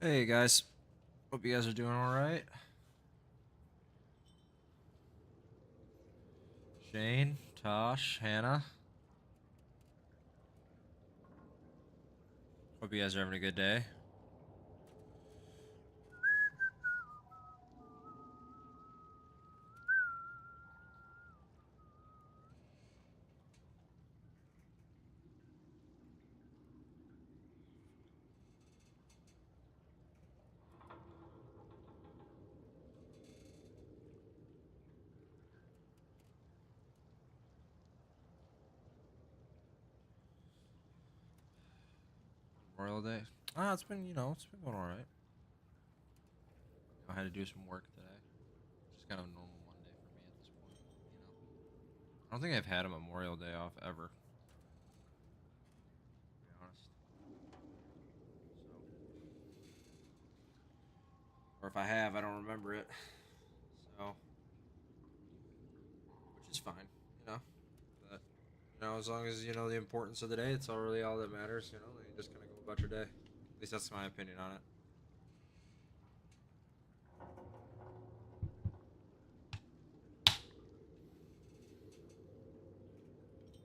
Hey guys, hope you guys are doing all right. Shane, Tosh, Hannah, hope you guys are having a good day. Memorial Day. It's been going all right. I had to do some work today. Just kind of a normal Monday for me at this point. I don't think I've had a Memorial Day off ever, to be honest. Or if I have, I don't remember it. So, which is fine, you know. But as long as you know the importance of the day, it's all really all that matters. Then you just kind of go about your day. At least that's my opinion on it.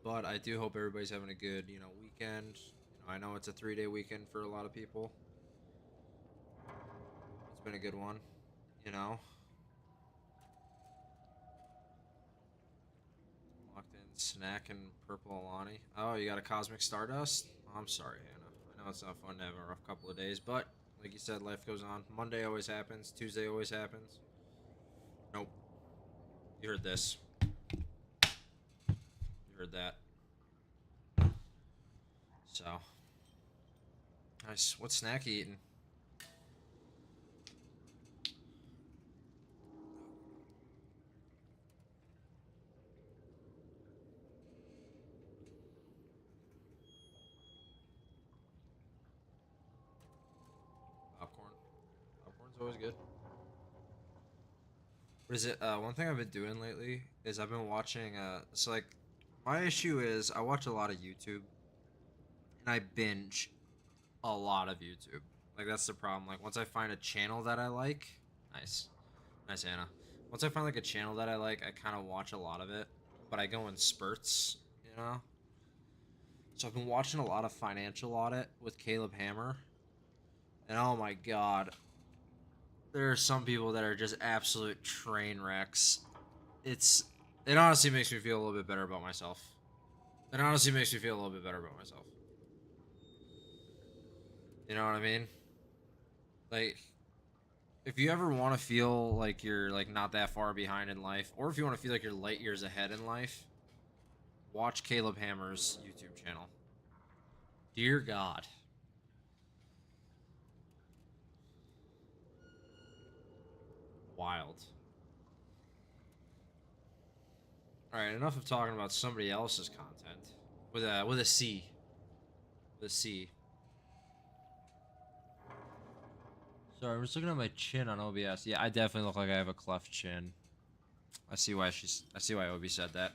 But I do hope everybody's having a good, weekend. I know it's a 3-day weekend for a lot of people. It's been a good one, you know. Locked in Snack and Purple Alani. Oh, you got a Cosmic Stardust? Oh, I'm sorry, Hannah. I know it's not fun to have a rough couple of days, but like you said, life goes on. Monday always happens. Tuesday always happens. Nope. You heard this. You heard that. So, nice. What snack you eating? Popcorn. Popcorn's always good. What is it? One thing I've been doing lately is I've been watching. So like, my issue is I watch a lot of YouTube and I binge a lot of YouTube. Like that's the problem. Like once I find a channel that I like, nice, nice Anna. Once I find like a channel that I like, I kind of watch a lot of it, but I go in spurts, you know. So I've been watching a lot of Financial Audit with Caleb Hammer, and oh my god, there are some people that are just absolute train wrecks. It honestly makes me feel a little bit better about myself. It honestly makes me feel a little bit better about myself. You know what I mean? Like, if you ever want to feel like you're like not that far behind in life, or if you want to feel like you're light years ahead in life, watch Caleb Hammer's YouTube channel. Dear God, wild. All right, enough of talking about somebody else's content with a C, with a C. Sorry, I'm just looking at my chin on OBS. Yeah, I definitely look like I have a cleft chin. I see why Obi said that.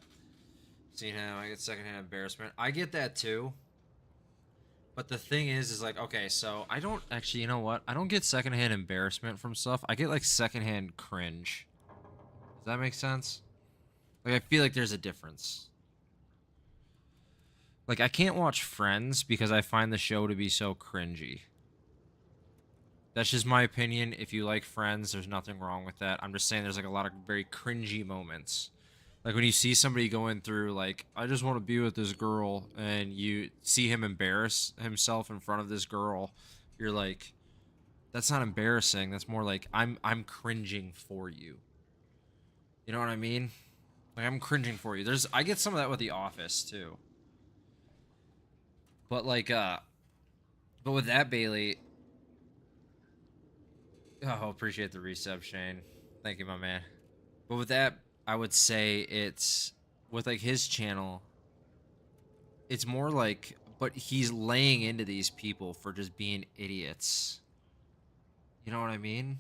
Seeing him, I get secondhand embarrassment. I get that too. But the thing is like, okay, so I don't actually, you know what? I don't get secondhand embarrassment from stuff. I get like secondhand cringe. Does that make sense? Like, I feel like there's a difference. Like, I can't watch Friends because I find the show to be so cringy. That's just my opinion. If you like Friends, there's nothing wrong with that. I'm just saying there's like a lot of very cringy moments. Like when you see somebody going through like, I just want to be with this girl, and you see him embarrass himself in front of this girl, you're like, that's not embarrassing. That's more like I'm cringing for you. You know what I mean? Like I'm cringing for you. I get some of that with The Office too. But like but with that Bailey, oh, appreciate the resub, Shane. Thank you, my man. But with that, I would say it's with like his channel, it's more like, but he's laying into these people for just being idiots. You know what I mean?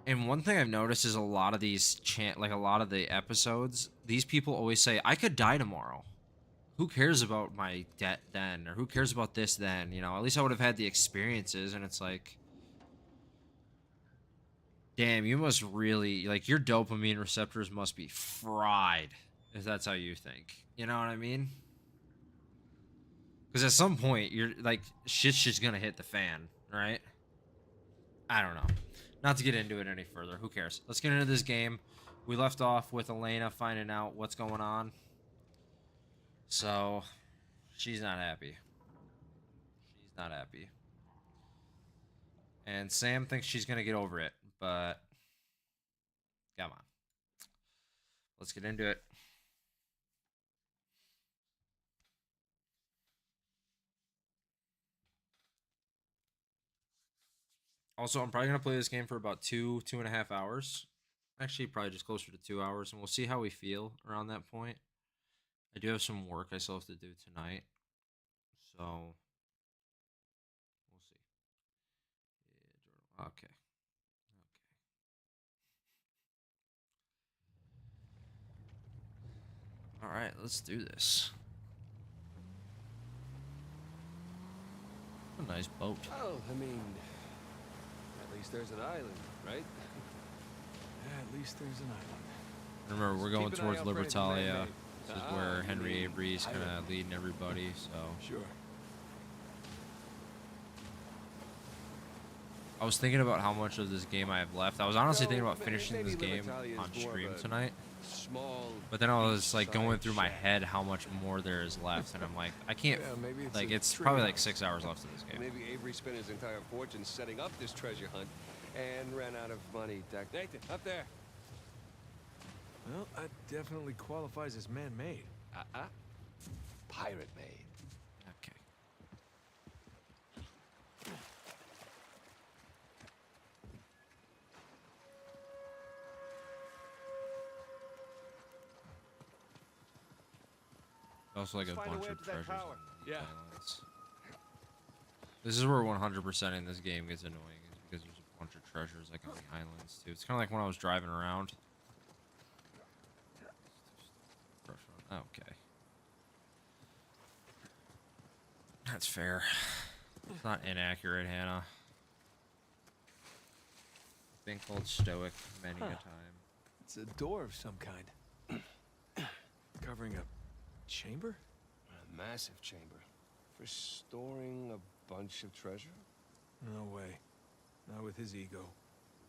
And one thing I've noticed is a lot of these like a lot of the episodes, these people always say, "I could die tomorrow." who cares about my debt then, or who cares about this then? You know, at least I would have had the experiences. And it's like, damn, you must really like your dopamine receptors must be fried if that's how you think. You know what I mean? Because at some point, you're like, shit's just gonna hit the fan, right? I don't know. Not to get into it any further. Who cares? Let's get into this game. We left off with Elena finding out what's going on. So, she's not happy. She's not happy. And Sam thinks she's gonna get over it, but come on. Let's get into it. Also, I'm probably gonna play this game for about 2.5 hours. Actually, probably just closer to 2 hours, and we'll see how we feel around that point. I do have some work I still have to do tonight, so we'll see. Yeah, okay. All right, let's do this. A nice boat. Oh, I mean, at least there's an island, right? Yeah, at least there's an island. Remember, we're going towards Libertalia. This is where you Henry mean Avery's kind of island. leading everybody, so... Sure. I was thinking about how much of this game I have left. I was honestly thinking about No, finishing this maybe game Libertalia is on more of stream a tonight. Small. But then I was like going through my side head how much more there is left, and I'm like, I can't. Yeah, maybe it's Like, a it's tree probably like house. 6 hours left in this game. Maybe Avery spent his entire fortune setting up this treasure hunt and ran out of money. Nathan, up there. Well, that definitely qualifies as man-made. Pirate made. Okay. Also, like Let's a find a bunch way of up to that treasures. tower. on these Yeah. islands. This is where 100% in this game gets annoying, is because there's a bunch of treasures like on the islands too. It's kind of like when I was driving around. Okay. That's fair. It's not inaccurate, Hannah. Been called stoic many a time. It's a door of some kind. Covering a chamber? A massive chamber for storing a bunch of treasure. No way. Not with his ego.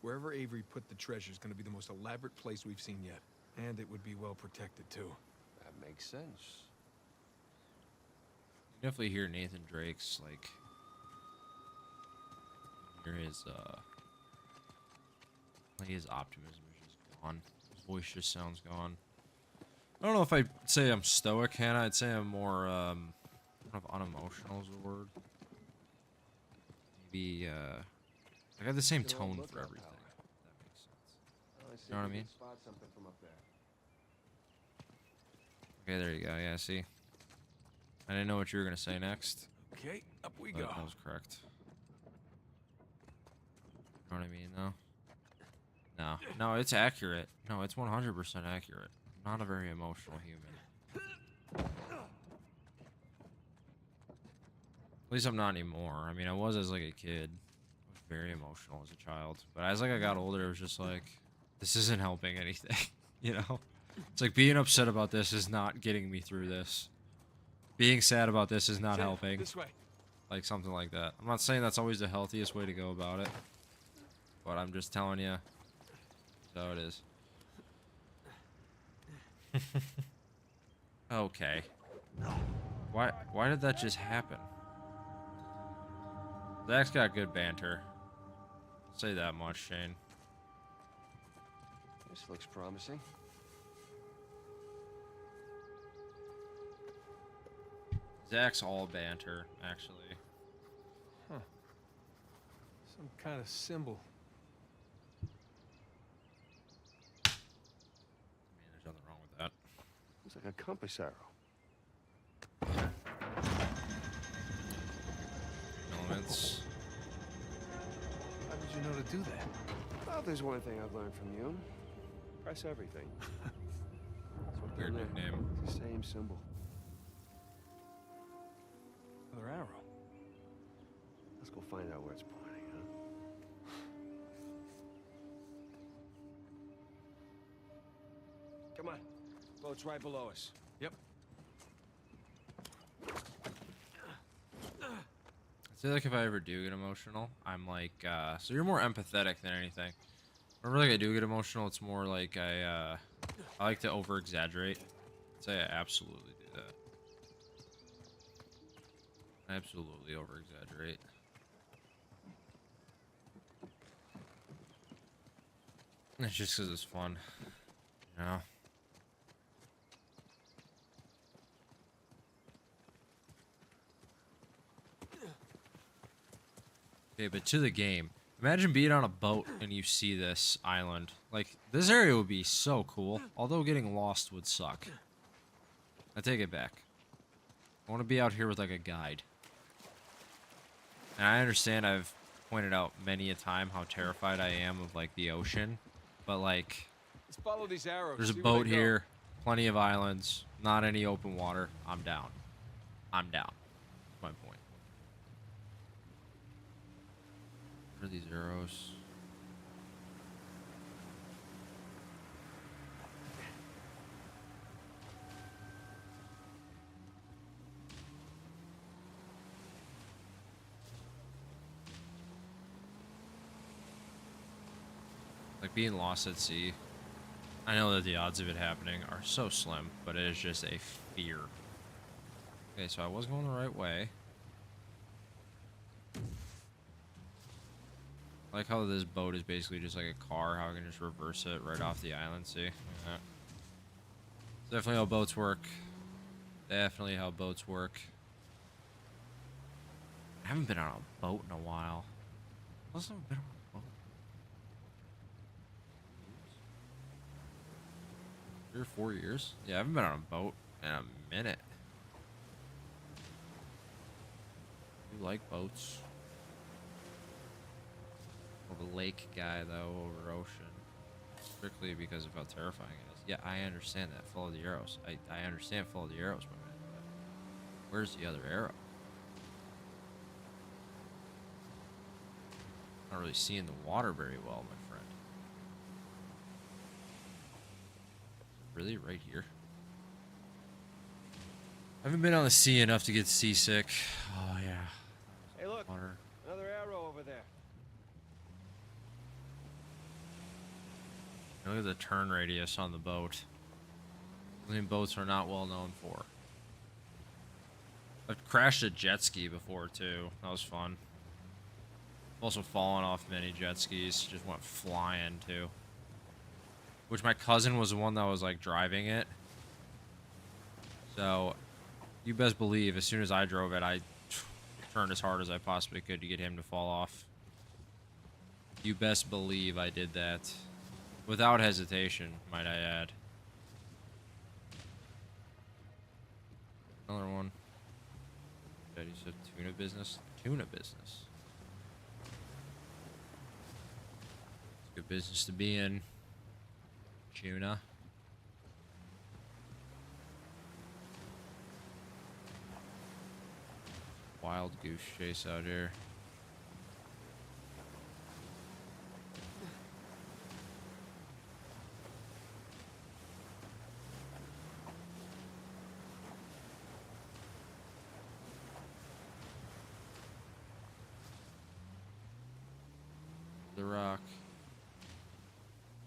Wherever Avery put the treasure is going to be the most elaborate place we've seen yet. And it would be well protected, too. That makes sense. You definitely hear Nathan Drake's like hear his optimism is just gone. His voice just sounds gone. I don't know if I'd say I'm stoic, Hannah. I'd say I'm more kind of unemotional is the word. Maybe I got the same Good old tone lookout for everything. tower. If that makes sense. Oh, I see You know what I we can mean? Spot something from up there. Okay, there you go. Yeah, see? I didn't know what you were gonna say next. Okay, up we But go. that was correct. You know what I mean, though? No. No, it's accurate. No, it's 100% accurate. I'm not a very emotional human. At least I'm not anymore. I mean, I was as, like, a kid. I was very emotional as a child. But as, like, I got older, it was just like, this isn't helping anything, you know? It's like, being upset about this is not getting me through this. Being sad about this is not Sam, helping. This way. Like, something like that. I'm not saying that's always the healthiest way to go about it. But I'm just telling you. So it is. Okay. Why did that just happen? Zach's got good banter. I'll say that much, Shane. This looks promising. Zach's all banter, actually. Some kind of symbol. I mean, there's nothing wrong with that. Looks like a compass arrow. Elements. How did you know to do that? Well, there's one thing I've learned from you. Press everything. That's what Weird done there. nickname. It's the same symbol. Let's go find out where it's pointing, huh? Come on. Boat's right below us. Yep. I feel like if I ever do get emotional, I'm like, so you're more empathetic than anything. Whenever like I do get emotional, it's more like I like to over exaggerate. I'd say I absolutely do that. I absolutely over exaggerate. It's just because it's fun, you know. Okay, but to the game. Imagine being on a boat and you see this island. Like, this area would be so cool, although getting lost would suck. I take it back. I want to be out here with, like, a guide. And I understand I've pointed out many a time how terrified I am of, like, the ocean. But, like, Let's follow these arrows. there's a see where boat they go. here, plenty of islands, not any open water. I'm down. I'm down. That's my point. What are these arrows? Like being lost at sea. I know that the odds of it happening are so slim, but it is just a fear. Okay, so I was going the right way. I like how this boat is basically just like a car, how I can just reverse it right off the island, see? Yeah. Definitely how boats work. Definitely how boats work. I haven't been on a boat in a while. I haven't been on a boat. 3 or 4 years? Yeah, I haven't been on a boat in a minute. You like boats. More of a lake guy, though, over ocean. Strictly because of how terrifying it is. Yeah, I understand that. Follow the arrows. I understand follow the arrows, my man. But where's the other arrow? Not really seeing the water very well, my friend. Really? Right here? I haven't been on the sea enough to get seasick. Oh, yeah. Hey, look. Water. Another arrow over there. Look at the turn radius on the boat. I mean, boats are not well known for. I've crashed a jet ski before, too. That was fun. Also fallen off many jet skis. Just went flying, too. Which my cousin was the one that was, like, driving it. So, you best believe, as soon as I drove it, I turned as hard as I possibly could to get him to fall off. You best believe I did that. Without hesitation, might I add. Another one. Daddy said tuna business. Tuna business. It's good business to be in. Tuna. Wild goose chase out here. The rock.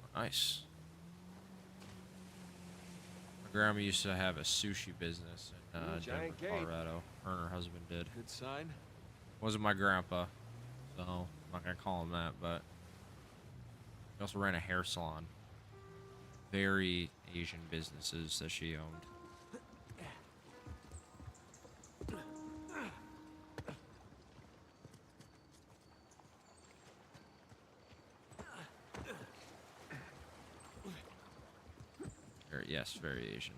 Oh, nice. My grandma used to have a sushi business in Denver, Giant gate. Colorado. Her and her husband did. Good sign. Wasn't my grandpa, so I'm not gonna call him that, but he also ran a hair salon. Very Asian businesses that she owned. Yes, very Asian.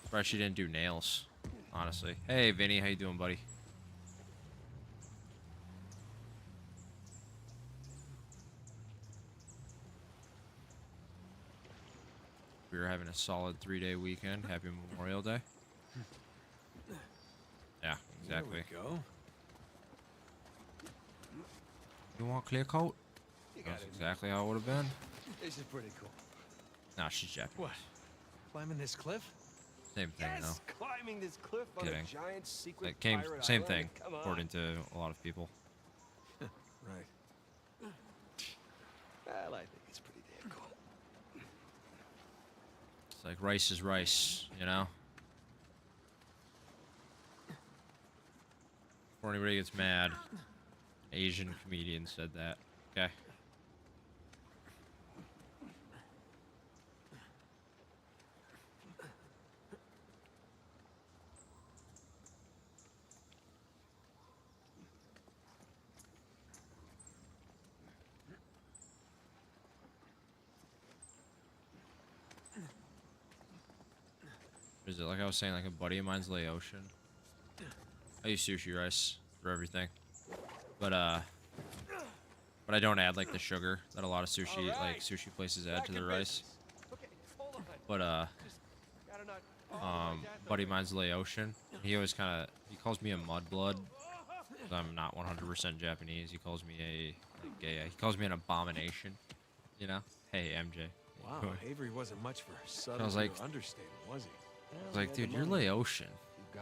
Surprised she didn't do nails, honestly. Hey, Vinny, how you doing, buddy? We were having a solid 3-day weekend. Happy Memorial Day. Yeah, exactly. There we go. You want clear coat? You got That's it. exactly how it would have been. This is pretty cool. Nah, she's Japanese. What? Climbing this cliff? Same thing, Yes, climbing this cliff on Kidding. a giant secret though. Like, came, pirate same island. thing, Come on. according to a lot of people. Right. Well, I think it's pretty damn cool. It's like rice is rice, you know? Before anybody gets mad, Asian comedian said that. Okay. Is it like I was saying, like a buddy of mine's Laotian? I use sushi rice for everything, but I don't add like the sugar that a lot of sushi like sushi places add to their rice. Okay, hold on. But Just got a nut. buddy of mine's Laotian. He always kind of he calls me a mudblood. 'Cause I'm not 100% Japanese. He calls me a he calls me an abomination. You know? Hey MJ. Wow, Avery wasn't much for subtle was like- understatement, was he? I was like, dude, you're Laotian.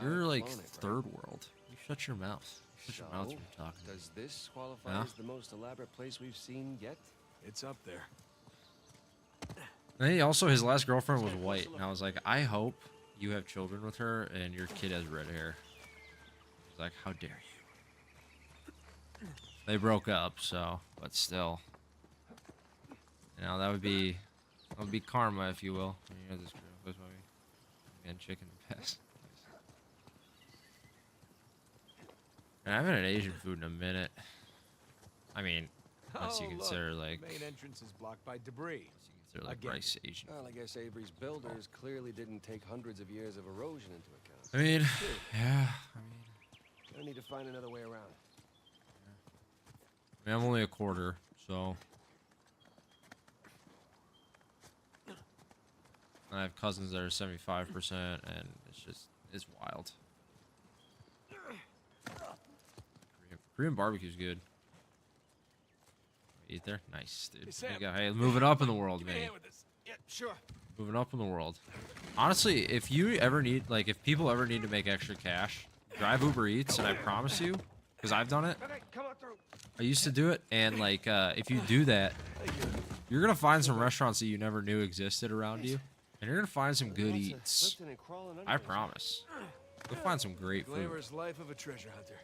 You're like third world. You shut your mouth. You shut your mouth when you're talking. Does this qualify Yeah. as the most elaborate place we've seen yet? It's up there. And he also, his last girlfriend was white, and I was like, I hope you have children with her and your kid has red hair. He's like, how dare you? They broke up, so, but still, you know, that would be karma, if you will. You know, this girl was my man chicken the best. And I haven't had Asian food in a minute. I mean, unless you Oh, look, consider like, main entrance is blocked by debris. like Again. rice Asian. Well, I guess Avery's builders clearly didn't take hundreds of years of erosion into account. I mean, yeah. I need to find another way around. I mean, I'm only a quarter, so. I have cousins that are 75%, and it's wild. Korean barbecue's good. Eat there? Nice, dude. Hey, There you Sam. go. Hey, moving up in the world, Give me a man. hand with this. Yeah, sure. Moving up in the world. Honestly, if you ever need, like, if people ever need to make extra cash, drive Uber Eats, and I promise you, because I've done it, Okay, come on through. I used to do it, and, like, if you do that, you're going to find some restaurants that you never knew existed around you, and you're going to find some good Lots of eats. lifting and crawling under I this. promise. You'll find some great food. Glamorous life of a treasure hunter.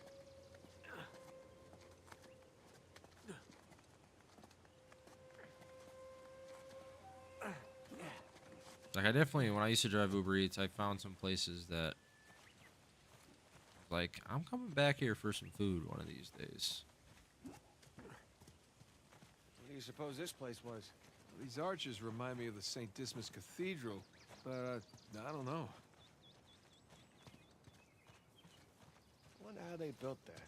Like, I definitely, when I used to drive Uber Eats, I found some places that, like, I'm coming back here for some food one of these days. What do you suppose this place was? These arches remind me of the St. Dismas Cathedral, but I don't know. Wonder how they built that.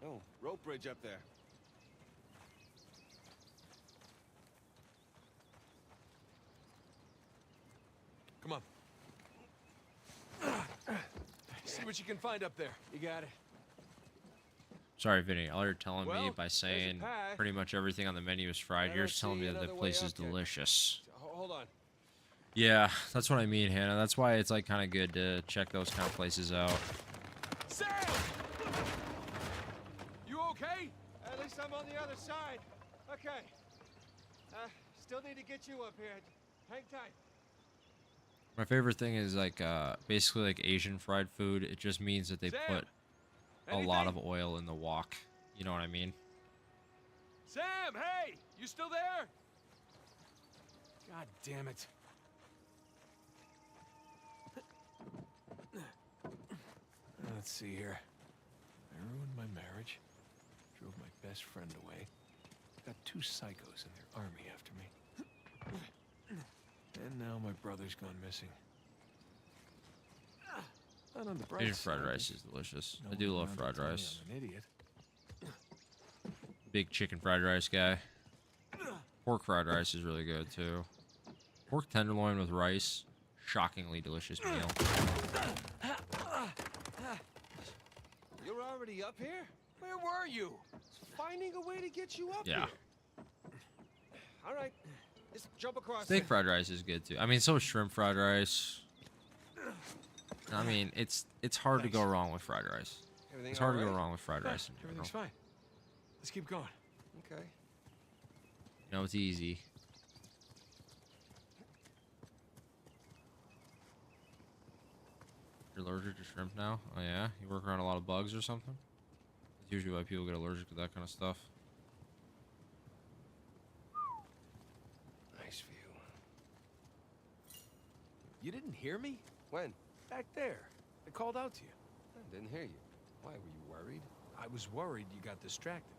Oh, rope bridge up there. Come on. See what you can find up there. You got it. Sorry, Vinny. All you're telling me Well, by there's a saying path. pretty much everything on the menu is fried. I You're don't just telling see me that the another way place is up there. delicious. Hold on. Yeah, that's what I mean, Hannah. That's why it's like kind of good to check those kind of places out. Sam! You okay? At least I'm on the other side. Okay. Still need to get you up here. Hang tight. My favorite thing is like basically like Asian fried food. It just means that they Sam, put a lot of anything? oil in the wok. You know what I mean? Sam, hey! You still there? God damn it. Let's see here. I ruined my marriage. Drove my best friend away. Got two psychos in their army after me. And now my brother's gone missing. Not on the bright Asian fried side, rice is delicious. no I do one love around fried to tell me rice. I'm an idiot. Big chicken fried rice guy. Pork fried rice is really good too. Pork tenderloin with rice, shockingly delicious meal. You're already up here? Where were you? Finding a way to get you up Yeah. here. All right, just jump across. Steak fried rice is good too. I mean, so is shrimp fried rice. I mean, it's hard to go wrong with fried rice. Everything It's hard all to go right? wrong with fried Yeah, rice in general. everything's fine. Let's keep going. Okay. You know, it's easy. You're allergic to shrimp now? Oh yeah? You work around a lot of bugs or something? That's usually why people get allergic to that kind of stuff. Nice view. You didn't hear me? When? Back there. I called out to you. I didn't hear you. Why, were you worried? I was worried you got distracted.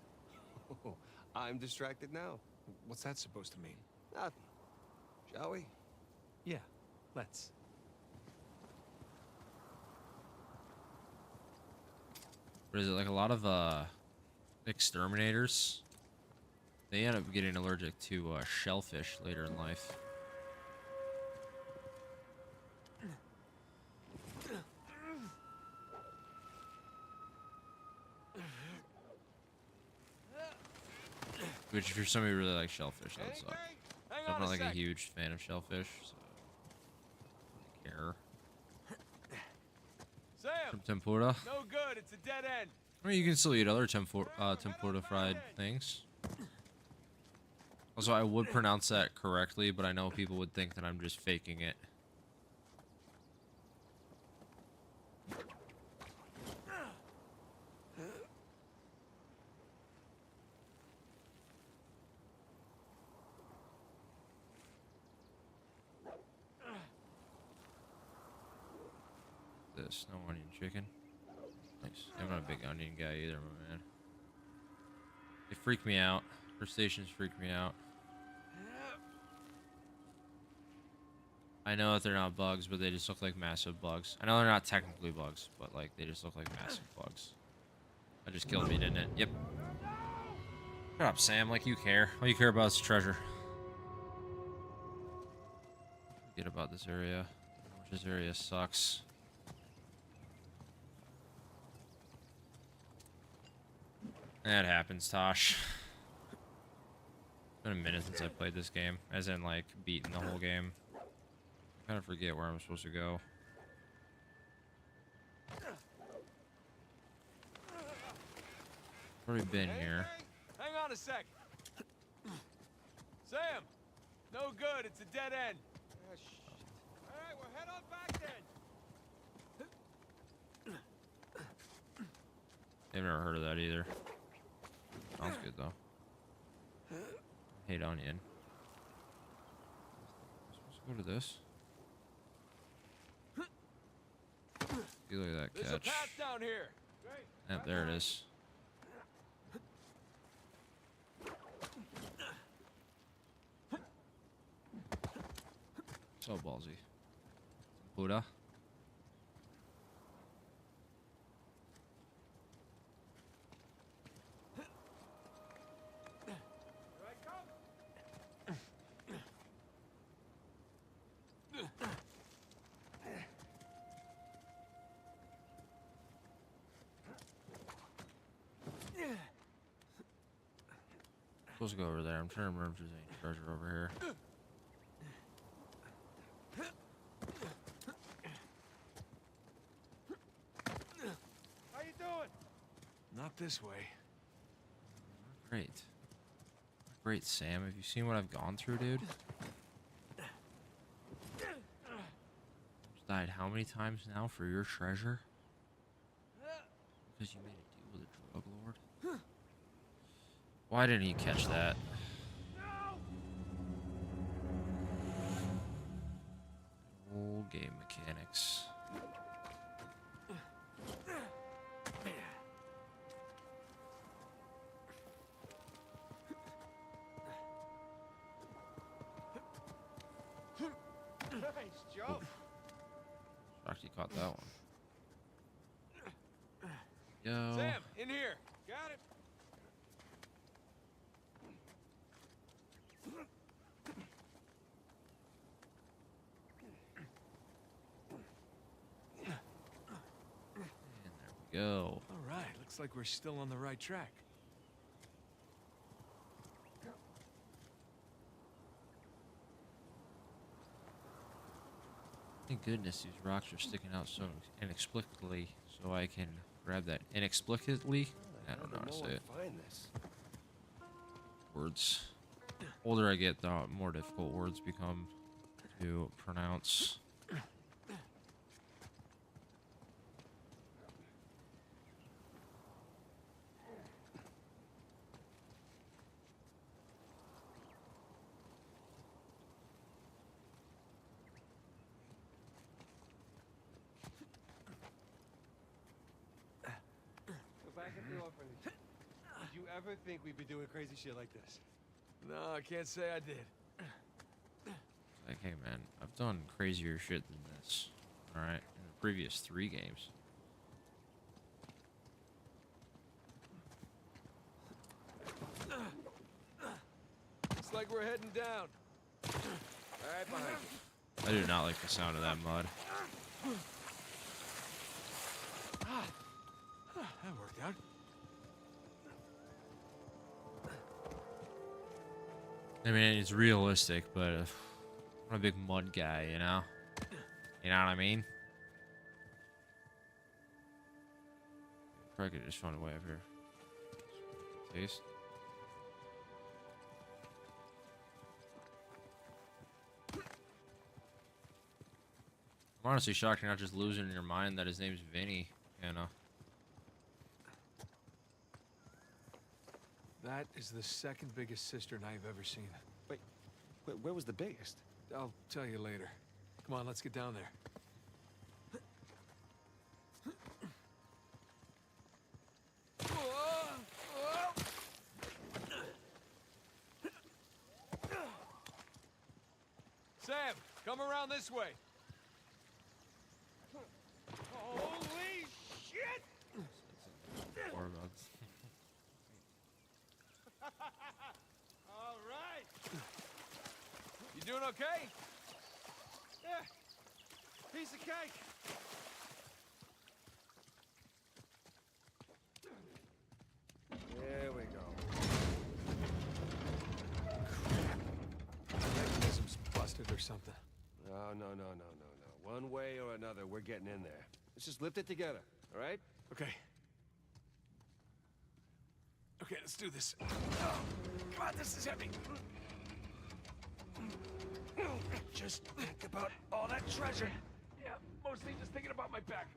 I'm distracted now. What's that supposed to mean? Nothing. Shall we? Yeah, let's. What is it, like a lot of exterminators? They end up getting allergic to shellfish later in life. Which, if you're somebody who really likes shellfish, that would suck. Hang I'm on not like a sec. huge fan of shellfish, so I don't really care. Sam! From tempura. No good, it's a dead end. I mean, you can still eat other tempura fried things. Also, I would pronounce that correctly, but I know people would think that I'm just faking it. This, no onion chicken. Nice. I'm not a big onion guy either, my man. They freak me out. Crustaceans freak me out. I know that they're not bugs, but they just look like massive bugs. I know they're not technically bugs, but like they just look like massive bugs. That just killed me, didn't it? Yep. Shut up, Sam. Like you care. All you care about is treasure. Forget about this area. This area sucks. That happens, Tosh. It's been a minute since I played this game, as in like beaten the whole game. I kind of forget where I'm supposed to go. Already been here. Hang on a sec. Sam! No good, it's a dead end. All right, we'll head on back then. I've never heard of that either. Sounds good though. Hate onion. Supposed to go to this. You look at that There's a catch. path down here. Yep, there it is. So ballsy. Buddha. Here I come. Supposed to go over there. I'm trying to remember if there's any treasure over here. How you doing? Not this way. Great. Great, Sam. Have you seen what I've gone through, dude? I've died how many times now for your treasure? Because you made a deal with a drug lord? Why didn't he catch that? Old game mechanics. Nice job. Shocked he caught that one. Yo. Sam, in here. Got it. And there we go. All right, Looks like we're still on the right track. Thank goodness these rocks are sticking out so inexplicably, so I can grab that. Inexplicably? I don't know how to say it. Find this. Words. Older I get, the more difficult words become to pronounce. Go back at the orphanage. Did you ever think we'd be doing crazy shit like this? No, I can't say I did. Like, hey man, I've done crazier shit than this. Alright, in the previous 3 games. Looks like we're heading down. All right, behind you. I do not like the sound of that mud. That worked out. I mean, it's realistic, but I'm a big mud guy, you know? You know what I mean? Probably could just find a way up here. Taste. I'm honestly shocked you're not just losing your mind that his name's Vinny, you know? That is the second biggest cistern I've ever seen. Wait, where was the biggest? I'll tell you later. Come on, let's get down there. Sam, come around this way. Holy shit! Or about All right. You doing okay? Yeah. Piece of cake. There we go. Mechanism's busted or something. No. One way or another, we're getting in there. Let's just lift it together, all right? Okay. Okay, let's do this. Oh, come on, this is heavy. Just think about all that treasure. Yeah, mostly just thinking about my back.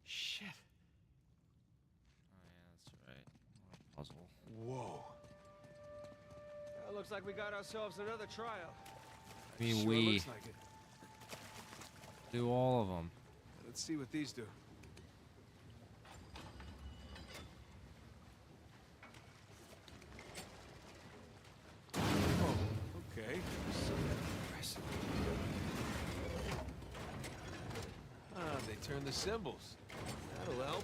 Shit. Oh yeah, that's right. What a puzzle. Whoa. Well, looks like we got ourselves another trial. I mean, Sure we looks like it. do all of them. Let's see what these do. Oh, okay. Ah, they turn the symbols. That'll help.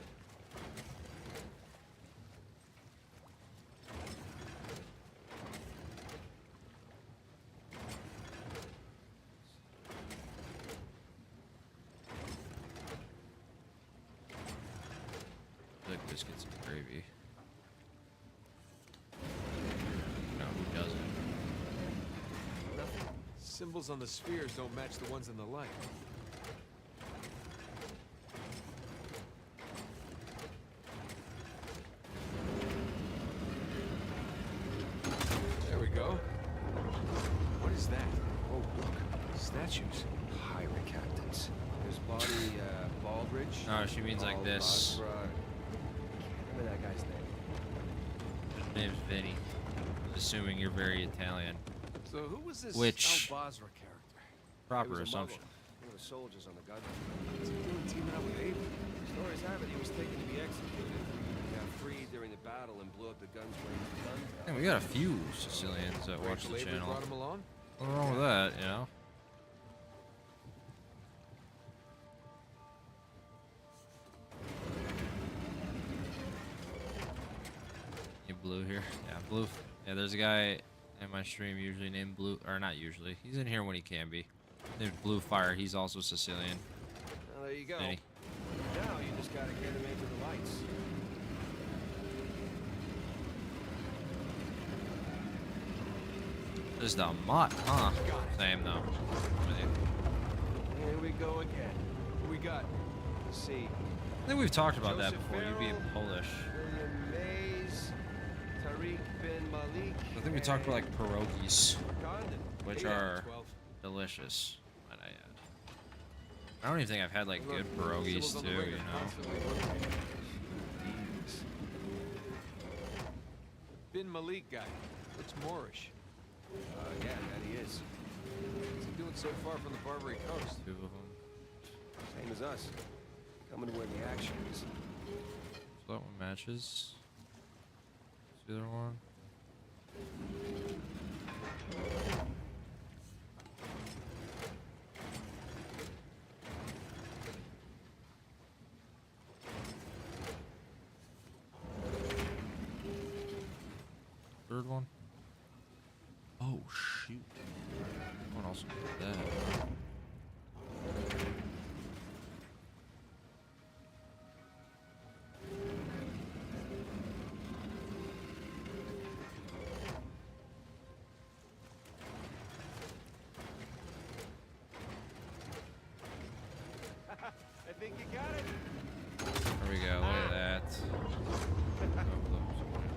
Like biscuits and gravy. No, who doesn't? Symbols on the spheres don't match the ones in the light. There we go. What is that? Oh, look. Statues. Pirate captains. There's Body, Baldridge. No, she means like this. Can't remember that guy's name. His name's Vinny. Assuming you're very Italian. So who was this Which- Al-Basra character? Proper He was a assumption. Muggle, one of the soldiers on the gun. What's he doing teaming up with Abe? Stories have it he was taken to be executed. He got freed during the battle and blew up the guns where he was gunned. Yeah, we got a few Sicilians that watch the Rachel Avery channel. brought him along? What's wrong with that, you know? You Blue here? Yeah, Blue. Yeah, there's a guy in my stream usually named Blue, or not usually. He's in here when he can be. Named Blue Fire. He's also Sicilian. Well, there you go. Vinny. just gotta get him into the lights. Just a mutt, huh? Same though. Here we go again. What we got? Let's see. I think we've talked about that Joseph before. You being Farrell, Polish. William Mays, Tariq bin Malik. I think we talked about like pierogies, Condon. which 8 out of are 12. delicious. Might I add. I don't even think I've had like good pierogies too. You know. Bin Malik guy. Looks Moorish. Yeah, that he is. What's he doing so far from the Barbary Coast? 2 of them. Same as us. Coming to where the action is. So that one matches. What's the other one? Third one? Oh shoot. What else did that? I think you got it. There we go, look at that.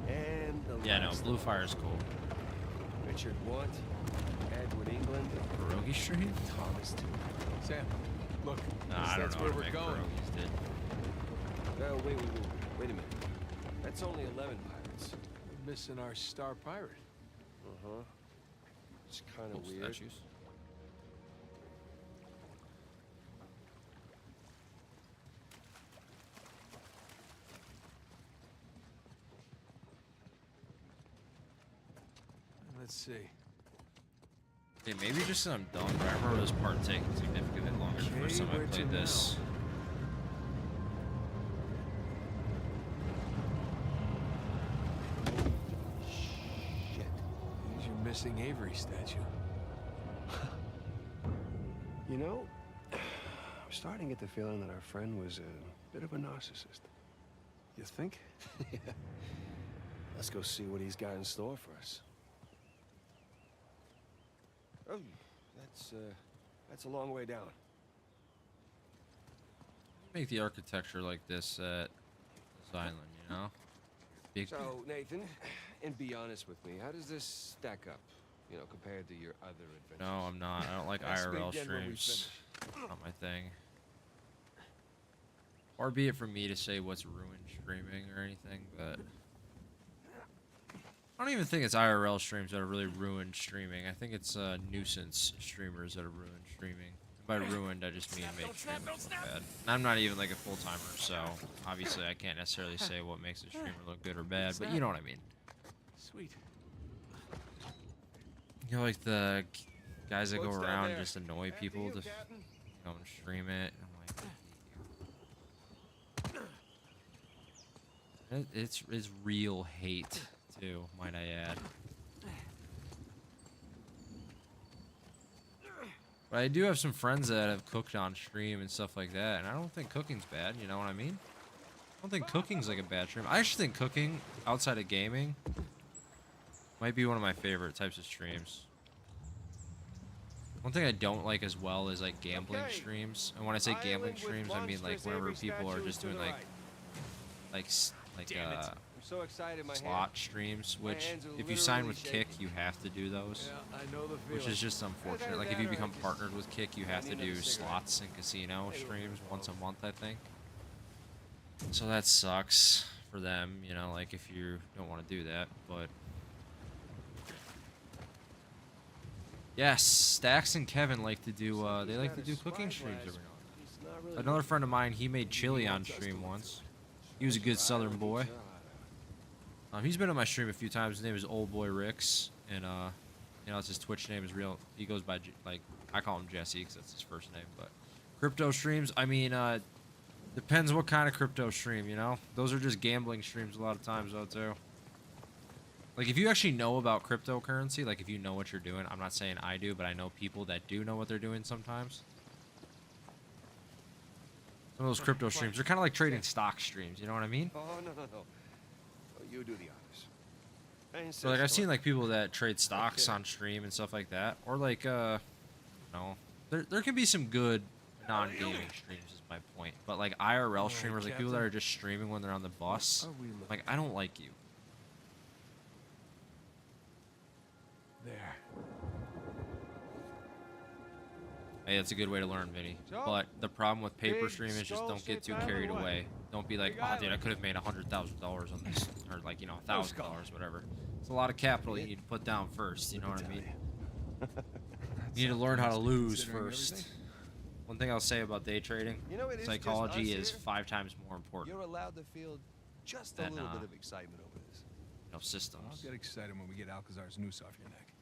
And the Yeah, no, last blue fire's cool. Richard Want, Edward England, Pierogi stream? Thomas. Sam, look. Nah, I don't that's know where how to we're make going. pierogies, dude. Oh, wait a minute. That's only 11 pirates. We're missing our star pirate. Uh-huh. It's kind of Cool weird. statues. Let's see. Okay, maybe just that I'm dumb, but I remember this part taking significantly longer the first time I where to played this. Shit. There's your missing Avery statue. You know, I'm starting to get the feeling that our friend was a bit of a narcissist. You think? Yeah. Let's go see what he's got in store for us. Oh, that's a long way down. Make the architecture like this at this island, you know? Big. So, Nathan, and be honest with me, how does this stack up, you know, compared to your other adventures? No, I'm not. I don't like Let's IRL begin when we streams. Not my thing. Far be it from me to say what's ruined streaming or anything, but I don't even think it's IRL streams that are really ruined streaming. I think it's nuisance streamers that are ruined streaming. By ruined, I just mean make streamers look bad. And I'm not even like a full timer, so obviously I can't necessarily say what makes a streamer look good or bad, but you know what I mean. Sweet. You know, like the guys that go What's down around there? just annoy After people you, to Captain. go and stream it. I'm like, it's real hate too, might I add. But I do have some friends that have cooked on stream and stuff like that, and I don't think cooking's bad. You know what I mean? I don't think cooking's like a bad stream. I actually think cooking outside of gaming might be one of my favorite types of streams. One thing I don't like as well is like gambling Okay. streams. And when I say gambling Island with streams, I mean like monstrous whenever Avery people are statues just to doing the like right. Damn it. I'm so excited, my slot streams, My which hands are if you sign literally with Kick, shaking. you have to do those. Yeah, I know the feeling. Which is just unfortunate. Like if you become partnered with Kick, you have to do slots and casino streams once a month, I think. So that sucks for them, you know, like if you don't want to do that, but yes, Stax and Kevin like to do they like to do cooking streams every now and then. Another friend of mine, he made chili on stream once. He was a good southern boy. He's been on my stream a few times. His name is Old Boy Ricks, and you know, it's his Twitch name is real. He goes by like I call him Jesse because that's his first name. But crypto streams, I mean, depends what kind of crypto stream. You know, those are just gambling streams a lot of times though too. Like if you actually know about cryptocurrency, like if you know what you're doing, I'm not saying I do, but I know people that do know what they're doing sometimes. Some of those crypto streams, they're kind of like trading stock streams. You know what I mean? Oh, no. Oh, you do the honors. I insist. So like I've seen like people that trade stocks Okay. on stream and stuff like that, or like there can be some good non-gaming streams is my point, but like IRL streamers, like people that are just streaming when they're on the bus, Are we looking like I don't like you. there? Hey, that's a good way to learn, Vinny. So, But the problem with paper big stream is just don't get skull-shaped too island carried what? away. Don't be like, Big oh, dude, I island. could have made $100,000 on this, or like No skull. $1,000, whatever. It's a lot of capital you need to put down first. You know what I mean? You need to learn how to lose Considering first. everything. One thing I'll say about day trading, You know, it is just psychology us is here. 5 times more important You're allowed to feel just a Then, little bit of excitement over this. than I'll systems. get excited when we get Alcazar's noose off your neck.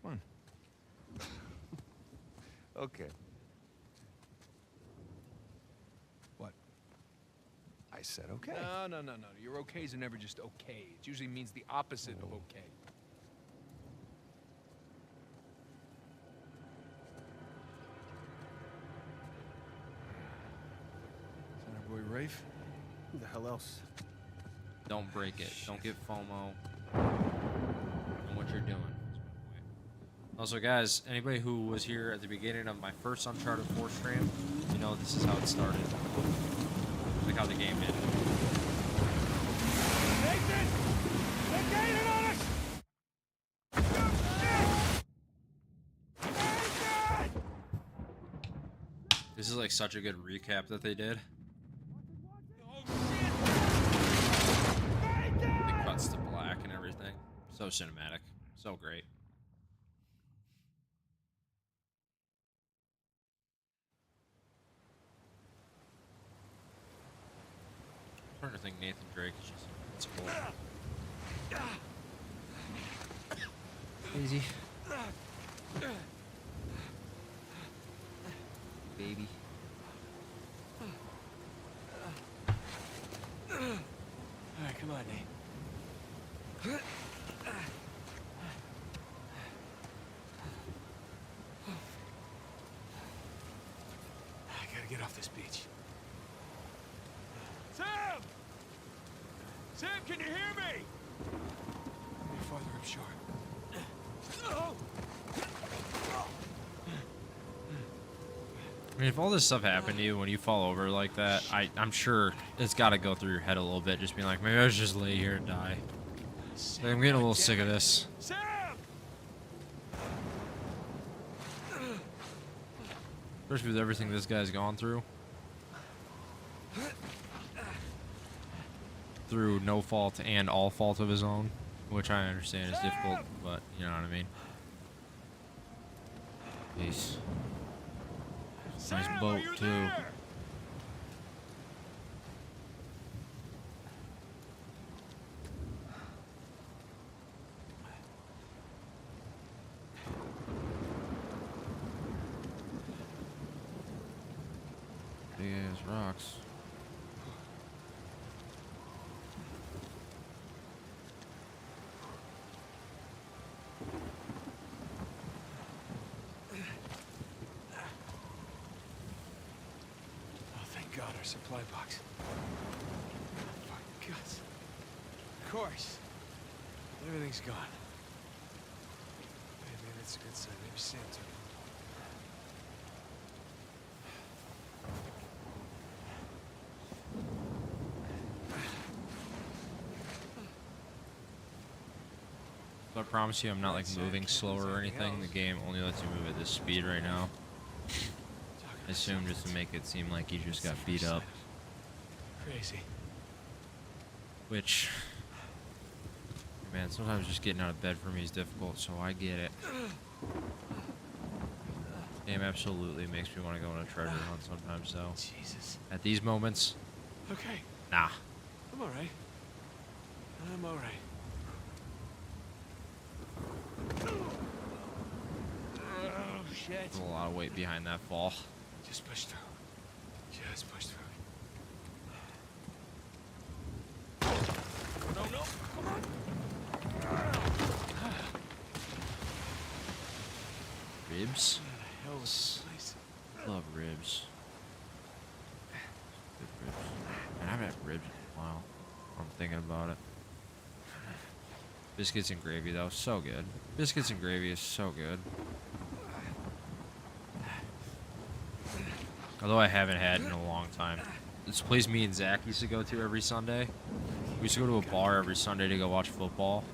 Come on. Okay. What? I said okay. No. Your okays are never just okay. It usually means the opposite of okay. Is that our boy Rafe? Who the hell else? Don't break it. Don't get FOMO. And what you're doing. Also, guys, anybody who was here at the beginning of my first Uncharted 4 stream, you know this is how it started. Like how the game ended. Nathan! They're gaining on us! Nathan! This is like such a good recap that they did. It cuts to black and everything. So cinematic. So great. I'm starting to think Nathan Drake is just invincible. Easy. Baby. Alright, come on, Nate. I gotta get off this beach. Sam! Sam, can you hear me? Maybe farther upshore. I mean, if all this stuff happened to you when you fall over like that, I'm sure it's got to go through your head a little bit. Just being like, maybe I should just lay here and die. Like, I'm getting a little sick of this. Sam! Especially with everything this guy's gone through. Through no fault and all fault of his own. Which I understand is difficult, but you know what I mean. Peace. Nice Sam, boat, are you too. there? Big ass rocks. Oh, thank God, our supply box. Fucking guts. Of course. Everything's gone. Maybe that's a good sign. Maybe Sam took it. So I promise you I'm not like moving slower or anything. The game only lets you move at this speed right now. I assume just to make it seem like you just got beat up. Crazy. Which, man, sometimes just getting out of bed for me is difficult, so I get it. Game absolutely makes me want to go on a treasure hunt sometimes, though. Jesus. At these moments, Okay, nah. I'm alright. I'm alright. Oh, shit. There's a lot of weight behind that fall. Just push through. Just push through. No, no, come on. Ribs? What the hell was this place? Love ribs. haven't had ribs in a while. I'm thinking about it. Biscuits and gravy, though, so good. Biscuits and gravy is so good. Although I haven't had in a long time. This place me and Zach used to go to every Sunday. We used to go to a bar every Sunday to go watch football.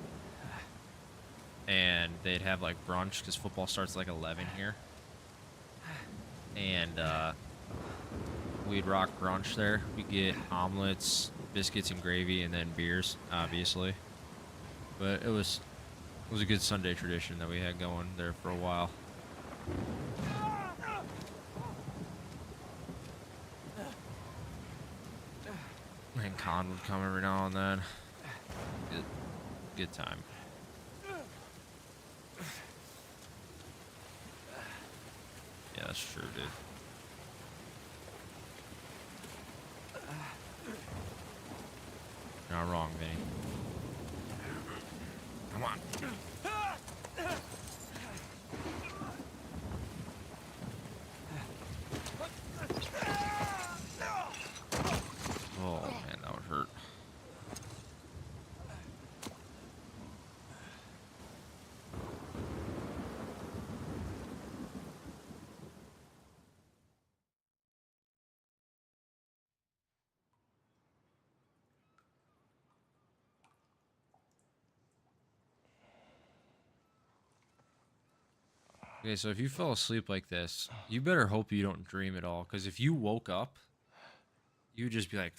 And they'd have like brunch because football starts like 11 here. And we'd rock brunch there. We'd get omelets, biscuits and gravy, and then beers, obviously. But it was a good Sunday tradition that we had going there for a while. And Con would come every now and then. Good time. Yeah, that's true, dude. You're not wrong, Vinny. Come on. Oh, man, that would hurt. Okay, so if you fell asleep like this, you better hope you don't dream at all. Because if you woke up, you'd just be like,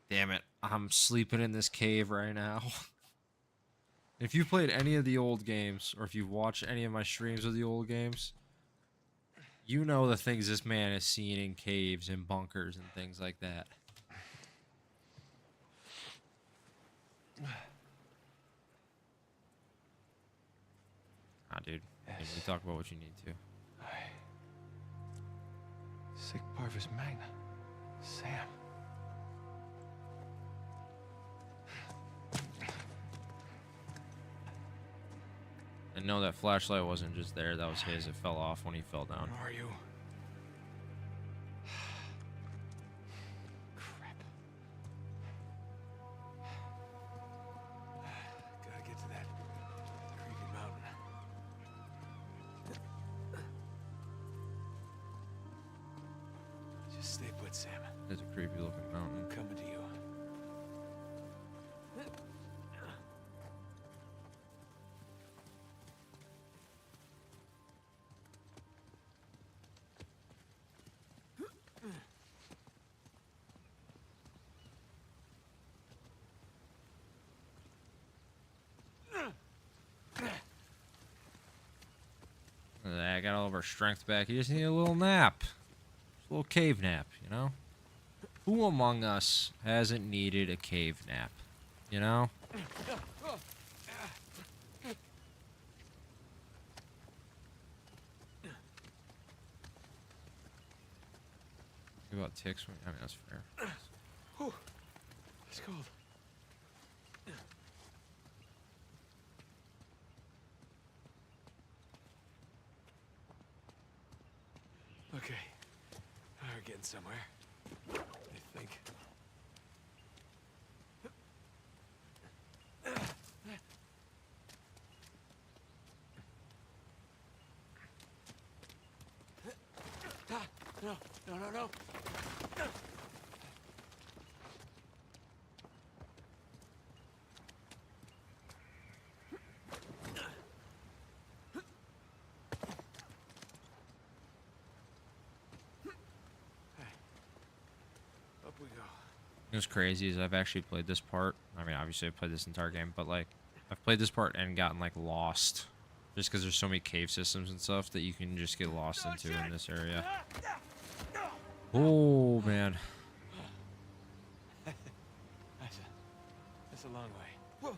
damn it, I'm sleeping in this cave right now. If you've played any of the old games, or if you've watched any of my streams of the old games, you know the things this man has seen in caves and bunkers and things like that. Ah, dude. Yes. You talk about what you need to. Sic parvis magna. Sam. And no, that flashlight wasn't just there. That was his. It fell off when he fell down. Where are you? Crap. Gotta get to that creepy mountain. Just stay put, Sam. It's a creepy looking mountain. I'm coming to you. I got all of our strength back. You just need a little nap. A little cave nap, you know? Who among us hasn't needed a cave nap? You know? What about ticks? I mean, that's fair. Whew. It's cold. Okay. We're getting somewhere. I think. No, no, no, no. Up we go. What's crazy is I've actually played this part. I mean, obviously I've played this entire game, but like, I've played this part and gotten like lost. Just because there's so many cave systems and stuff that you can just get lost into in this area. Oh, man. That's a long way. Whoa.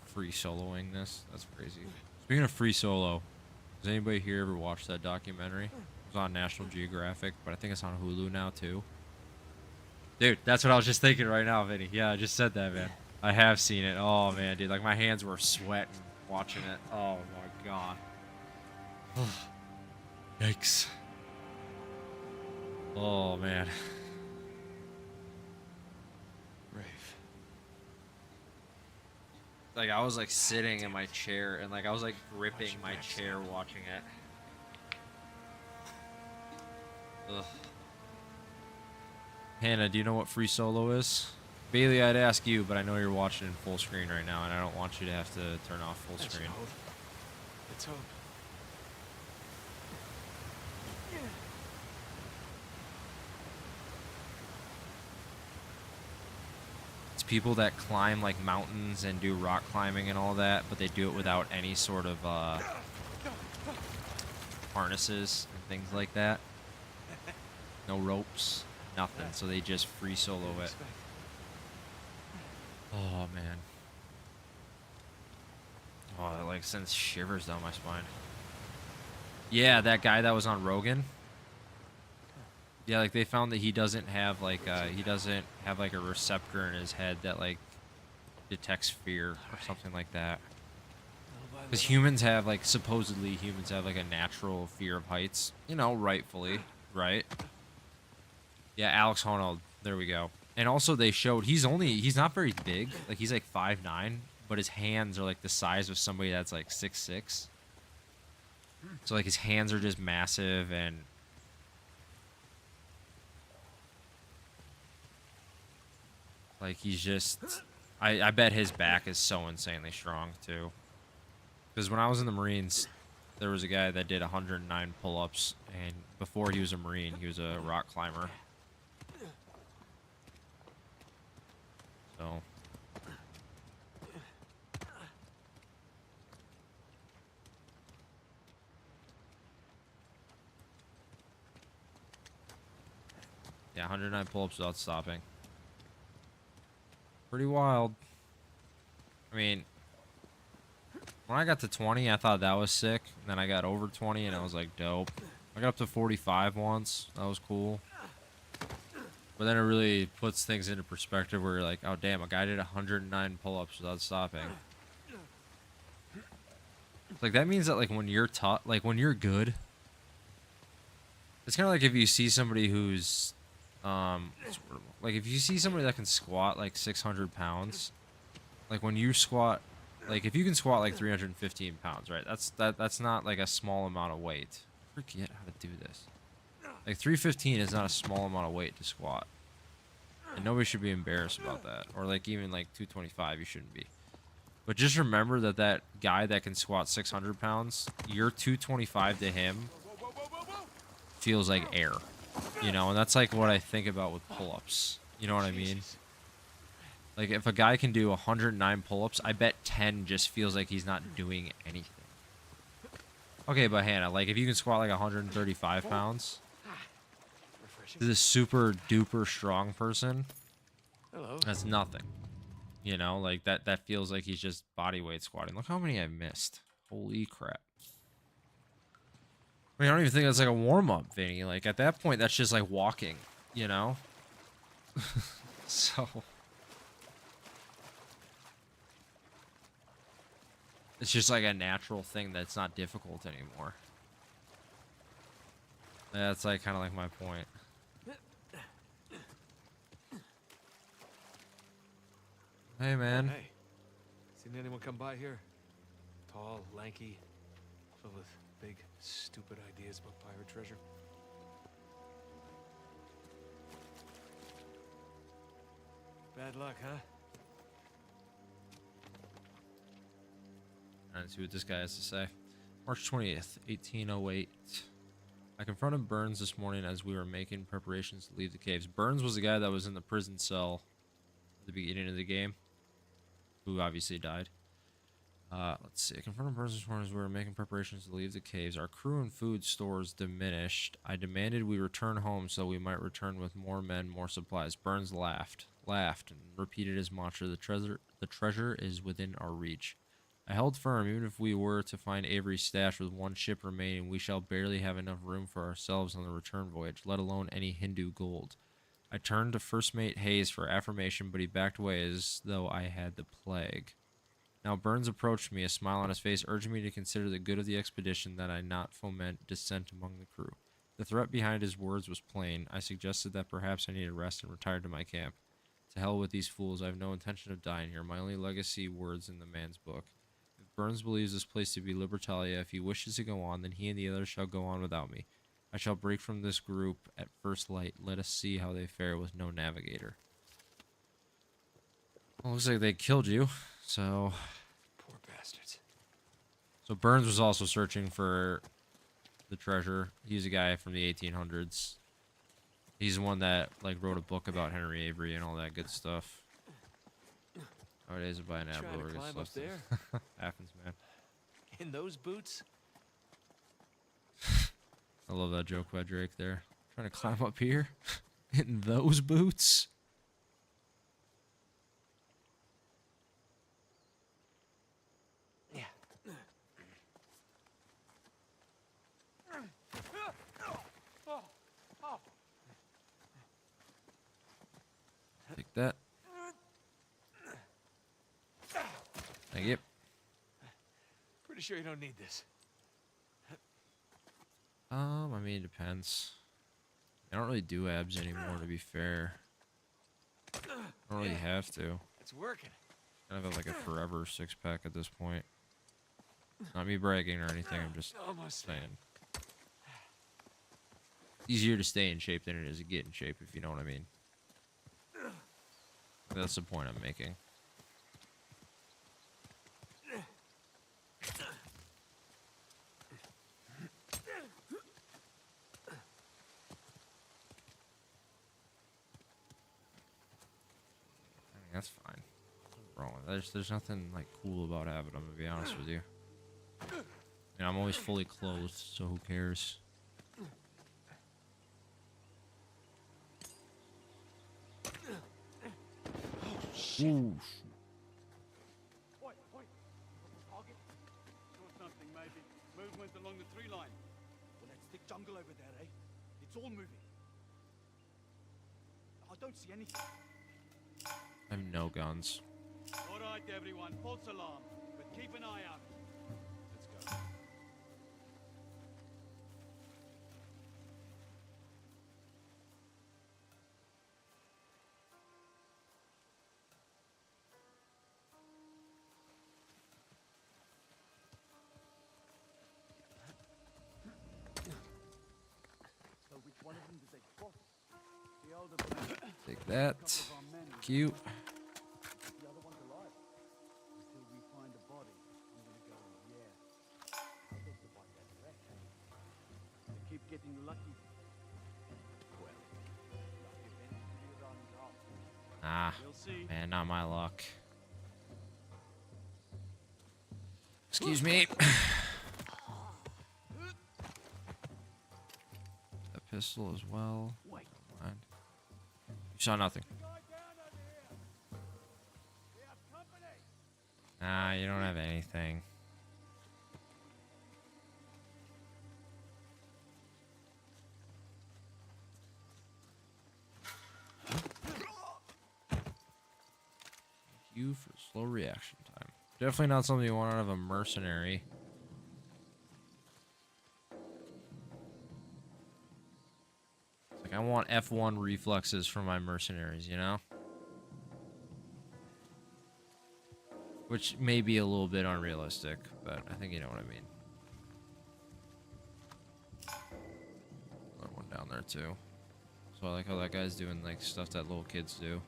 Free soloing this. That's crazy. Speaking of free solo, does anybody here ever watch that documentary? It was on National Geographic, but I think it's on Hulu now too. Dude, that's what I was just thinking right now, Vinny. Yeah, I just said that, man. I have seen it. Oh, man, dude. Like, my hands were sweating watching it. Oh, my God. Yikes. Oh, man. Rafe. Like, I was, like, sitting in my chair, and, like, I was, like, gripping my chair watching it. Ugh. Hannah, do you know what free solo is? Bailey, I'd ask you, but I know you're watching in full screen right now, and I don't want you to have to turn off full screen. Let's hope. It's people that climb, like, mountains and do rock climbing and all that, but they do it without any sort of, harnesses and things like that. No ropes, nothing, so they just free solo it. Oh, man. Oh, it, like, sends shivers down my spine. Yeah, that guy that was on Rogan. Yeah, like, they found that he doesn't have, like, a receptor in his head that, like, detects fear or something like that. Because humans have, like, supposedly humans have, like, a natural fear of heights. You know, rightfully, right? Yeah, Alex Honnold. There we go. And also they showed he's not very big. Like, he's like 5'9", but his hands are like the size of somebody that's like 6'6". So like his hands are just massive, and like he's just I bet his back is so insanely strong too. Because when I was in the Marines, there was a guy that did 109 pull-ups, and before he was a Marine, he was a rock climber. So yeah, 109 pull-ups without stopping. Pretty wild. I mean, when I got to 20, I thought that was sick. And then I got over 20, and I was like, dope. I got up to 45 once. That was cool. But then it really puts things into perspective where you're like, oh, damn, a guy did 109 pull-ups without stopping. Like, that means that, like, when you're taught, like, when you're good, it's kind of like if you see somebody who's, like, if you see somebody that can squat, like, 600 pounds, like, when you squat, like, if you can squat, like, 315 pounds, right, that's not, like, a small amount of weight. I forget how to do this. Like, 315 is not a small amount of weight to squat. And nobody should be embarrassed about that. Or, like, even, like, 225, you shouldn't be. But just remember that that guy that can squat 600 pounds, your 225 to him feels like air. You know, and that's, like, what I think about with pull-ups. You know what I mean? Like, if a guy can do 109 pull-ups, I bet 10 just feels like he's not doing anything. Okay, but Hannah, like, if you can squat, like, 135 pounds... to this super duper strong person, that's nothing. You know, like that feels like he's just body weight squatting. Look how many I missed. Holy crap. I mean, I don't even think that's like a warm-up, Vinny. Like, at that point, that's just like walking, you know? So it's just like a natural thing that's not difficult anymore. That's like kind of like my point. Hey, man. Hey, seen anyone come by here? Tall, lanky, filled with big, stupid ideas about pirate treasure. Bad luck, huh? Let's see what this guy has to say. March 20th, 1808. I confronted Burns this morning as we were making preparations to leave the caves. Burns was the guy that was in the prison cell at the beginning of the game, who obviously died. Let's see. I confronted Burns this morning as we were making preparations to leave the caves. Our crew and food stores diminished. I demanded we return home so we might return with more men, more supplies. Burns laughed, and repeated his mantra, the treasure is within our reach. I held firm. Even if we were to find Avery's stash with one ship remaining, we shall barely have enough room for ourselves on the return voyage, let alone any Hindu gold. I turned to First Mate Hayes for affirmation, but he backed away as though I had the plague. Now Burns approached me, a smile on his face, urging me to consider the good of the expedition, that I not foment dissent among the crew. The threat behind his words was plain. I suggested that perhaps I needed rest and retired to my camp. To hell with these fools. I have no intention of dying here. My only legacy words in the man's book. If Burns believes this place to be Libertalia, if he wishes to go on, then he and the others shall go on without me. I shall break from this group at first light. Let us see how they fare with no navigator. Well, looks like they killed you, so... Poor bastards. So Burns was also searching for the treasure. He's a guy from the 1800s. He's the one that like wrote a book about Henry Avery and all that good stuff. Nowadays, by an Trying to admiral climb up there? happens, man. In those boots? I love that joke by Drake there. Trying to climb up here in those boots. Yeah. Take that. Thank you. Pretty sure you don't need this. I mean, it depends. I don't really do abs anymore, to be fair. I don't really have to. It's working. I have like a forever six-pack at this point. Not me bragging or anything, I'm just Almost. saying. Easier to stay in shape than it is to get in shape, if you know what I mean. That's the point I'm making. I mean, that's fine. What's wrong with that? There's nothing like cool about having them, to be honest with you. And I'm always fully clothed, so who cares? Ooh. Wait. Target? Saw something, maybe. Movement along the tree line. Well, that's thick jungle over there, eh? It's all moving. I don't see anything. I have no guns. All right, everyone. False alarm. But keep an eye out. Let's go. So which one of them did they cross? The older man. Take that. Cute. The other one's alive. Until we find a body, I'm gonna go, yeah. I think the one that direction. They keep getting lucky. Well, luck eventually runs out. Ah, We'll see. man, not my luck. Excuse me. A pistol as well. Wait. Never mind. You saw nothing. Guy down over here. We have company. Nah, you don't have anything. Thank you for slow reaction time. Definitely not something you want out of a mercenary. It's like I want F1 reflexes from my mercenaries, you know? Which may be a little bit unrealistic, but I think you know what I mean. Another one down there too. So I like how that guy's doing like stuff that little kids do.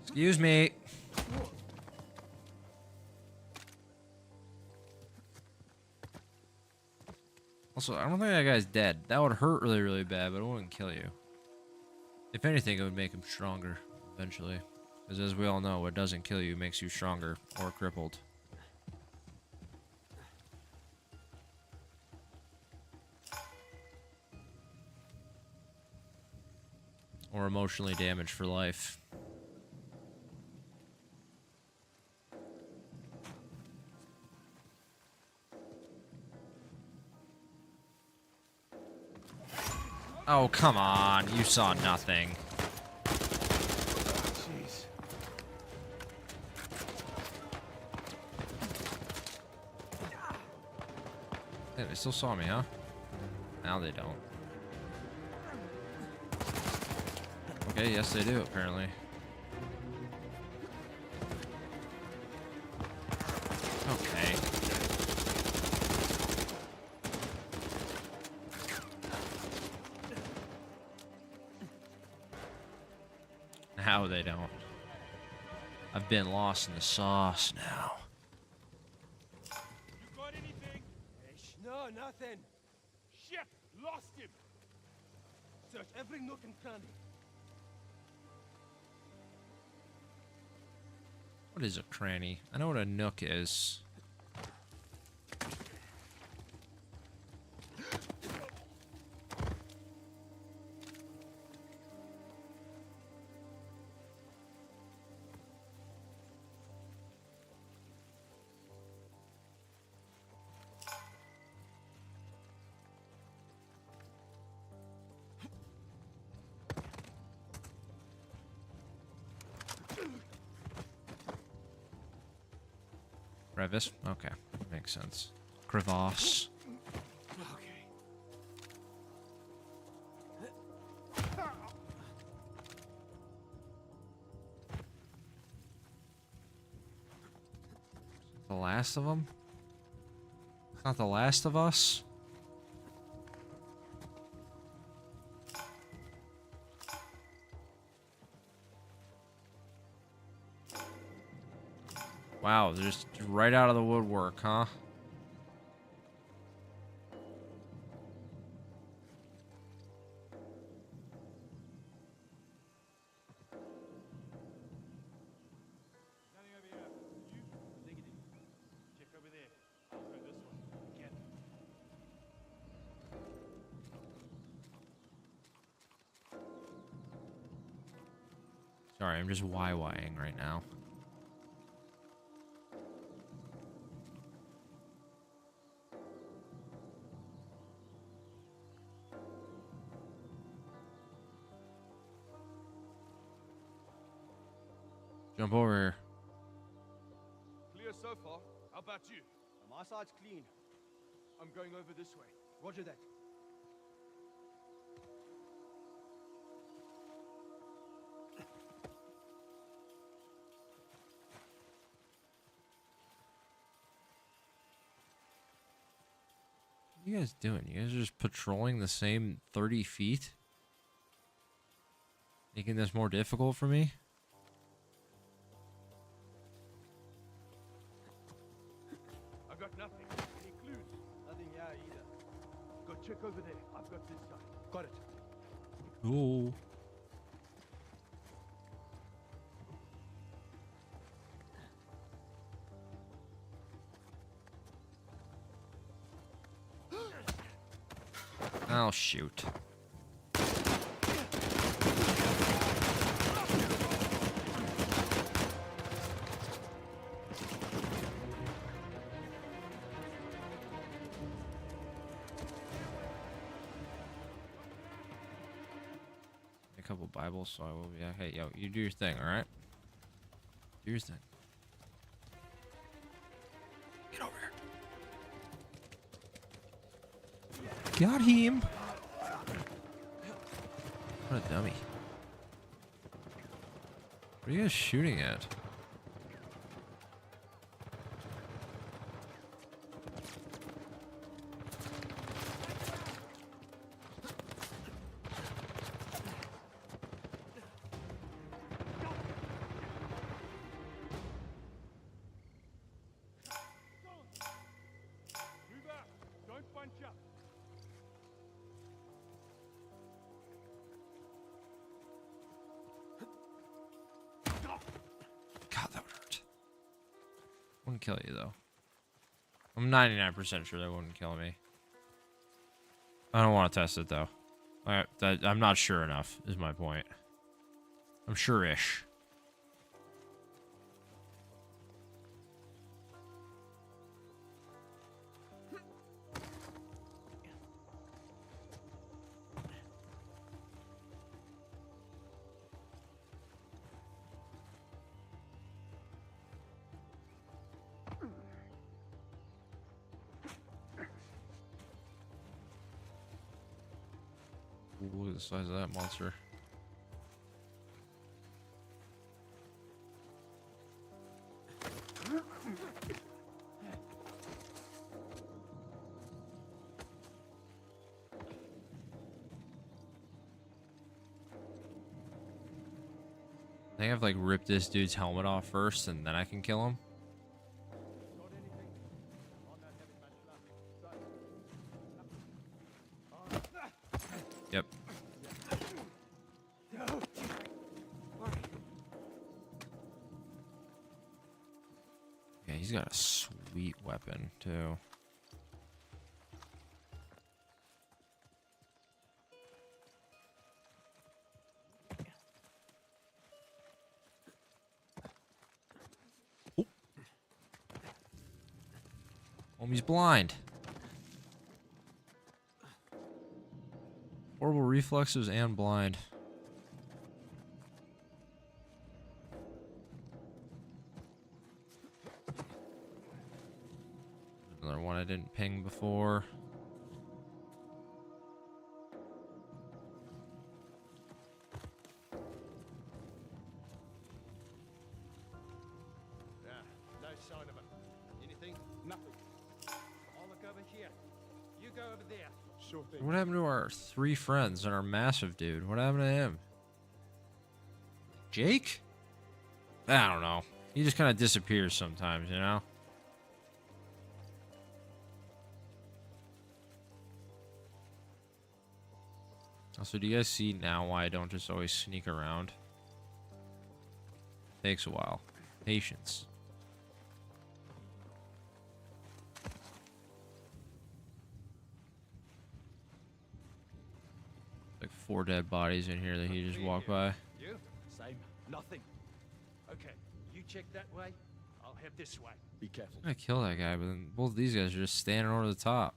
Excuse me. Also, I don't think that guy's dead. That would hurt really, really bad, but it wouldn't kill you. If anything, it would make him stronger eventually. Because as we all know, what doesn't kill you makes you stronger or crippled. Or emotionally damaged for life. Oh, come on. You saw nothing. Jeez. Yeah, they still saw me, huh? Now they don't. Okay, yes they do, apparently. Okay. Now they don't. I've been lost in the sauce now. You got anything? No, nothing. Shit! Lost him! Search every nook and cranny. What is a cranny? I know what a nook is. Crevice? Okay, makes sense. Crevasse. Okay. The last of them? It's not the last of us? Wow, they're just right out of the woodwork, huh? Nothing over here. You? Negative. Check over there. I'll go this way. Get. Sorry, I'm just YYing right now. Jump over here. Clear so far. How about you? My side's clean. I'm going over this way. Roger that. What are you guys doing? You guys are just patrolling the same 30 feet? Making this more difficult for me? I've got nothing. Any clues? Nothing here either. Go check over there. I've got this side. Got it. Oh. Oh, shoot. A couple Bibles, so I will be. Hey, yo, you do your thing, all right? Do your thing. Get over here. Got him. What a dummy. What are you guys shooting at? Move out. Don't bunch up. God, that would hurt. Wouldn't kill you, though. I'm 99% sure that wouldn't kill me. I don't want to test it, though. I'm not sure enough, is my point. I'm sure-ish. Ooh, look at the size of that monster. I think I've like ripped this dude's helmet off first and then I can kill him. Got anything? I'm not having much luck. So, Yep. Yeah, he's got a sweet weapon too. Oh. Homie's blind. Horrible reflexes and blind. Another one I didn't ping before. yeah, no sign of him. Anything? Nothing. I'll look over here. You go over there. Sure thing. What happened to our 3 friends and our massive dude? What happened to him? Jake? I don't know. He just kind of disappears sometimes, you know? Also, do you guys see now why I don't just always sneak around? Takes a while. Patience. Like 4 dead bodies in here that he just walked by. You? Same. Nothing. Okay, you check that way. I'll head this way. Be careful. I'm gonna kill that guy, but then both of these guys are just standing over the top.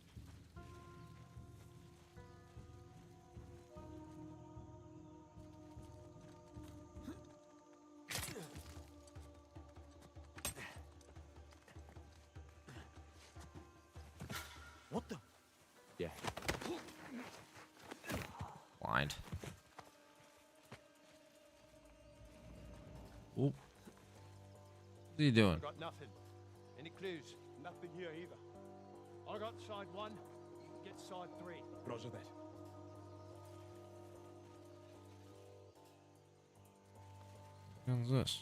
What the? Yeah. Blind. Oh. What are you doing? Got nothing. Any clues? Nothing here either. I got side 1. Get side 3. Roger that. What's this?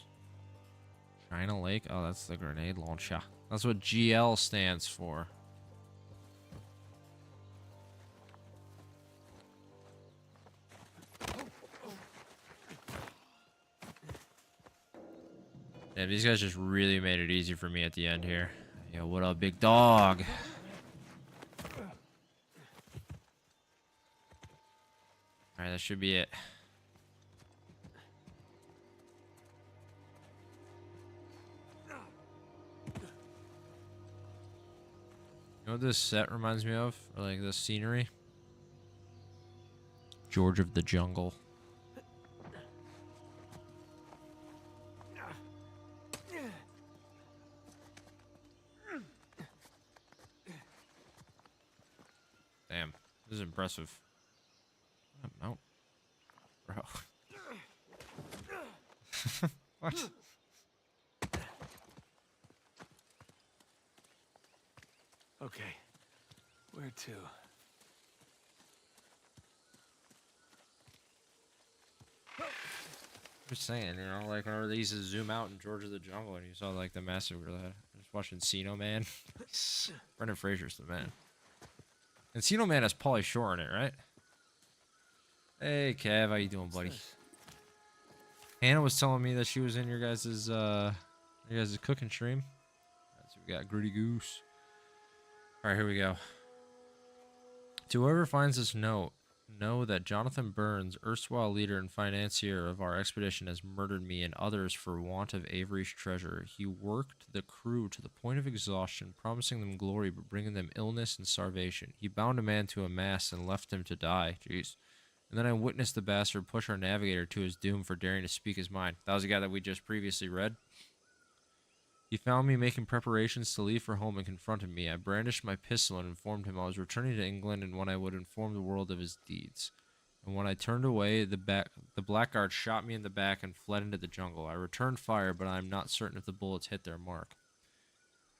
China Lake? Oh, that's the grenade launcher. That's what GL stands for. Yeah, these guys just really made it easy for me at the end here. Yo, what up, big dog? Alright, that should be it. You know what this set reminds me of? Or like this scenery? George of the Jungle. Damn, this is impressive. Mount, bro. What? Okay. Where to? Just saying, you know, like whenever they used to zoom out in George of the Jungle and you saw like the massive gorilla. Just watching Encino Man. Brendan Fraser's the man. Encino Man has Pauly Shore in it, right? Hey Kev, how you doing, buddy? Hannah was telling me that she was in your guys' cooking stream. So we got Gritty Goose. Alright, here we go. To whoever finds this note, know that Jonathan Burns, erstwhile leader and financier of our expedition, has murdered me and others for want of Avery's treasure. He worked the crew to the point of exhaustion, promising them glory but bringing them illness and starvation. He bound a man to a mast and left him to die. Jeez. And then I witnessed the bastard push our navigator to his doom for daring to speak his mind. That was the guy that we just previously read. He found me making preparations to leave for home and confronted me. I brandished my pistol and informed him I was returning to England and when I would inform the world of his deeds. And when I turned away, the blackguard shot me in the back and fled into the jungle. I returned fire, but I am not certain if the bullets hit their mark.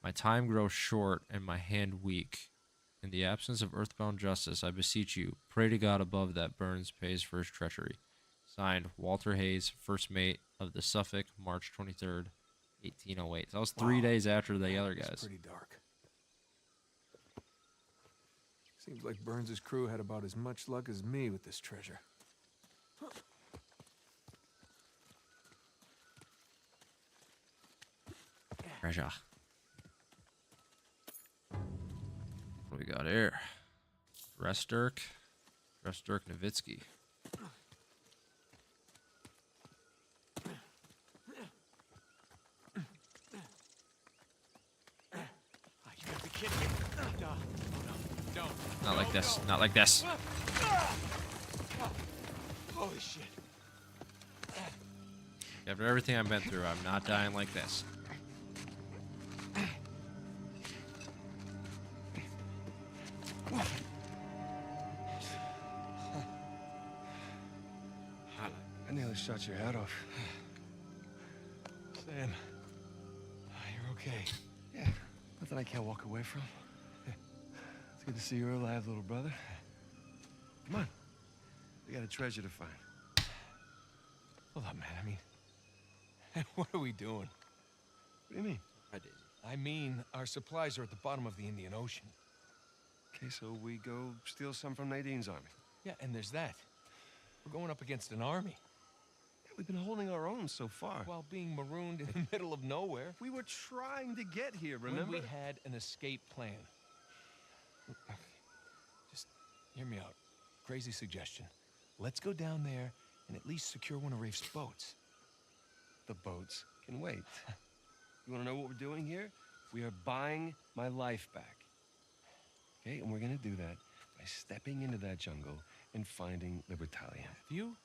My time grows short and my hand weak. In the absence of earthbound justice, I beseech you, pray to God above that Burns pays for his treachery. Signed, Walter Hayes, first mate of the Suffolk, March 23rd, 1808. So that was 3 days after the other It's guys. pretty dark. Seems like Burns' crew had about as much luck as me with this treasure. Treasure. What do we got here? Dresdirk Nowitzki. You gotta be kidding me. No, no, no. Not like this. Not like this. Holy shit. After everything I've been through, I'm not dying like this. I nearly shot your head off. Sam, you're okay. Yeah, nothing I can't walk away from. It's good to see you're alive, little brother. Come on. We got a treasure to find. Hold up, man. I mean, what are we doing? What do you mean? Hi, Daisy. I mean, our supplies are at the bottom of the Indian Ocean. Okay, so we go steal some from Nadine's army. Yeah, and there's that. We're going up against an army Yeah, we've been holding our own so far. while being marooned in the middle of nowhere. We were trying to get here, remember? When we had an escape plan. Just hear me out. Crazy suggestion. Let's go down there and at least secure one of Rafe's boats. The boats can wait. You want to know what we're doing here? We are buying my life back. Okay, and we're gonna do that by stepping into that jungle and finding Libertalia. Have you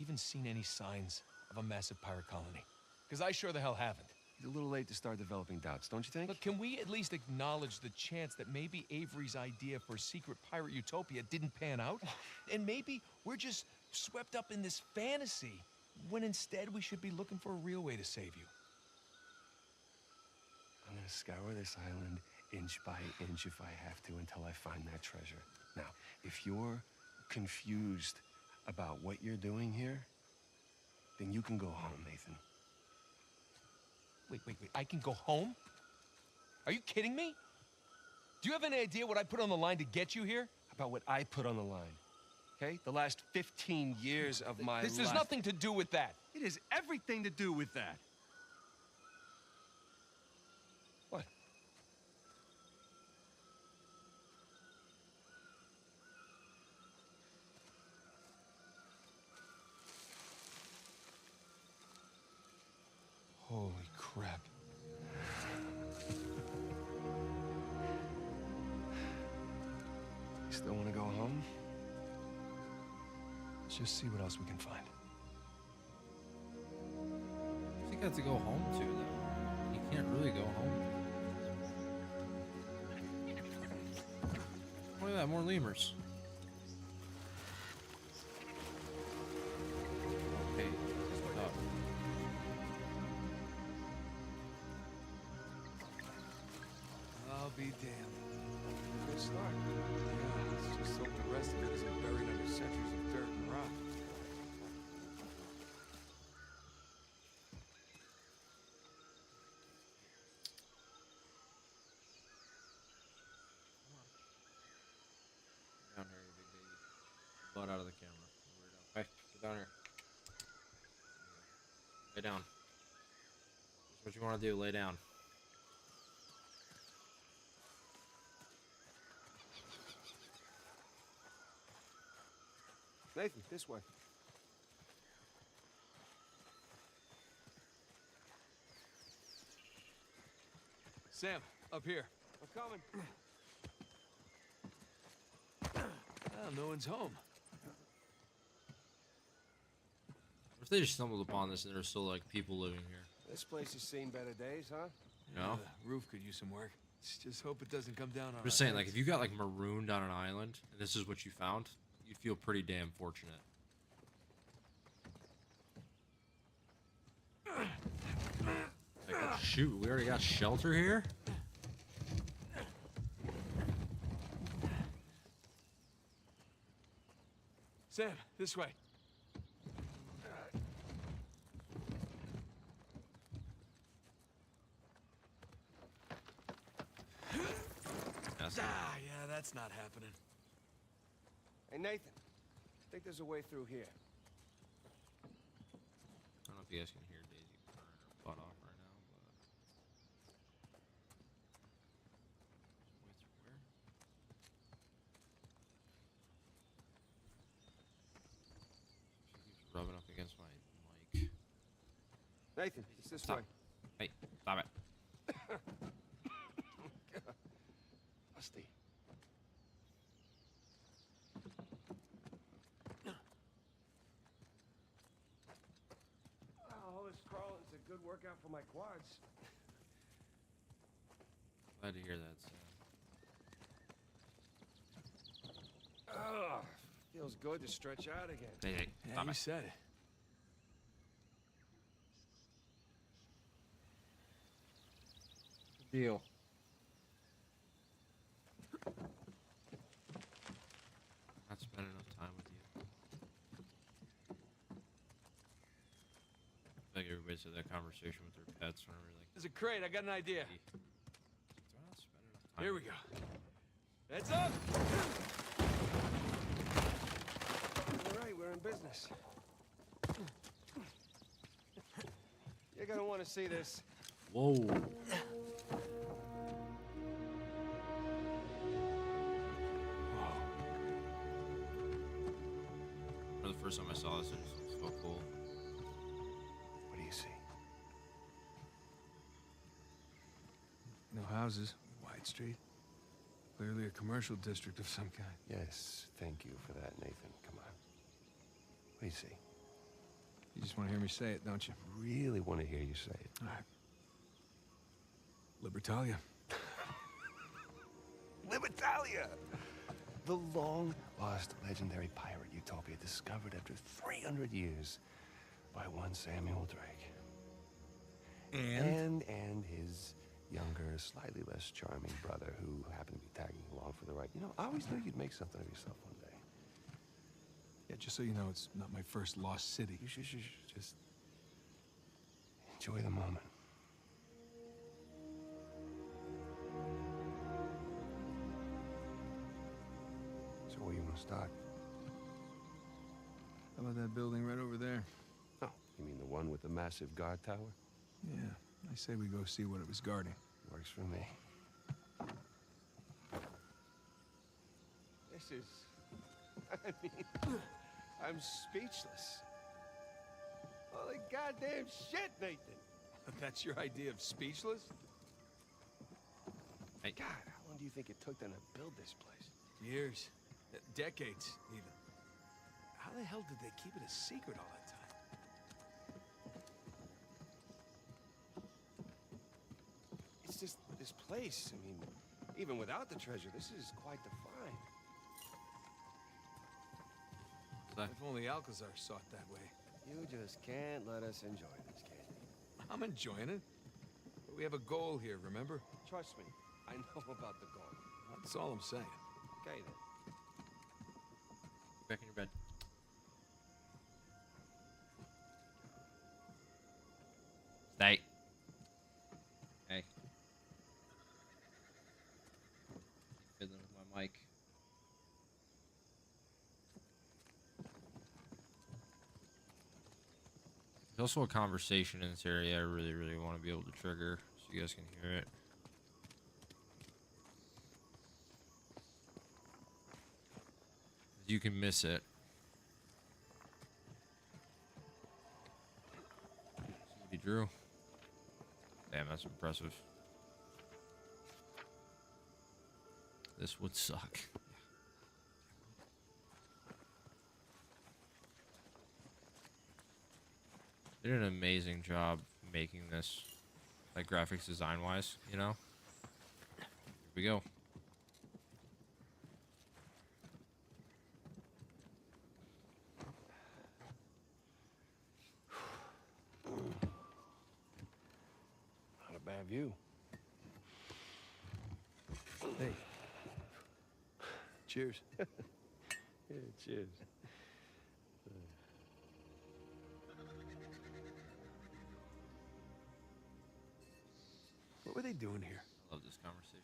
even seen any signs of a massive pirate colony? Because I sure the hell haven't. It's a little late to start developing doubts, don't you think? Look, can we at least acknowledge the chance that maybe Avery's idea for a secret pirate utopia didn't pan out? And maybe we're just swept up in this fantasy, when instead we should be looking for a real way to save you. I'm gonna scour this island inch by inch if I have to until I find that treasure. Now, if you're confused about what you're doing here, then you can go home, Nathan. Wait. I can go home? Are you kidding me? Do you have any idea what I put on the line to get you here? About what I put on the line, okay? The last 15 years of my life. This has nothing to do with that. It has everything to do with that. What? Holy crap. You still want to go home? Let's just see what else we can find. I think I have to go home too, though. You can't really go home. Look at that, more lemurs. Okay, stop. I'll be damned. Good start. Yeah, let's just hope the rest of it isn't buried under centuries of dirt and rock. Down here, you big baby. Butt out of the camera. We're down. Hey, get down here. Lay down. That's what you want to do. Lay down. Nathan, this way. Sam, up here. I'm coming. Well, no one's home. What if they just stumbled upon this and there's still like people living here? This place has seen better days, huh? No? The roof could use some work. Just hope it doesn't come down on I'm just our saying, like, heads. if you got like marooned on an island and this is what you found, you feel pretty damn fortunate. Like, oh, shoot, we already got shelter here? Sam, this way. That's Yeah, that's not happening. Hey, Nathan. I think there's a way through here. I don't know if you guys can hear Daisy purring her butt off right now, but... Wait, where? She keeps rubbing up against my mic. Nathan, it's this Stop. way. Hey, stop it. Rusty. All this crawling is a good workout for my quads. Glad to hear that, Sam. Ugh, feels good to stretch out again. Hey, Yeah, stop you it. said it. Deal. Not spend enough time with you. I feel like everybody's had that conversation with their pets when we're like, There's a crate. I got an idea. "Hey, do I not spend enough time Here we with go. you?" Heads up! All right, we're in business. You're gonna want to see this. Whoa. For the first time I saw this, it was so cool. What do you see? No houses. Wide street. Clearly a commercial district of some kind. Yes, thank you for that, Nathan. Come on. What do you see? You just want to hear me say it, don't you? Really want to hear you say it. All right. Libertalia. Libertalia! The long-lost legendary pirate utopia discovered after 300 years by one Samuel Drake. And his younger, slightly less charming brother who happened to be tagging along for the ride. You know, I always knew you'd make something of yourself one day. Yeah, just so you know, it's not my first lost city. You should just enjoy the moment. So where you want to start? How about that building right over there? Oh, you mean the one with the massive guard tower? Yeah, I say we go see what it was guarding. Works for me. This is... I mean, I'm speechless. Holy goddamn shit, Nathan! That's your idea of speechless? Hey, God, how long do you think it took them to build this place? Years. Decades, even. How the hell did they keep it a secret all that time? It's just this place. I mean, even without the treasure, this is quite the find. If only Alcazar saw it that way. You just can't let us enjoy this, can you? I'm enjoying it. But we have a goal here, remember? Trust me, I know about the goal. That's all I'm saying. Okay, then. back in your bed. Stay. Hey. Fiddling with my mic. There's also a conversation in this area I really, really want to be able to trigger so you guys can hear it. You can miss it. Somebody drew. Damn, that's impressive. This would suck. They did an amazing job making this, like, graphics design wise, you know? Here we go. have you. Hey. Cheers. Yeah, cheers. What were they doing here? I love this conversation.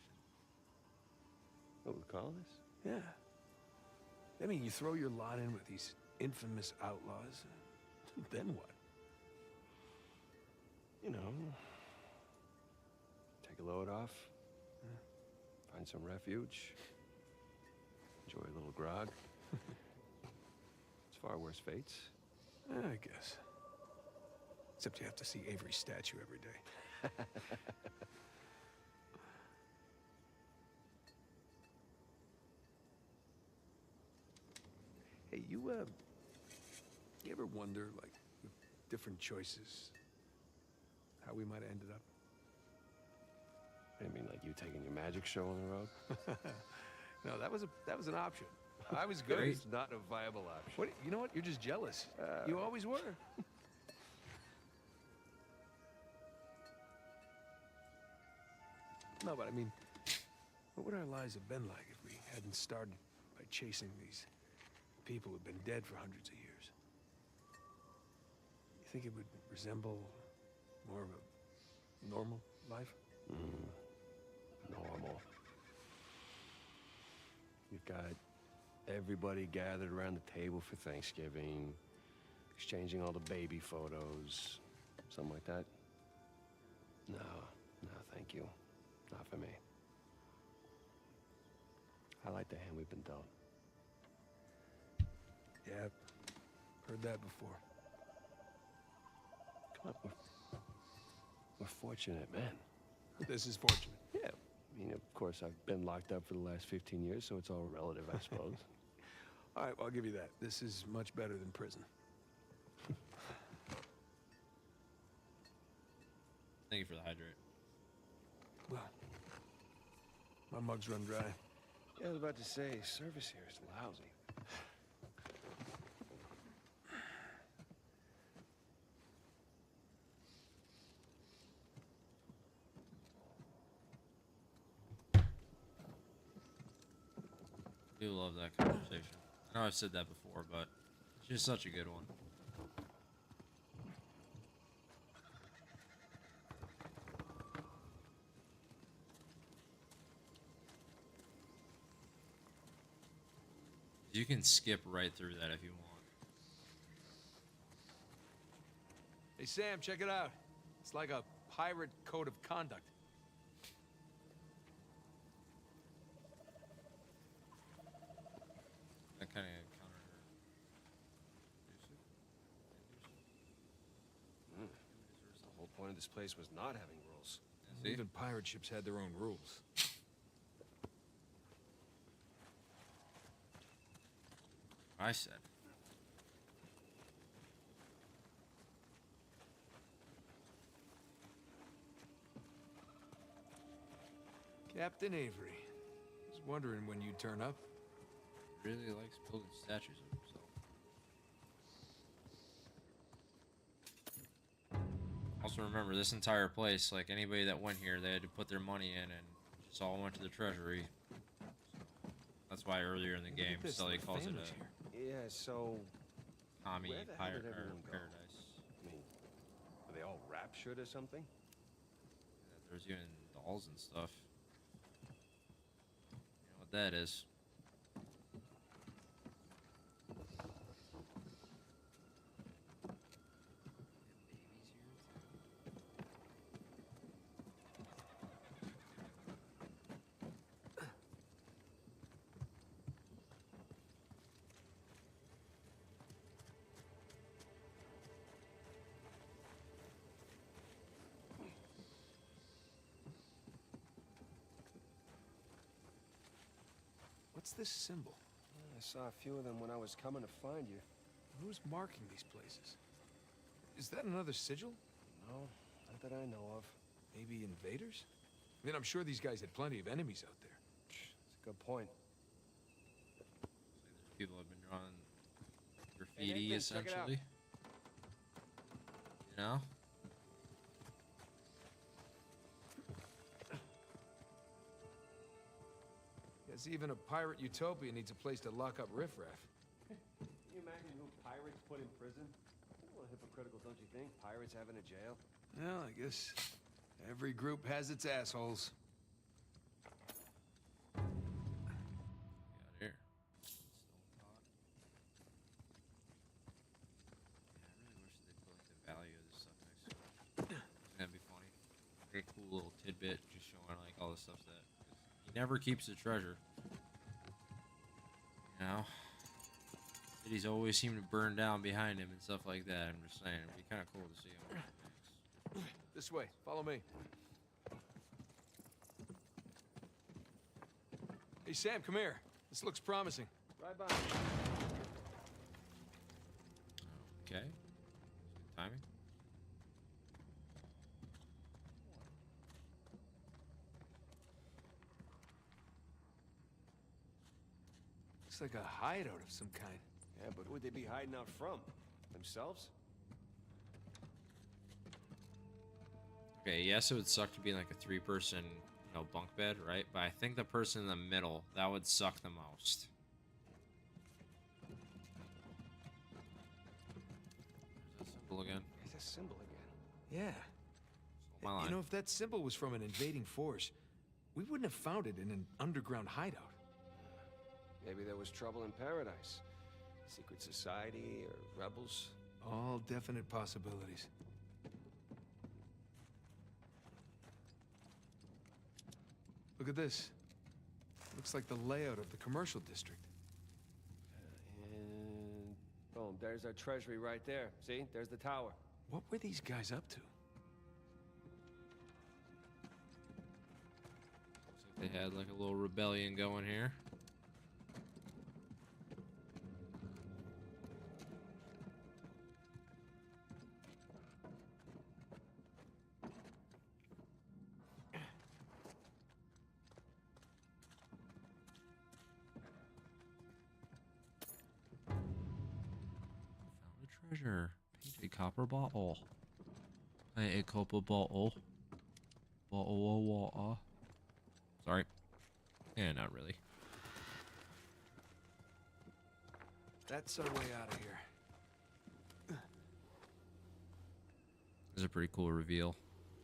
What we call this? Yeah. I mean, you throw your lot in with these infamous outlaws, then what? You know, take a load off, find some refuge, enjoy a little grog. It's far worse fates. I guess. Except you have to see Avery's statue every day. Hey, you ever wonder, like, with different choices, how we might have ended up? I mean, like you taking your magic show on the road? No, that was an option. I was good. It's not a viable option. What? You know what? You're just jealous. You always were. No, but I mean, what would our lives have been like if we hadn't started by chasing these people who've been dead for hundreds of years? You think it would resemble more of a normal life? Normal. You've got everybody gathered around the table for Thanksgiving, exchanging all the baby photos, something like that. No, thank you. Not for me. I like the hand we've been dealt. Yeah, heard that before. Come on, we're fortunate, man. This is fortunate. Yeah, I mean, of course, I've been locked up for the last 15 years, so it's all relative, I suppose. All right, well, I'll give you that. This is much better than prison. Thank you for the hydrate. Well, my mug's run dry. Yeah, I was about to say, service here is lousy. I do love that conversation. I know I've said that before, but it's just such a good one. You can skip right through that if you want. Hey, Sam, check it out. It's like a pirate code of conduct. That kind of counter. The whole point of this place was not having rules. See? Even pirate ships had their own rules. I said. Captain Avery. Was wondering when you'd turn up. Really likes building statues of himself. Also remember, this entire place, like anybody that went here, they had to put their money in, and it just all went to the treasury. That's why earlier in the game, Sully calls it a Yeah, so commie where the hell did pirate or everyone go? paradise. I mean, were they all raptured or something? Yeah, there's even dolls and stuff. You know what that is? What's this symbol? I saw a few of them when I was coming to find you. Who's marking these places? Is that another sigil? No, not that I know of. Maybe invaders? I mean, I'm sure these guys had plenty of enemies out there. It's a good point. People have been drawing Hey, graffiti, Nathan, check it out. essentially. You know? Guess even a pirate utopia needs a place to lock up riffraff. Can you imagine who pirates put in prison? A little hypocritical, don't you think? Pirates having a jail? Well, I guess every group has its assholes. Get out here. Stone pot. Yeah, I really wish they put like the value of this stuff next to it. That'd be funny. Very cool little tidbit, just showing like all the stuff that he never keeps the treasure. You know, cities always seem to burn down behind him and stuff like that. I'm just saying, it'd be kind of cool to see him. This way, follow me. Hey, Sam, come here. This looks promising. Right by. Okay. Good timing. Looks like a hideout of some kind. Yeah, but who would they be hiding out from? Themselves? Okay, yes, it would suck to be in like a three-person, bunk bed, right? But I think the person in the middle, that would suck the most. There's that symbol again. There's a symbol again. Yeah. My line. You know, if that symbol was from an invading force, we wouldn't have found it in an underground hideout. Maybe there was trouble in paradise. Secret society or rebels. All definite possibilities. Look at this. Looks like the layout of the commercial district. And boom, there's our treasury right there. See? There's the tower. What were these guys up to? Looks like they had like a little rebellion going here. Treasure. Paint a copper bottle. Paint a copper bottle. Bottle of water. Sorry. Yeah, not really. That's our way out of here. This is a pretty cool reveal.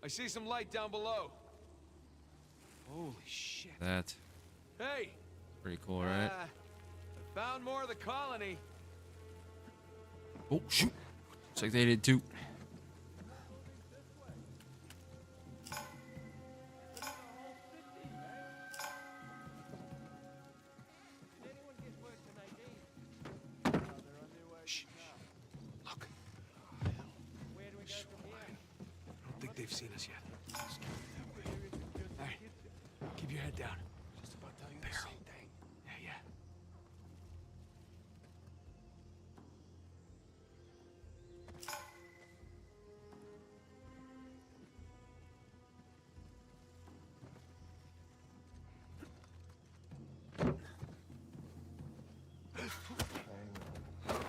I see some light down below. Holy shit. That. Hey! Pretty cool, right? I found more of the colony. Oh, shoot. Looks like they did too. Shh. Look. I don't think they've seen us yet. All right. Keep your head down. Just about tell you Barrel. the same thing. Yeah.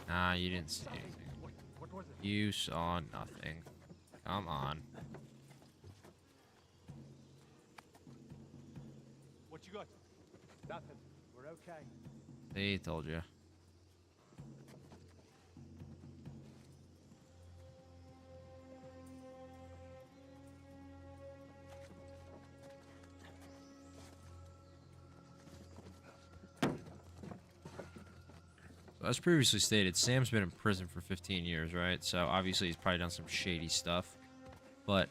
Nah, you didn't see anything. What was it? You saw nothing. Come on. What you got? Nothing. We're okay. They told you. So as previously stated, Sam's been in prison for 15 years, right? So obviously he's probably done some shady stuff. But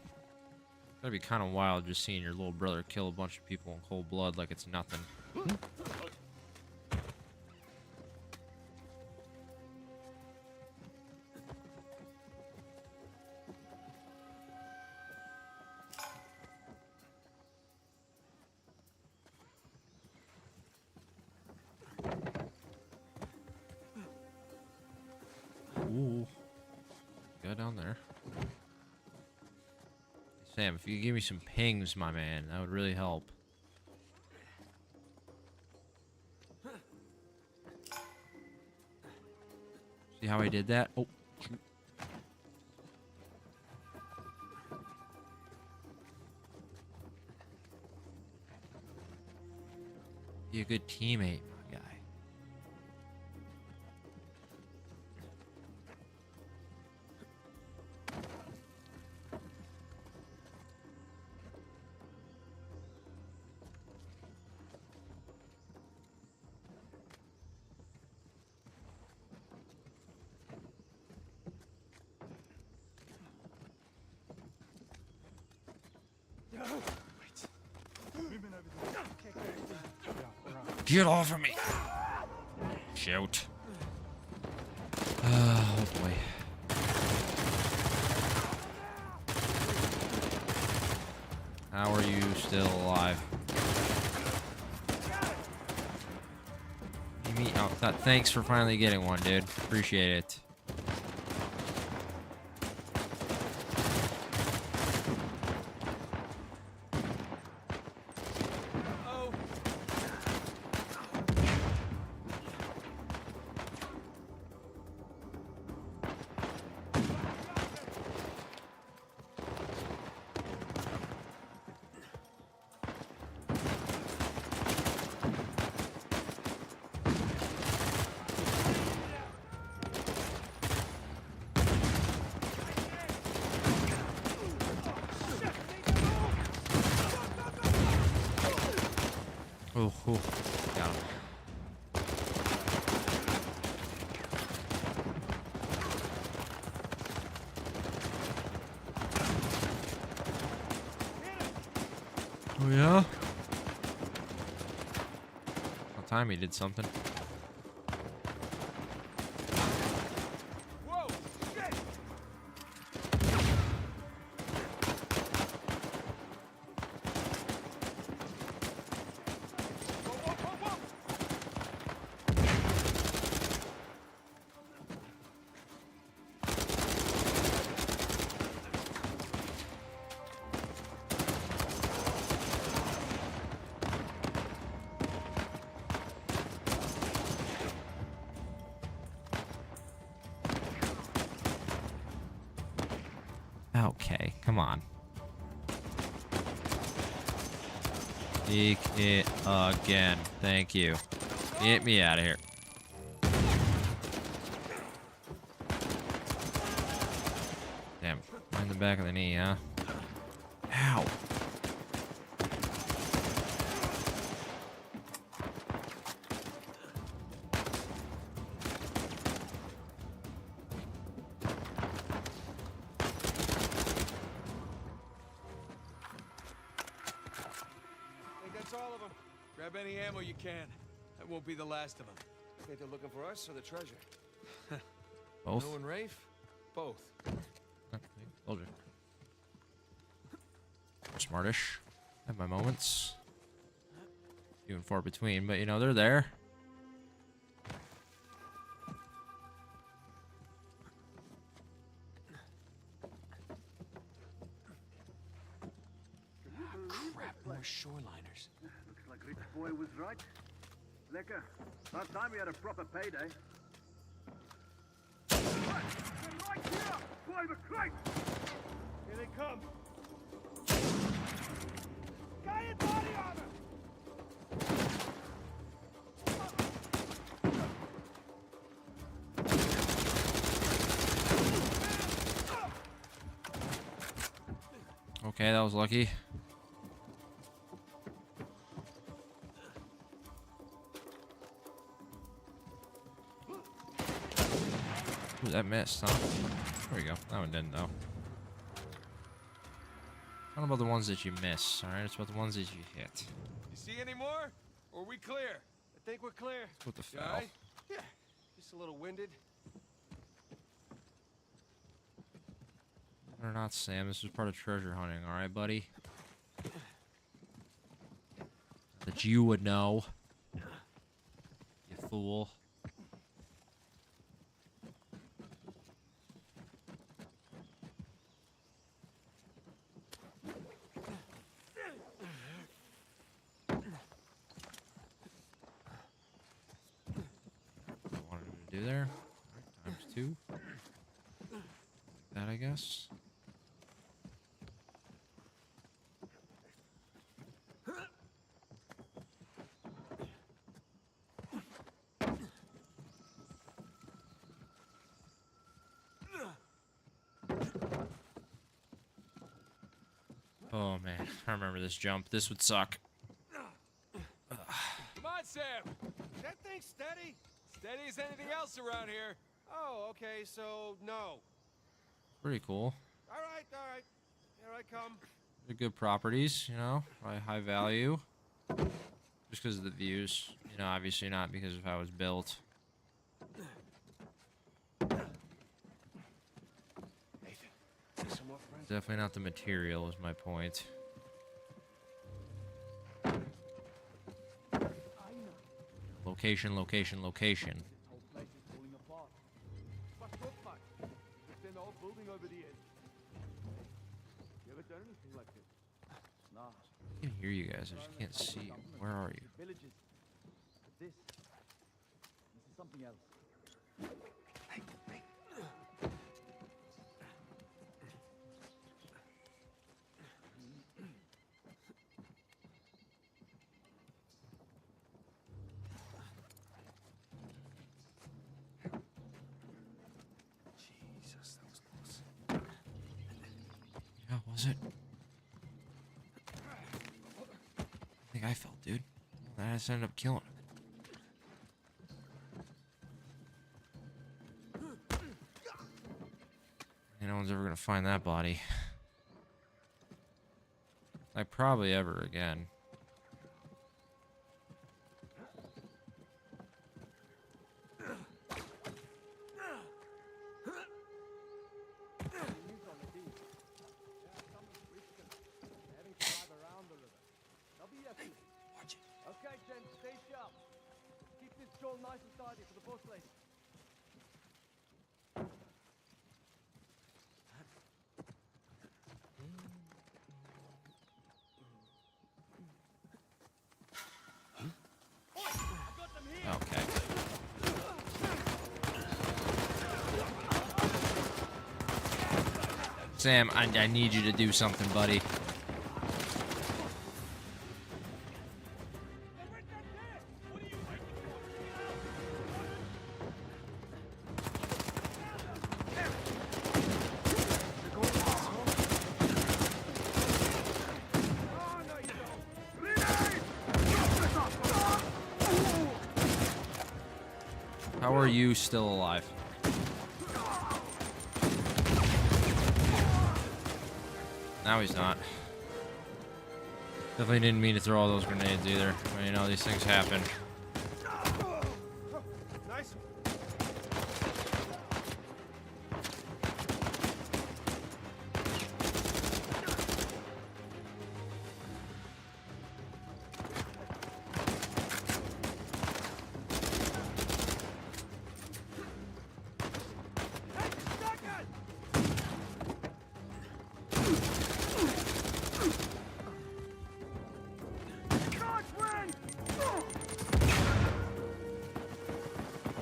it's gotta be kind of wild just seeing your little brother kill a bunch of people in cold blood like it's nothing. Ooh. Go down there. Sam, if you could give me some pings, my man, that would really help. See how I did that? Oh. Shoot. Be a good teammate, my guy. Get off of me! Shoot. Oh boy. How are you still alive? You mean, oh, thanks for finally getting one, dude. Appreciate it. Oh, got him. Oh yeah? About time he did something. Whoa! Shit! Whoa, whoa, whoa, whoa! Okay, come on. Take it again. Thank you. Get me out of here. Damn. In the back of the knee, huh? Ow. I think that's all of them. Grab any ammo you can. That won't be the last of them. Think they're looking for us or the treasure? Both. No and Rafe? Both. Told you. Smartish. Have my moments. Few and far between, but you know, they're there. Crap, more shoreliners. Looks like Rich Boy was right. Lekker. About time we had a proper payday. Right here! Boy, the crate! Here they come! Guy in body armor! Okay, that was lucky. Ooh, that missed, huh? There we go. That one didn't, though. It's not about the ones that you miss, alright? It's about the ones that you hit. You see any more? Or are we clear? I think we're clear. What the You hell? alright? Yeah. Just a little winded. Or not, Sam. This is part of treasure hunting, alright, buddy? That you would know. You fool. What I wanted him to do there. Alright, ×2. Like that, I guess. man, I remember this jump. This would suck. Come on, Sam. That thing's steady. Steady as anything else around here. Oh, okay, so no. Pretty cool. All right, all right. Here I come. They're good properties, you know, high value. Just because of the views, you know, obviously not because of how it was built. Nathan, some more friends? Definitely not the material is my point. Location, location, location. This whole place is falling apart. Fuck, what fuck? There's an old building over the edge. You ever done anything like this? Nah. I can hear you guys. I just can't see you. Where are you? Villages. But this is something else. Jesus, that was close. Yeah, was it? I think I fell, dude. I just ended up killing him. No one's ever gonna find that body. Like, probably ever again. Okay, Jen, stay sharp. Keep this jaw nice and tidy for the boss lady. Okay. Sam, I need you to do something, buddy. How are you still alive? Now he's not. Definitely didn't mean to throw all those grenades either. But, you know, these things happen. Nice.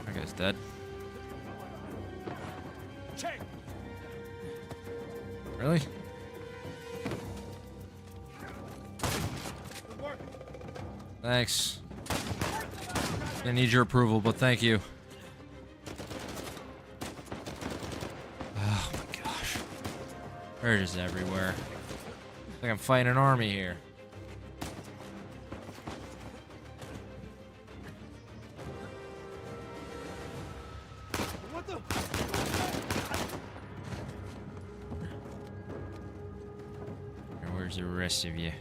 That guy's dead. Check. Really? Thanks. I need your approval, but thank you. Oh my gosh. They're just everywhere. It's like I'm fighting an army here. What the? And where's the rest of you?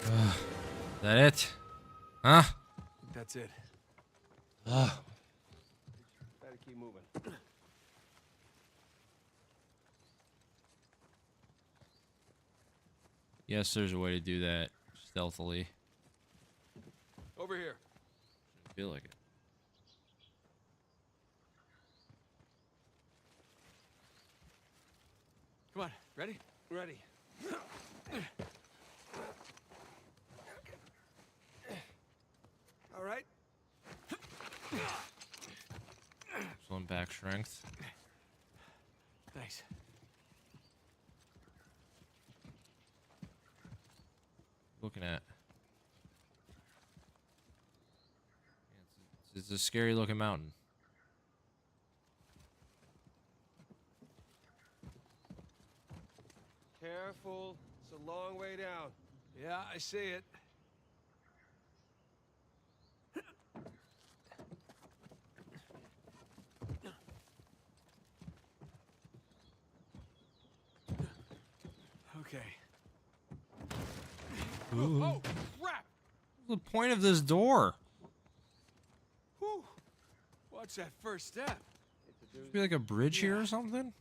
Is that it? Huh? That's it. Ugh. Better keep moving. Yes, there's a way to do that stealthily. Over here. I feel like it. Come on, ready? Ready. All right. Excellent back strength. Thanks. Looking at. It's a scary looking mountain. Careful. It's a long way down. Yeah, I see it. Okay. Ooh. Oh, crap! What's the point of this door? Whew. Watch that first step. Should be like a bridge here or something?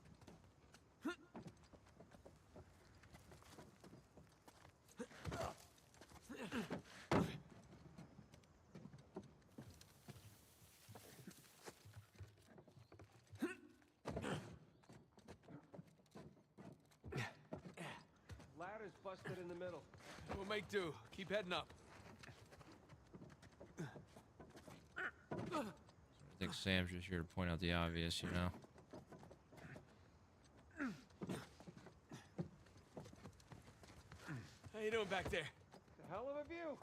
Ladder's busted in the middle. We'll make do. Keep heading up. I think Sam's just here to point out the obvious, you know? How you doing back there? The hell of a view.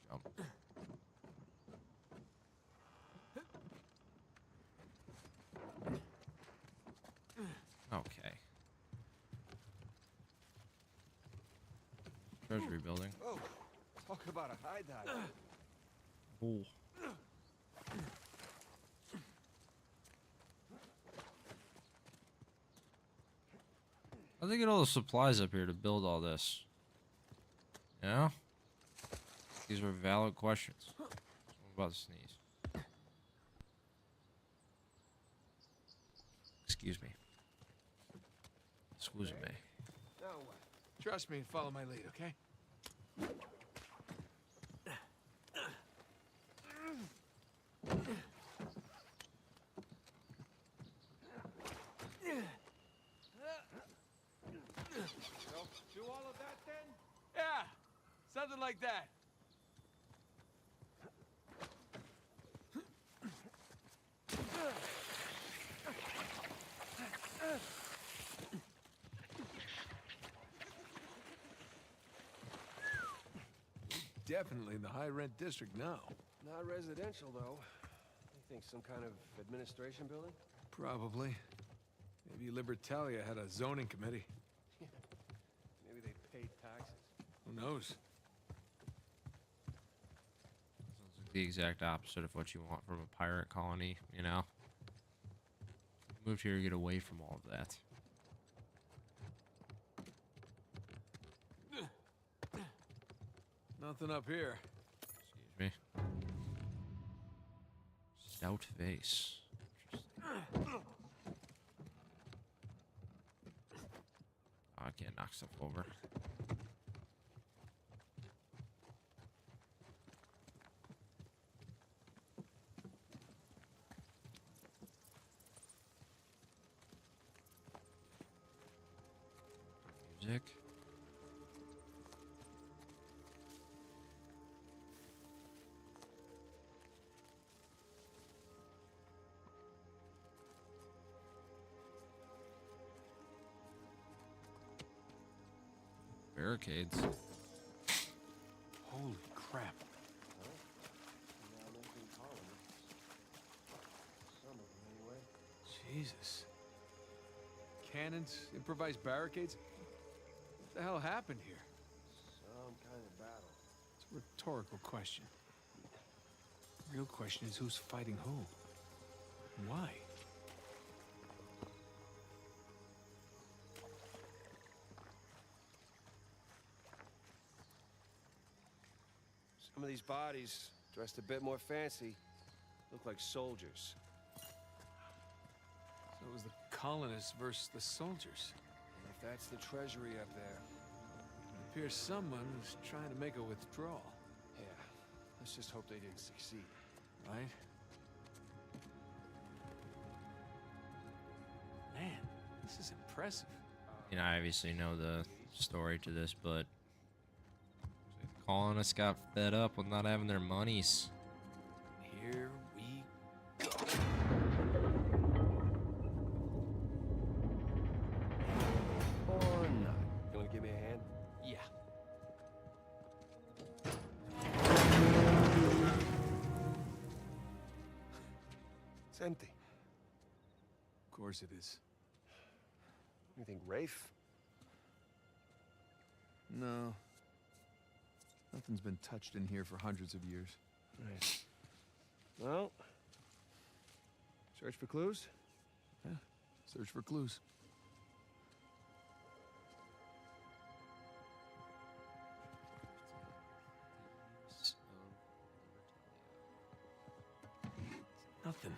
Jump. Okay. Treasury building. Oh, talk about a hideout. Ooh. How'd they get all the supplies up here to build all this? Yeah? These were valid questions. I'm about to sneeze. Excuse me. Excuse me. Now what? Trust me and follow my lead, okay? Do all of that then? Yeah, something like that. Definitely in the high-rent district now. Not residential, though. You think some kind of administration building? Probably. Maybe Libertalia had a zoning committee. Maybe they paid taxes. Who knows? Sounds like the exact opposite of what you want from a pirate colony, you know? Moved here to get away from all of that. Nothing up here. Excuse me. Stout vase. Interesting. Oh, I can't knock stuff over. Music. Barricades. Holy crap. Jesus. Cannons, improvised barricades? What the hell happened here? Some kind of battle. It's a rhetorical question. The real question is who's fighting who? And why? Some of these bodies, dressed a bit more fancy, look like soldiers. So it was the colonists versus the soldiers. And if that's the treasury up there, It appears someone was trying to make a withdrawal, yeah, let's just hope they didn't succeed. right? Man, this is impressive. You know, I obviously know the story to this, but the colonists got fed up with not having their monies. Here we It's empty. Of course it is. You think Rafe? No. Nothing's been touched in here for hundreds of years. Right. Well, search for clues? Yeah. Search for clues. Nothing.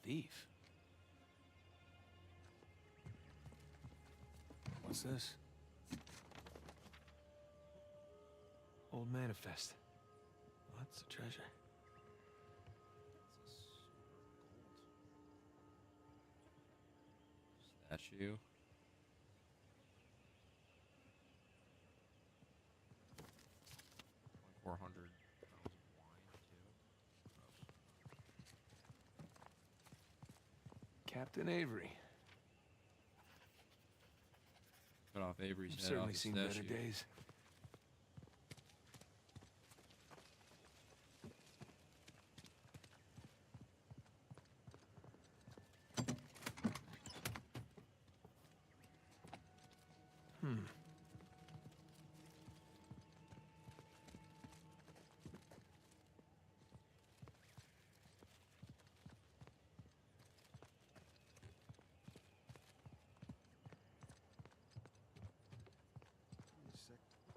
Thief. What's this? Old manifest. What's the treasure? Statue. Like 400 bottles of wine too. Captain Avery. Cut off Avery's I've head certainly off the seen better statue. days.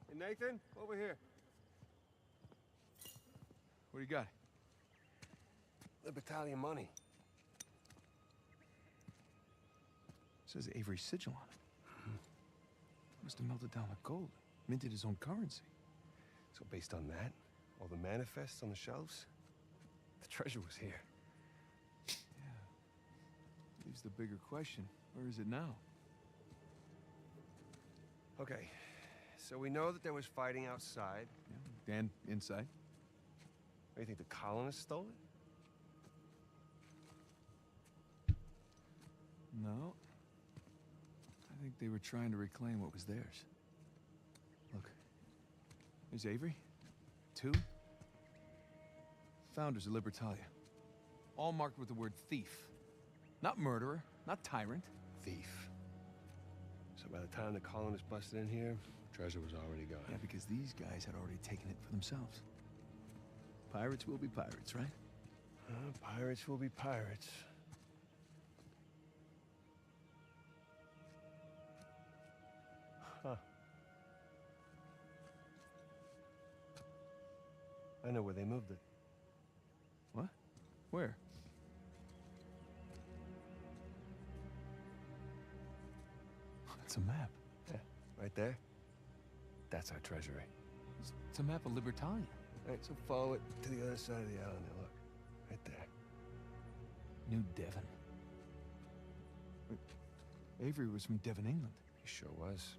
Hey, Nathan, over here. What do you got? The battalion money. Says Avery's sigil on it. Must have melted down like gold. Minted his own currency. So based on that, all the manifests on the shelves, the treasure was here. Leaves the bigger question. Where is it now? Okay, so we know that there was fighting outside. Yeah. Dan inside. What, do you think the colonists stole it? No. I think they were trying to reclaim what was theirs. Look. There's Avery. 2. Founders of Libertalia. All marked with the word thief. Not murderer, not tyrant. Thief. So by the time the colonists busted in here, treasure was already gone. Yeah, because these guys had already taken it for themselves. Pirates will be pirates, right? Pirates will be pirates. Huh. I know where they moved it. What? Where? It's a map. Yeah, right there. That's our treasury. It's a map of Libertalia. All right, so follow it to the other side of the island there, look. Right there. New Devon. Wait, Avery was from Devon, England. He sure was.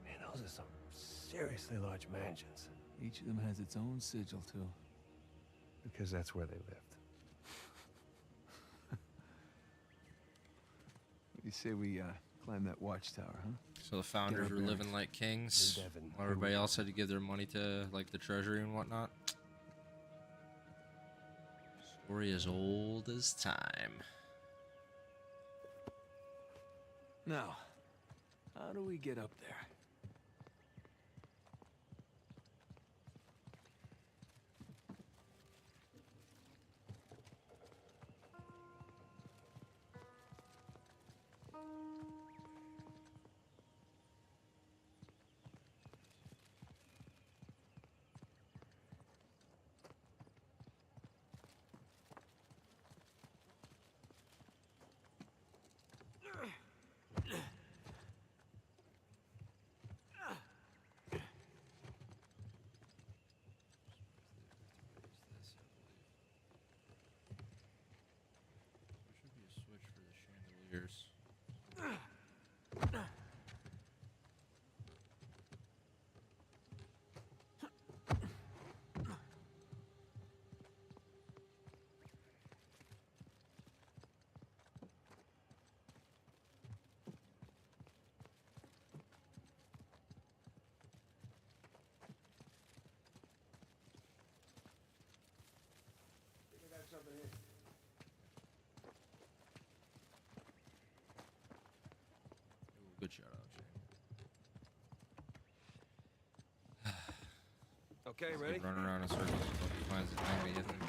Man, those are some seriously large mansions. Each of them has its own sigil, too. Because that's where they lived. What do you say we climb that watchtower, huh? So the founders Get were our living bearings. like kings, New Devon. while everybody else had to give their money to like the treasury and whatnot. Story as old as time. Now, how do we get up there? There should be a switch for the chandeliers. Good shout out, Shane. Okay, He's ready? running around in circles until he finds the thing that you think.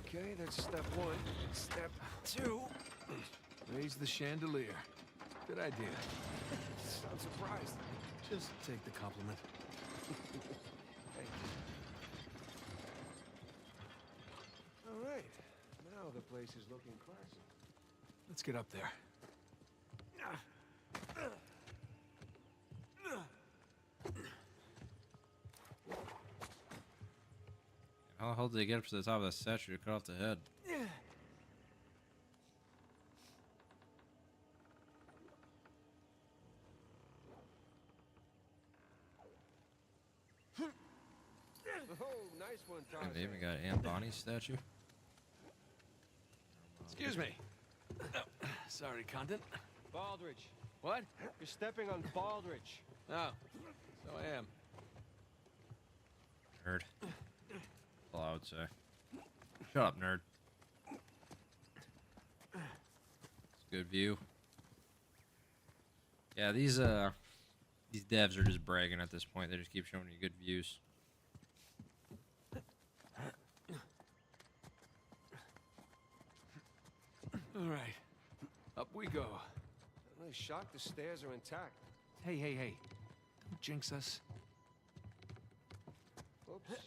Okay, that's step one. Step two. Raise the chandelier. Good idea. I'm surprised. Just take the compliment. Thank you. All right. Now the place is looking classy. Let's get up there. How the hell did they get up to the top of that statue to cut off the head? Oh, nice one, And Tarzan. they even got Aunt Bonnie's statue. Excuse me. Sorry, content. Baldridge. What? You're stepping on Baldridge. Oh, so I am. Nerd. That's all I would say. Shut up, nerd. It's a good view. Yeah, these devs are just bragging at this point. They just keep showing you good views. All right. Up we go. I'm really shocked the stairs are intact. Hey, hey, hey. Don't jinx us. Oops.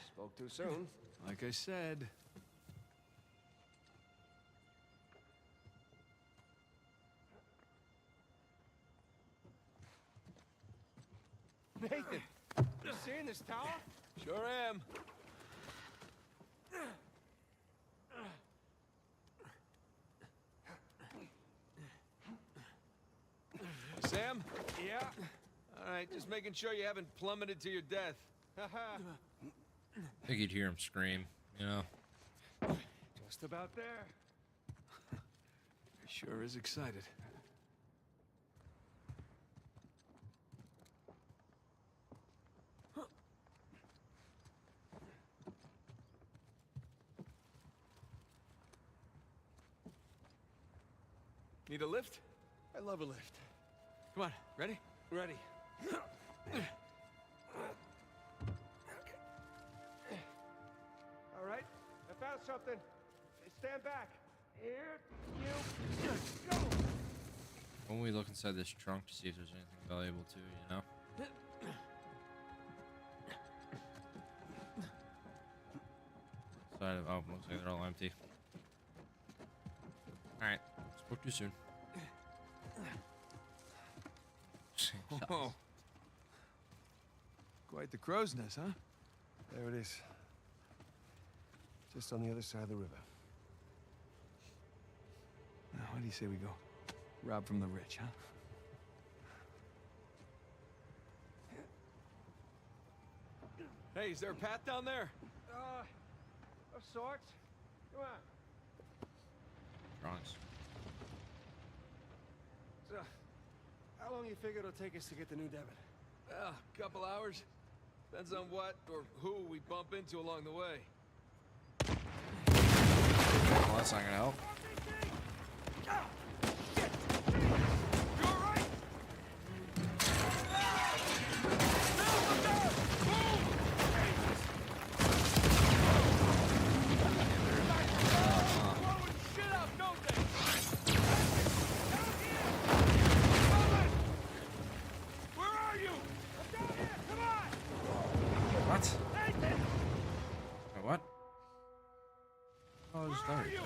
Spoke too soon. Like I said. Nathan, you seeing this tower? Sure am. Sam? Yeah. All right, just making sure you haven't plummeted to your death. Haha. I think you'd hear him scream, you know? Just about there. Sure is excited. Need a lift? I love a lift. Come on, ready? Ready. All right. I found something. Stand back. Here you go. When we look inside this trunk to see if there's anything valuable too, you know? Side of, oh, looks like they're all empty. Alright, spoke too soon. Oh. Quite the crow's nest, huh? There it is. Just on the other side of the river. Now, what do you say we go? Rob from the rich, huh? Hey, is there a path down there? Of sorts. Come on. Trunks. So, how long you figure it'll take us to get the new debit? Well, a couple hours. Depends on what or who we bump into along the way. Well, that's not gonna help. You all right? Shit up, don't they? Where are you? I'm down here. Come on. What? Nathan, Wait, what? Oh, there's Where are there. you?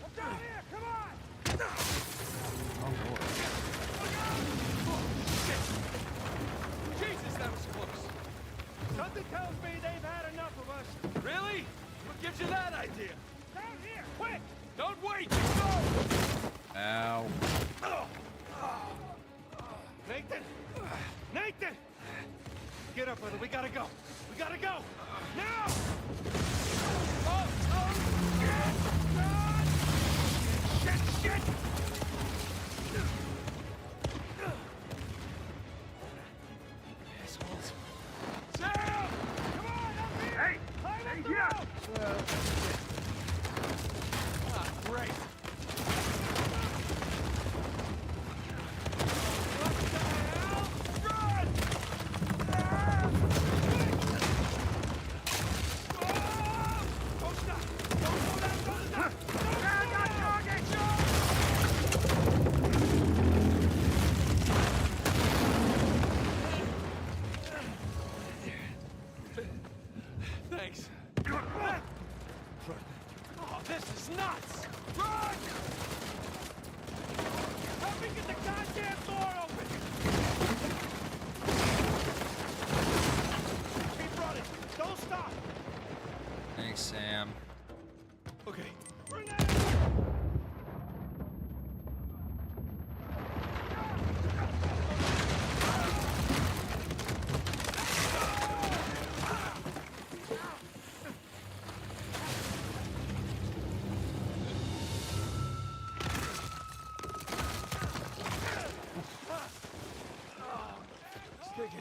I'm down here. Come on. Oh, Lord. Jesus, that was close. Something tells me they've had enough of us. Really? What gives you that idea? Down here, quick. Don't wait! Go! Ow. Nathan! Nathan! Get up, brother. We gotta go. We gotta go. Now! Shit! Shit! Assholes. Sam! Come on, up here! Hey! Hey, here! Ah, great.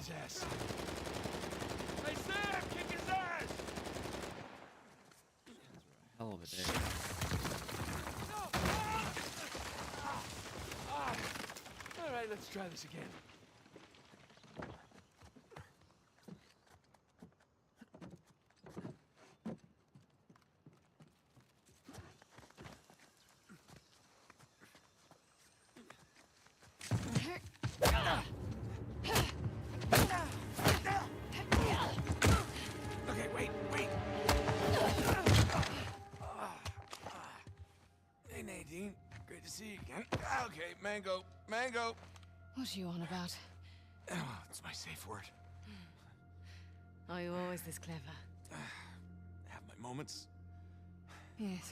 his ass. Hey, Sam, kick his ass! Hell of a day. All right, let's try this again. Okay, wait. Hey, Nadine. Great to see you again. Okay, Mango. What are you on about? Oh, it's my safe word. Are you always this clever? Have my moments. Yes.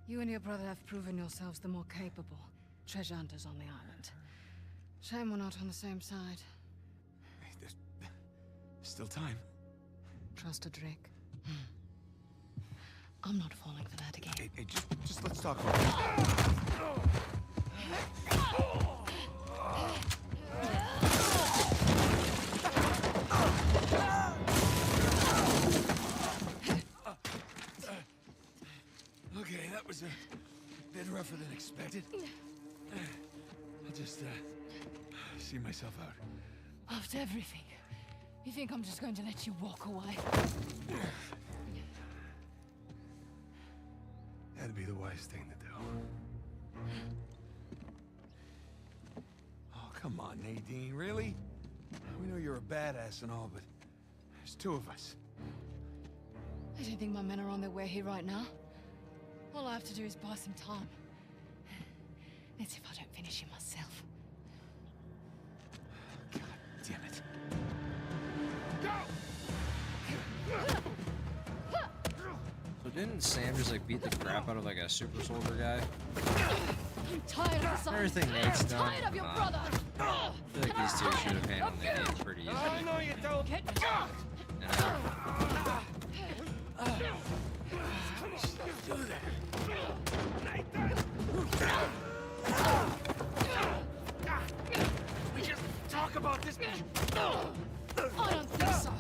You and your brother have proven yourselves the more capable treasure hunters on the island. Shame we're not on the same side. Hey, there's still time. Trust a Drake. I'm not falling for that again. Hey, just let's talk about it. Okay, that was a bit rougher than expected. I'll just see myself out. After everything, you think I'm just going to let you walk away? That'd be the wise thing to do. Oh, come on, Nadine, really? We know you're a badass and all, but there's two of us. I don't think my men are on their way here right now. All I have to do is buy some time. Let's see if I don't finish him myself. God damn it. So didn't Sam just like beat the crap out of like a super soldier guy? I'm tired of this. Everything Nate's done. Tired of your brother. I feel like these two should have handled Nate pretty easily. No, you don't. Get You know? We just talk about this. I don't think so.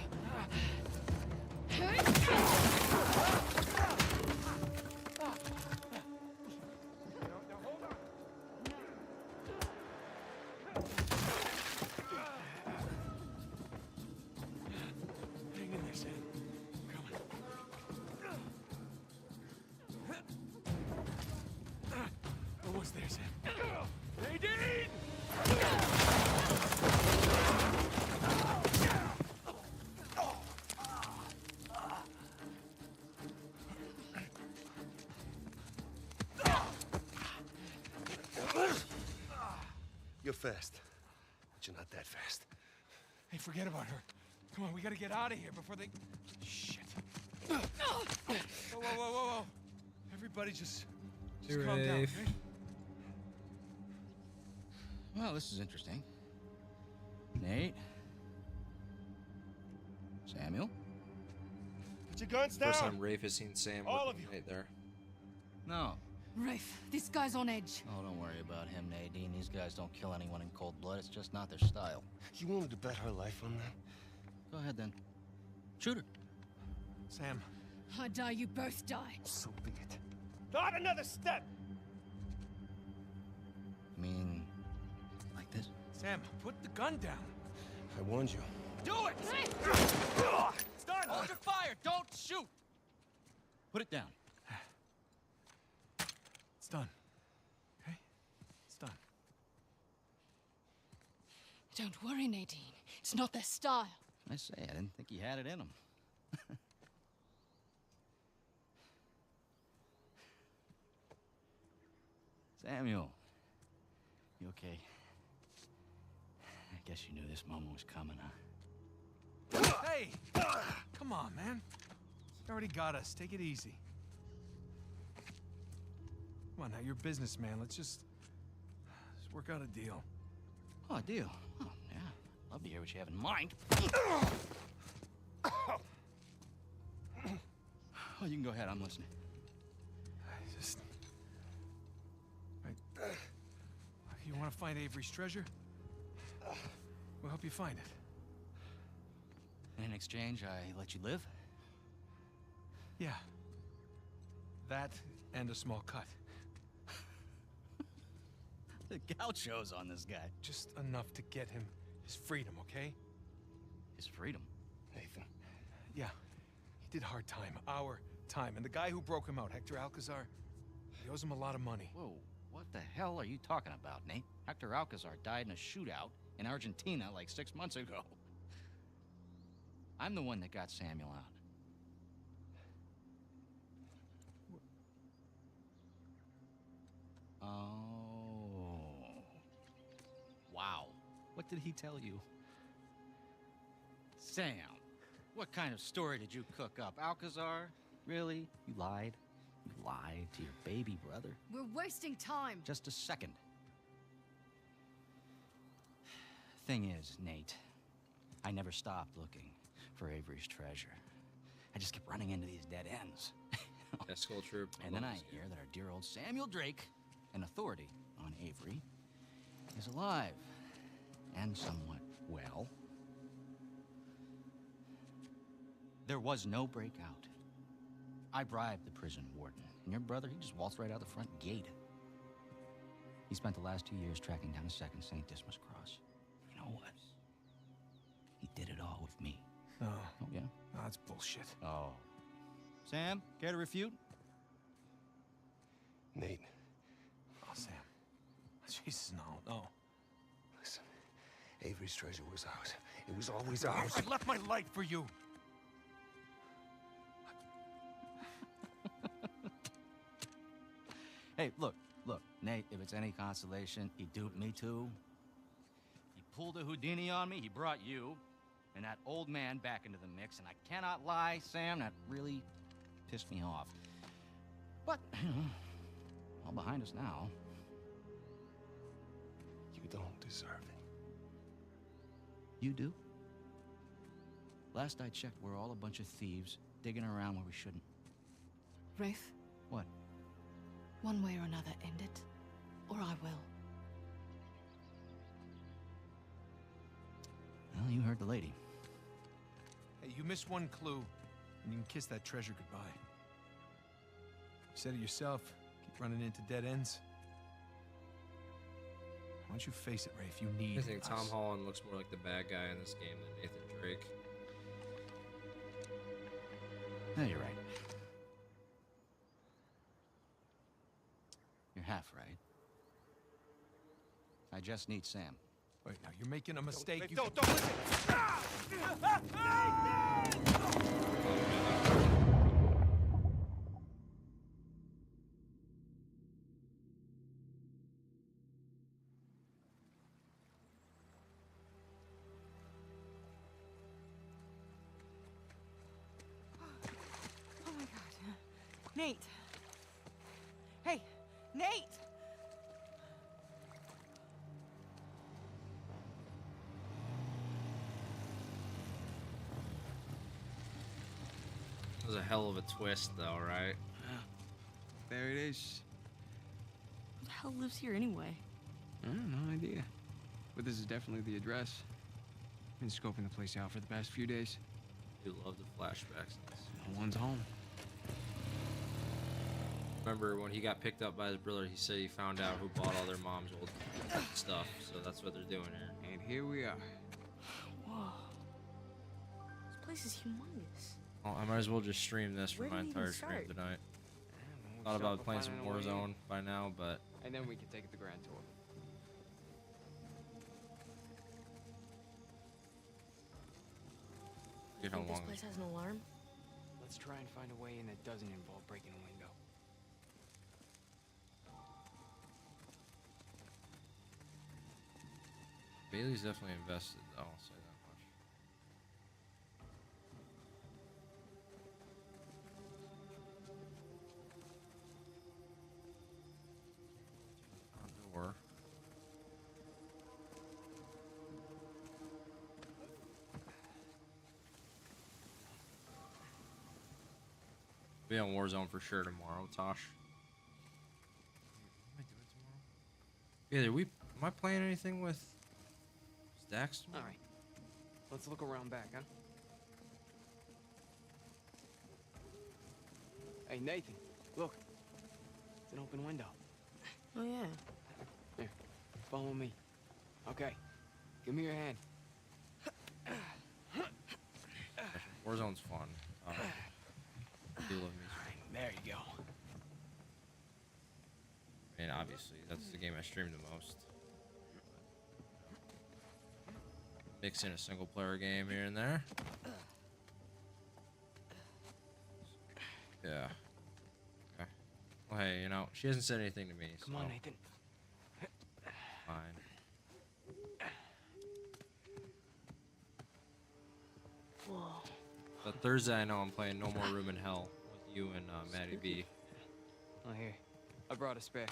Hang in there, Sam. I'm coming. Almost there, Sam. Nadine! You're fast, but you're not that fast. Hey, forget about her. Come on, we gotta get out of here before they... Shit. Whoa. Everybody just calm down, Rafe. okay? Well, this is interesting. Nate? Samuel? Put your guns down. First time Rafe has seen Sam All with of you. Nate there. No. Rafe, this guy's on edge. Oh, don't worry about him, Nadine. These guys don't kill anyone in cold blood. It's just not their style. You willing to bet her life on that? Go ahead, then. Shoot her. Sam. I die, you both die. So be it. Not another step! I mean, like this? Sam, put the gun down. I warned you. Do it! It's done! Hold your fire! Don't shoot! Put it down. It's done. Okay? It's done. Don't worry, Nadine. It's not their style. I say, I didn't think he had it in him. Samuel. You okay? I guess you knew this moment was coming, huh? Hey! Come on, man. You already got us. Take it easy. Come on, now, you're a businessman. Let's work out a deal. Oh, a deal. Oh, yeah. Love to hear what you have in mind. Oh, you can go ahead. I'm listening. Just... Right. You want to find Avery's treasure? We'll help you find it. And in exchange, I let you live? Yeah. That and a small cut. The gauchos on this guy. Just enough to get him his freedom, okay? His freedom. Nathan. Yeah. He did hard time. Our time. And the guy who broke him out, Hector Alcazar, he owes him a lot of money. Whoa, what the hell are you talking about, Nate? Hector Alcazar died in a shootout in Argentina like 6 months ago. I'm the one that got Samuel out. Oh. Wow. What did he tell you? Sam, what kind of story did you cook up? Alcazar? Really? You lied? You lied to your baby brother? We're wasting time. Just a second. Thing is, Nate, I never stopped looking for Avery's treasure. I just kept running into these dead ends. Escort troop. And then I hear that our dear old Samuel Drake, an authority on Avery, is alive and somewhat well. There was no breakout. I bribed the prison warden, and your brother, he just waltzed right out the front gate. He spent the last 2 years tracking down a second St. Dismas cross. You know what? He did it all with me. No. Oh, yeah? No, that's bullshit. Oh. Sam, care to refute? Nate, Oh, Sam. Jesus, no. listen. Avery's treasure was ours. It was always ours. I left my life for you. Hey, look, Nate, if it's any consolation, he duped me too. He pulled a Houdini on me, he brought you and that old man back into the mix, and I cannot lie, Sam, that really pissed me off. But, all behind us now. You don't deserve it. You do? Last I checked, we're all a bunch of thieves digging around where we shouldn't. Rafe, What? one way or another, end it, or I will. Well, you heard the lady. Hey, you miss one clue, and you can kiss that treasure goodbye. You said it yourself. Keep running into dead ends. Why don't you face it, Rafe? You need I think Tom us. Holland looks more like the bad guy in this game than Nathan Drake. No, you're right. You're half right. I just need Sam. Wait, now you're making a mistake. You Don't listen! Oh my god. Nate! Hey, Nate! That was a hell of a twist, though, right? There it is. Who the hell lives here anyway? No idea. But this is definitely the address. Been scoping the place out for the past few days. You love the flashbacks. in this. No one's home. Remember when he got picked up by his brother, he said he found out who bought all their mom's old stuff. So that's what they're doing here. And here we are. Whoa. This place is humongous. Well, I might as well just stream this for Where my did it even entire stream start? tonight. We'll Thought start about by playing some finding a way in, Warzone by now, but and then we can take the grand tour. you know, Think this long. place has an alarm? Let's try and find a way in that doesn't involve breaking a window. Bailey's definitely invested. I'll say that much. Front door. Be on Warzone for sure tomorrow, Tosh. What am I doing tomorrow? Either am I playing anything with Dax? All right. Let's look around back, huh? Hey, Nathan, look. It's an open window. Oh, yeah. Here, follow me. Okay, give me your hand. Warzone's fun. Do love me. There you go. I mean, obviously, that's the game I stream the most. Mix in a single player game here and there. Yeah. Okay. Well, hey, you know, she hasn't said anything to me, Come so on, Nathan. fine. Whoa. But Thursday, I know I'm playing No More Room in Hell with you and Maddie B. Oh, here. I brought a spare.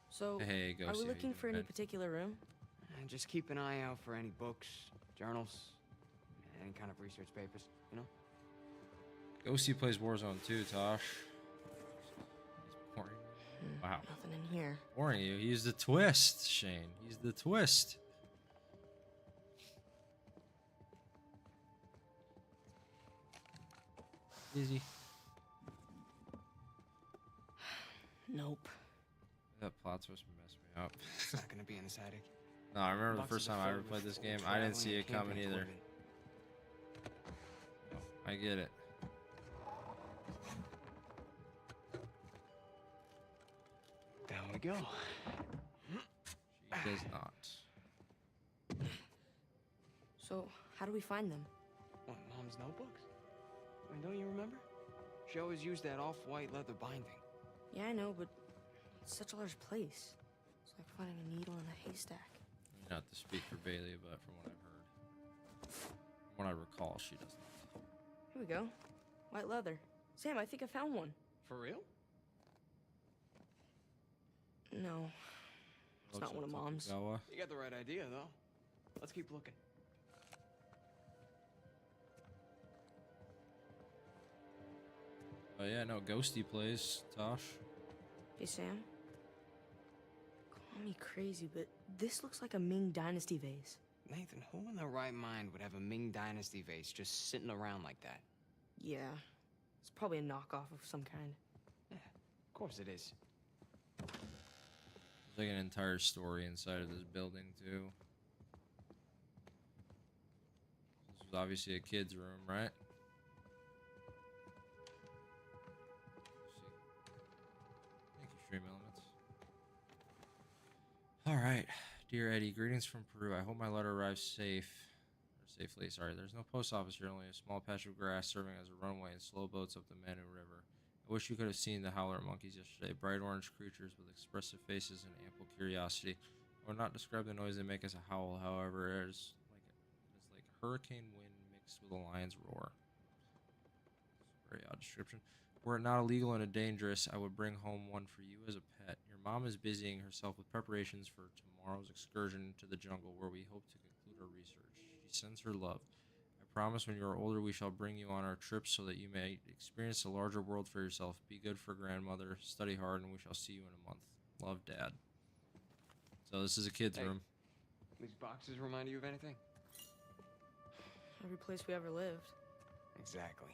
So, Hey, are Ghosty, we how looking you for doing, any man? particular room? And just keep an eye out for any books, journals, any kind of research papers, you know? Ghosty plays Warzone too, Tosh. He's boring. Wow. Nothing in here. Boring you. He's the twist, Shane. He's the twist. Easy. Nope. That plot's supposed to mess me up. It's not gonna be an attic. No, I remember the Boxes first are time I filled ever with played this old game, I didn't see traveling it and coming camping either. equipment. I get it. Down we go. She does not. So, how do we find them? What, Mom's notebooks? I mean, don't you remember? She always used that off-white leather binding. Yeah, I know, but it's such a large place. It's like finding a needle in a haystack. Not to speak for Bailey, but from what I've heard, from what I recall, she does not. Here we go. White leather. Sam, I think I found one. For real? No. It's not one of Mom's. Tokugawa. You got the right idea, though. Let's keep looking. Oh yeah, no, Ghosty plays, Tosh. Hey, Sam. Call me crazy, but this looks like a Ming Dynasty vase. Nathan, who in their right mind would have a Ming Dynasty vase just sitting around like that? Yeah. It's probably a knockoff of some kind. Yeah, of course it is. There's like an entire story inside of this building too. This was obviously a kid's room, right? Thank you, Stream Elements. Alright. Dear Eddie, greetings from Peru. I hope my letter arrives safely. Sorry, there's no post office here, only a small patch of grass serving as a runway and slow boats up the Manu River. I wish you could have seen the howler monkeys yesterday. Bright orange creatures with expressive faces and ample curiosity. I would not describe the noise they make as a howl, however, it is like hurricane wind mixed with a lion's roar. It's a very odd description. Were it not illegal and dangerous, I would bring home one for you as a pet. Your mom is busying herself with preparations for tomorrow's excursion to the jungle, where we hope to conclude our research. She sends her love. I promise when you are older, we shall bring you on our trips so that you may experience a larger world for yourself. Be good for grandmother, study hard, and we shall see you in a month. Love, Dad. So this is a kid's Hey. room. These boxes remind you of anything? Every place we ever lived. Exactly.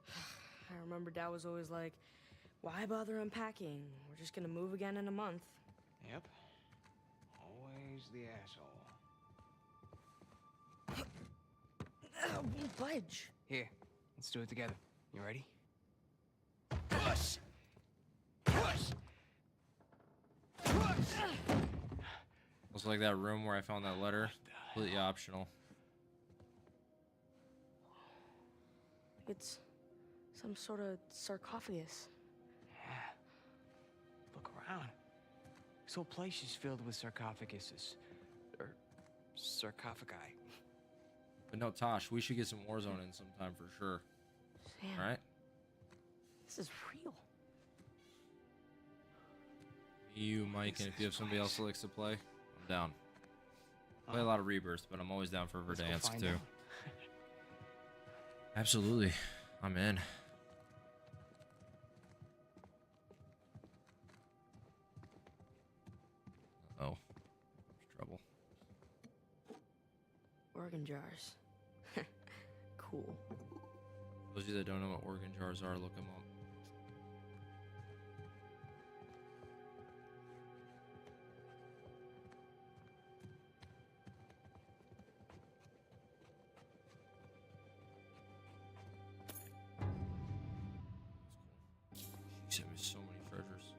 I remember Dad was always like, why bother unpacking? We're just gonna move again in a month. Yep. Always the asshole. Won't budge. Here, let's do it together. You ready? Push! Push! Push! Looks like that room where I found that letter. Completely optional. It's some sort of sarcophagus. Yeah. Look around. This whole place is filled with sarcophaguses. Or sarcophagi. But no, Tosh, we should get some Warzone in sometime for sure. Sam, Alright? this is real. You, Mike, and if you have somebody else that likes to play, I'm down. Play a lot of Rebirth, but I'm always down for Let's go Verdansk find too. out. Absolutely. I'm in. Oh, there's trouble. Organ jars. Cool. Those of you that don't know what organ jars are, look them up. He sent me so many treasures.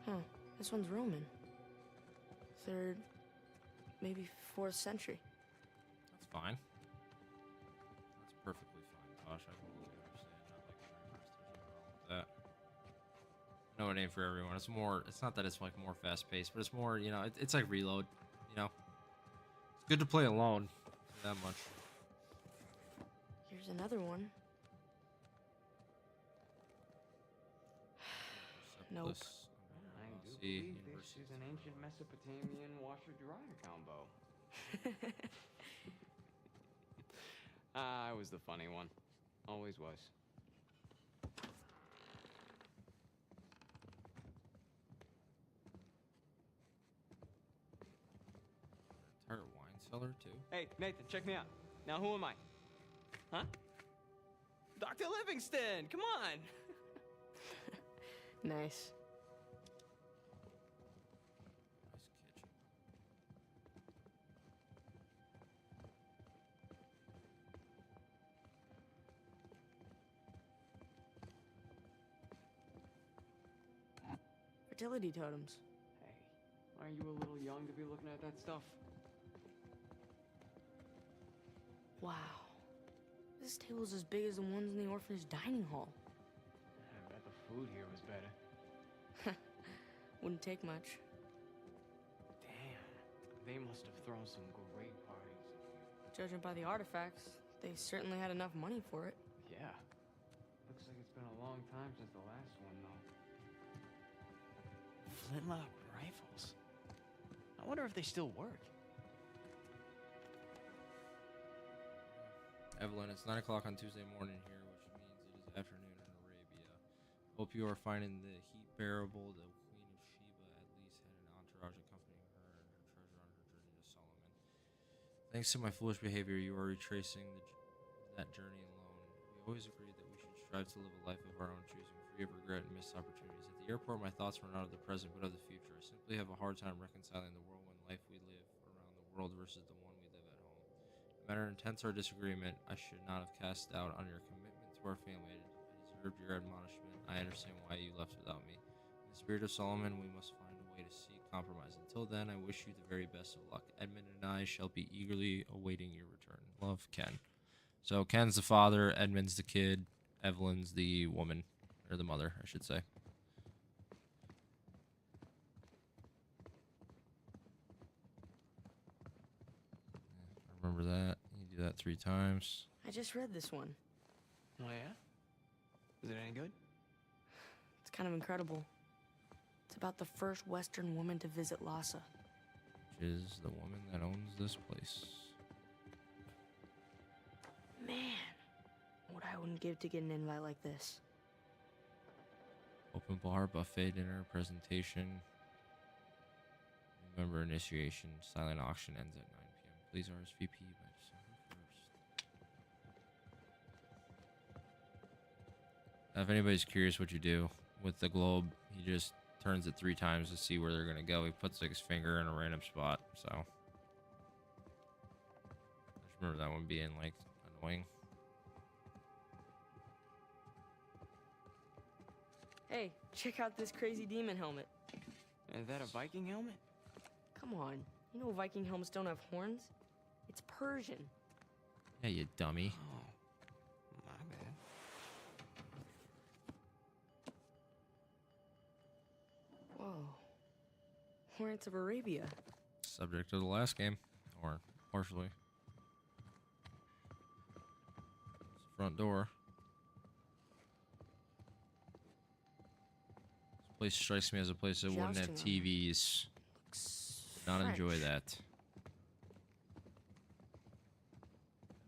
Huh. This one's Roman. 3rd, maybe 4th century. That's fine. That's perfectly fine, Tosh. I completely understand. Not like there's nothing wrong with that. I know it ain't for everyone. It's more. It's not that it's like more fast paced, but it's more. You know, it's like Reload. You know, it's good to play alone. That much. Here's another one. Nope. I do See, believe this is an ancient Mesopotamian washer-dryer combo. I was the funny one. Always was. Entire wine cellar too. Hey, Nathan, check me out. Now, who am I? Huh? Dr. Livingston, come on! Nice. Nice kitchen. Fertility totems. Hey, aren't you a little young to be looking at that stuff? Wow. This table's as big as the ones in the orphanage dining hall. I bet the food here was better. Wouldn't take much. Damn, they must have thrown some great parties. Judging by the artifacts, they certainly had enough money for it. Yeah. Looks like it's been a long time since the last one, though. Flintlock rifles. I wonder if they still work. Evelyn, it's 9 o'clock on Tuesday morning here, which means it is afternoon in Arabia. Hope you are finding the heat bearable. The Queen of Sheba at least had an entourage accompanying her and her treasure on her journey to Solomon. Thanks to my foolish behavior, you are retracing that journey alone. We always agreed that we should strive to live a life of our own choosing, free of regret and missed opportunities. At the airport, my thoughts were not of the present, but of the future. I simply have a hard time reconciling the whirlwind life we live around the world versus the one we live at home. No matter how intense our disagreement, I should not have cast doubt on your commitment to our family. I deserved your admonishment. I understand why you left without me. In the spirit of Solomon, we must find a way to seek compromise. Until then, I wish you the very best of luck. Edmund and I shall be eagerly awaiting your return. Love, Ken. So Ken's the father, Edmund's the kid, Evelyn's the woman, or the mother, I should say. I remember that. You do that 3 times. I just read this one. Oh, yeah? Is it any good? It's kind of incredible. It's about the first Western woman to visit Lhasa. Which is the woman that owns this place. Man, what I wouldn't give to get an invite like this. Open bar, buffet dinner, presentation. Remember initiation. Silent auction ends at 9 p.m. Please RSVP by December 1st. If anybody's curious what you do with the globe, he just turns it 3 times to see where they're going to go. He puts like his finger in a random spot, so. I just remember that one being like annoying. Hey, check out this crazy demon helmet. Is that a Viking helmet? Come on, you know Viking helmets don't have horns? It's Persian. Yeah, you dummy. Oh, my bad. Whoa. Hornets of Arabia. Subject of the last game, or partially. It's the front door. This place strikes me as a place that wouldn't have Jousting armor. TVs. Looks Not enjoy French. that.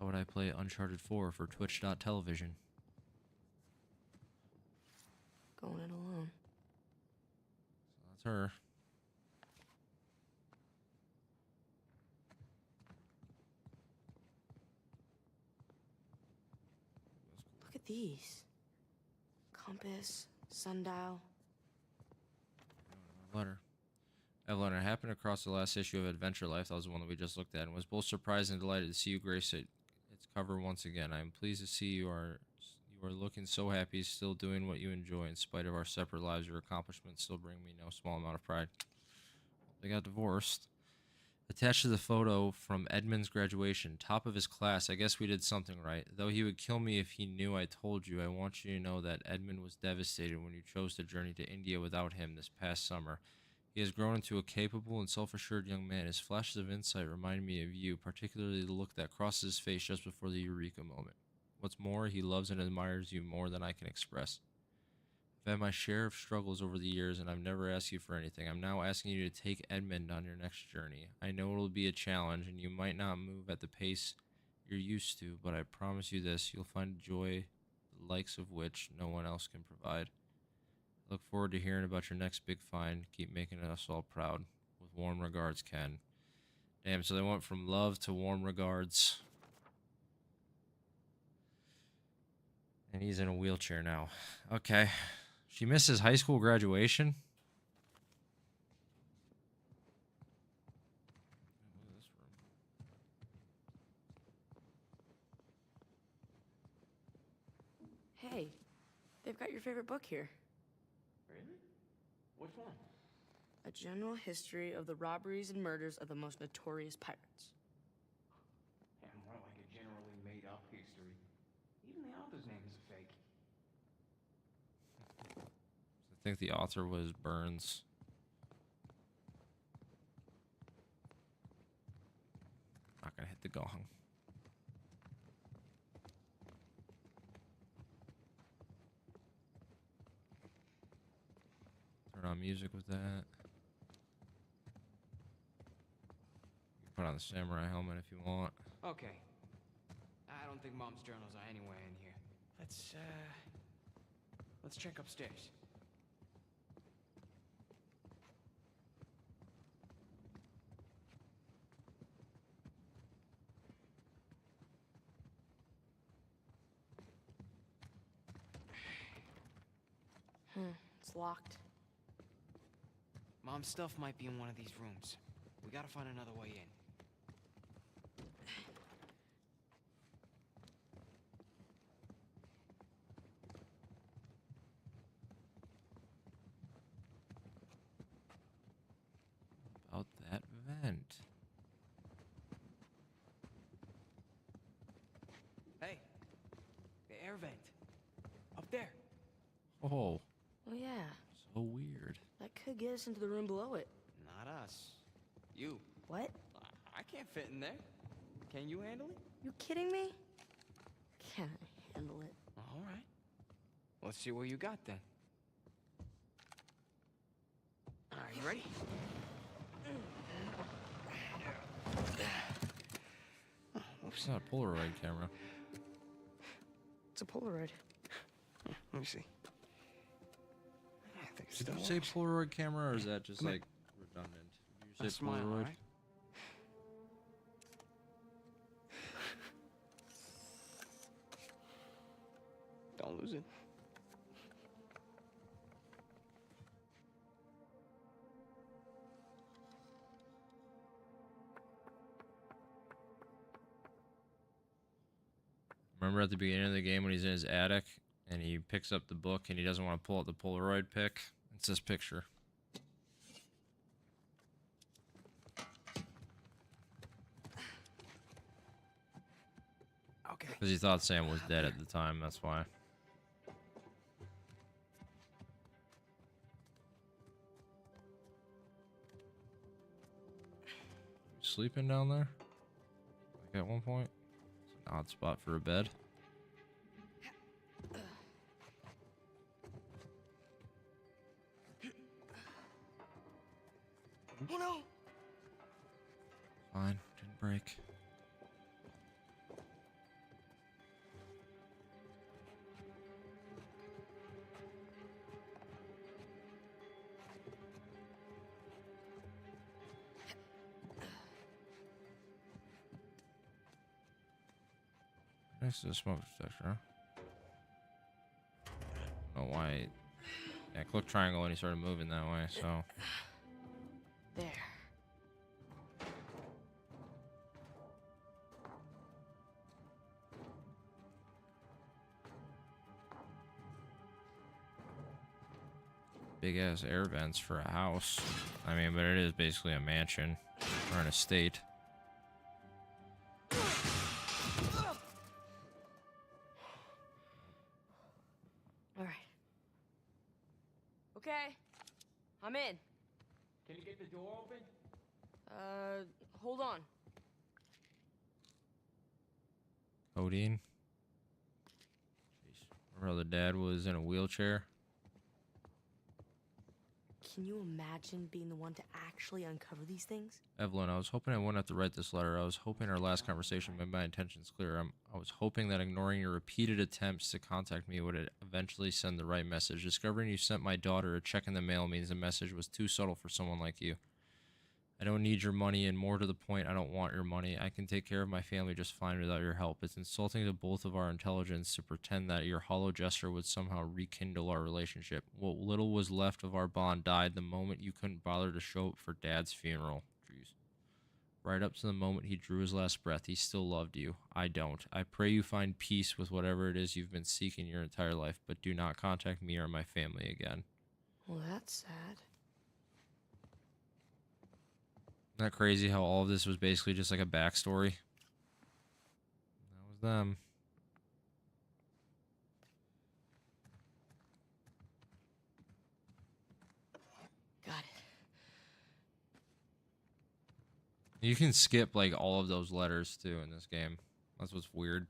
How would I play Uncharted 4 for Twitch.television? going it alone. So that's her. Look at these. Compass, sundial. Letter. Evelyn, I happened across the last issue of Adventure Life. That was the one that we just looked at, and was both surprised and delighted to see you grace its cover once again. I am pleased to see you are looking so happy, still doing what you enjoy in spite of our separate lives. Your accomplishments still bring me no small amount of pride. They got divorced. Attached to the photo from Edmund's graduation, top of his class. I guess we did something right. Though he would kill me if he knew I told you, I want you to know that Edmund was devastated when you chose to journey to India without him this past summer. He has grown into a capable and self-assured young man. His flashes of insight remind me of you, particularly the look that crosses his face just before the eureka moment. What's more, he loves and admires you more than I can express. I've had my share of struggles over the years, and I've never asked you for anything. I'm now asking you to take Edmund on your next journey. I know it'll be a challenge, and you might not move at the pace you're used to, but I promise you this, you'll find joy the likes of which no one else can provide. I look forward to hearing about your next big find. Keep making us all proud. With warm regards, Ken. Damn, so they went from love to warm regards. And he's in a wheelchair now. Okay. She misses high school graduation? Hey, they've got your favorite book here. Really? Which one? A general history of the robberies and murders of the most notorious pirates. Yeah, more like a generally made-up history. Even the author's name is a fake. I think the author was Burns. Not gonna hit the gong. Turn on music with that. You can put on the samurai helmet if you want. Okay. I don't think Mom's journals are anywhere in here. Let's check upstairs. It's locked. Mom's stuff might be in one of these rooms. We gotta find another way in. About that vent. Hey, the air vent. Up there. Oh, Oh yeah, so weird. that could get us into the room below it. Not us. You. What? I can't fit in there. Can you handle it? You kidding me? Can I handle it? All right. Let's see what you got then. All right, you ready? It's not a Polaroid camera. It's a Polaroid. Let me see. I think it Did still you say works. Polaroid camera, or is that just Come here. like redundant? Did A you say smile, Polaroid? right? Don't lose it. Remember at the beginning of the game when he's in his attic and he picks up the book and he doesn't want to pull out the Polaroid pic? It's this picture. Okay. Because he thought Sam was dead at the time, that's why. Sleeping down there? Like at one point? It's an odd spot for a bed. Oh no! Fine, didn't break. Next to the smoke detector. I don't know why. Yeah, click triangle and he started moving that way, so. There. Big ass air vents for a house. I mean, but it is basically a mansion or an estate. All right. Okay. I'm in. Can you get the door open? Hold on. Codeine. Jeez. Remember how the dad was in a wheelchair? Can you imagine being the one to actually uncover these things? Evelyn, I was hoping I wouldn't have to write this letter. I was hoping our last conversation made my intentions clear. I was hoping that ignoring your repeated attempts to contact me would eventually send the right message. Discovering you sent my daughter a check in the mail means the message was too subtle for someone like you. I don't need your money, and more to the point, I don't want your money. I can take care of my family just fine without your help. It's insulting to both of our intelligence to pretend that your hollow gesture would somehow rekindle our relationship. What little was left of our bond died the moment you couldn't bother to show up for Dad's funeral. Jeez. Right up to the moment he drew his last breath, he still loved you. I don't. I pray you find peace with whatever it is you've been seeking your entire life, but do not contact me or my family again. Well, that's sad. Isn't that crazy how all of this was basically just like a backstory? That was them. Got it. You can skip like all of those letters too in this game. That's what's weird.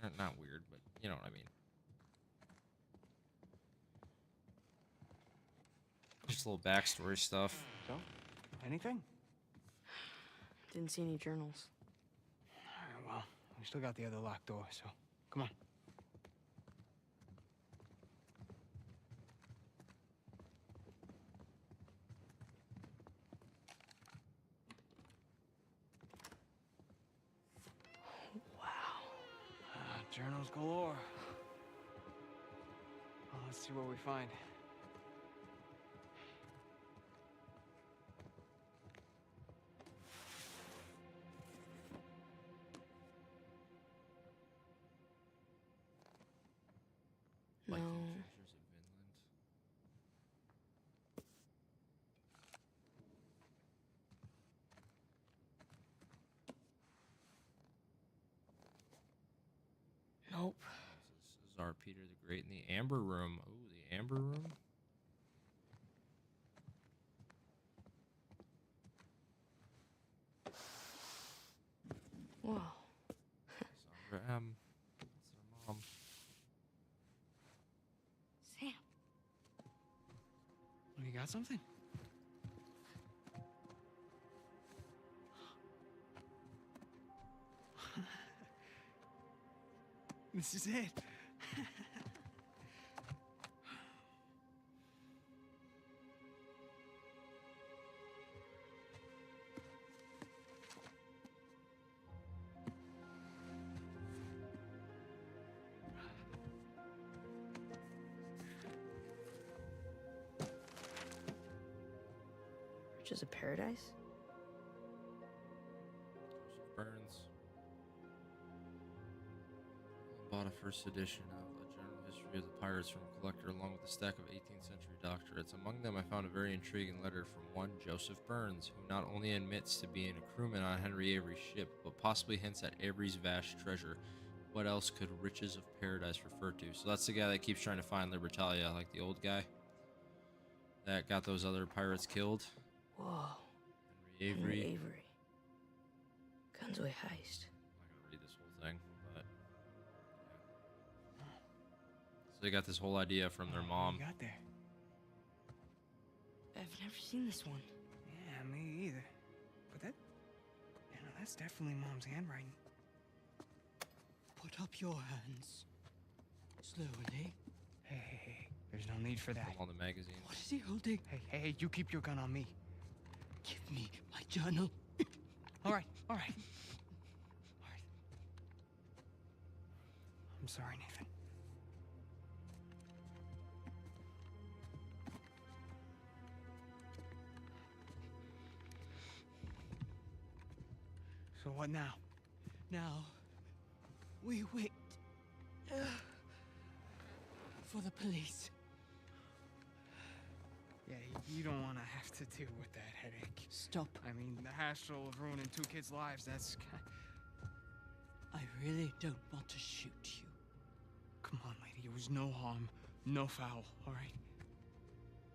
Not weird, but you know what I mean. Just a little backstory stuff. So, anything? Didn't see any journals. All right, well, we still got the other locked door, so come on. Journals galore. Well, let's see what we find. No. Nope. This is our Peter the Great in the Amber Room. Ooh, the Amber Room. Whoa. Sandra M. That's her mom. Sam. You got something? This is it. Riches of Paradise? Joseph Burns. Bought a first edition of A General History of the Pirates from a collector along with a stack of 18th century doctorates. Among them I found a very intriguing letter from one Joseph Burns, who not only admits to being a crewman on Henry Avery's ship, but possibly hints at Avery's vast treasure. What else could Riches of Paradise refer to? So that's the guy that keeps trying to find Libertalia, like the old guy that got those other pirates killed. Whoa. Henry Avery. Henry Avery. Gunsway heist. I'm not gonna read this whole thing, but yeah. So they got this whole idea from their mom. What you got there? I've never seen this one. Yeah, me either. But that, that's definitely Mom's handwriting. Put up your hands. Slowly. Hey. There's no need for that. All the magazines. What is he holding? Hey, you keep your gun on me. Give me my journal. All right. sorry, Nathan. So what now? Now, we wait for the police. Yeah, you don't want to have to deal with that headache. Stop. I mean, the hassle of ruining 2 kids' lives, that's... I really don't want to shoot you. Come on, lady, it was no harm, no foul, all right?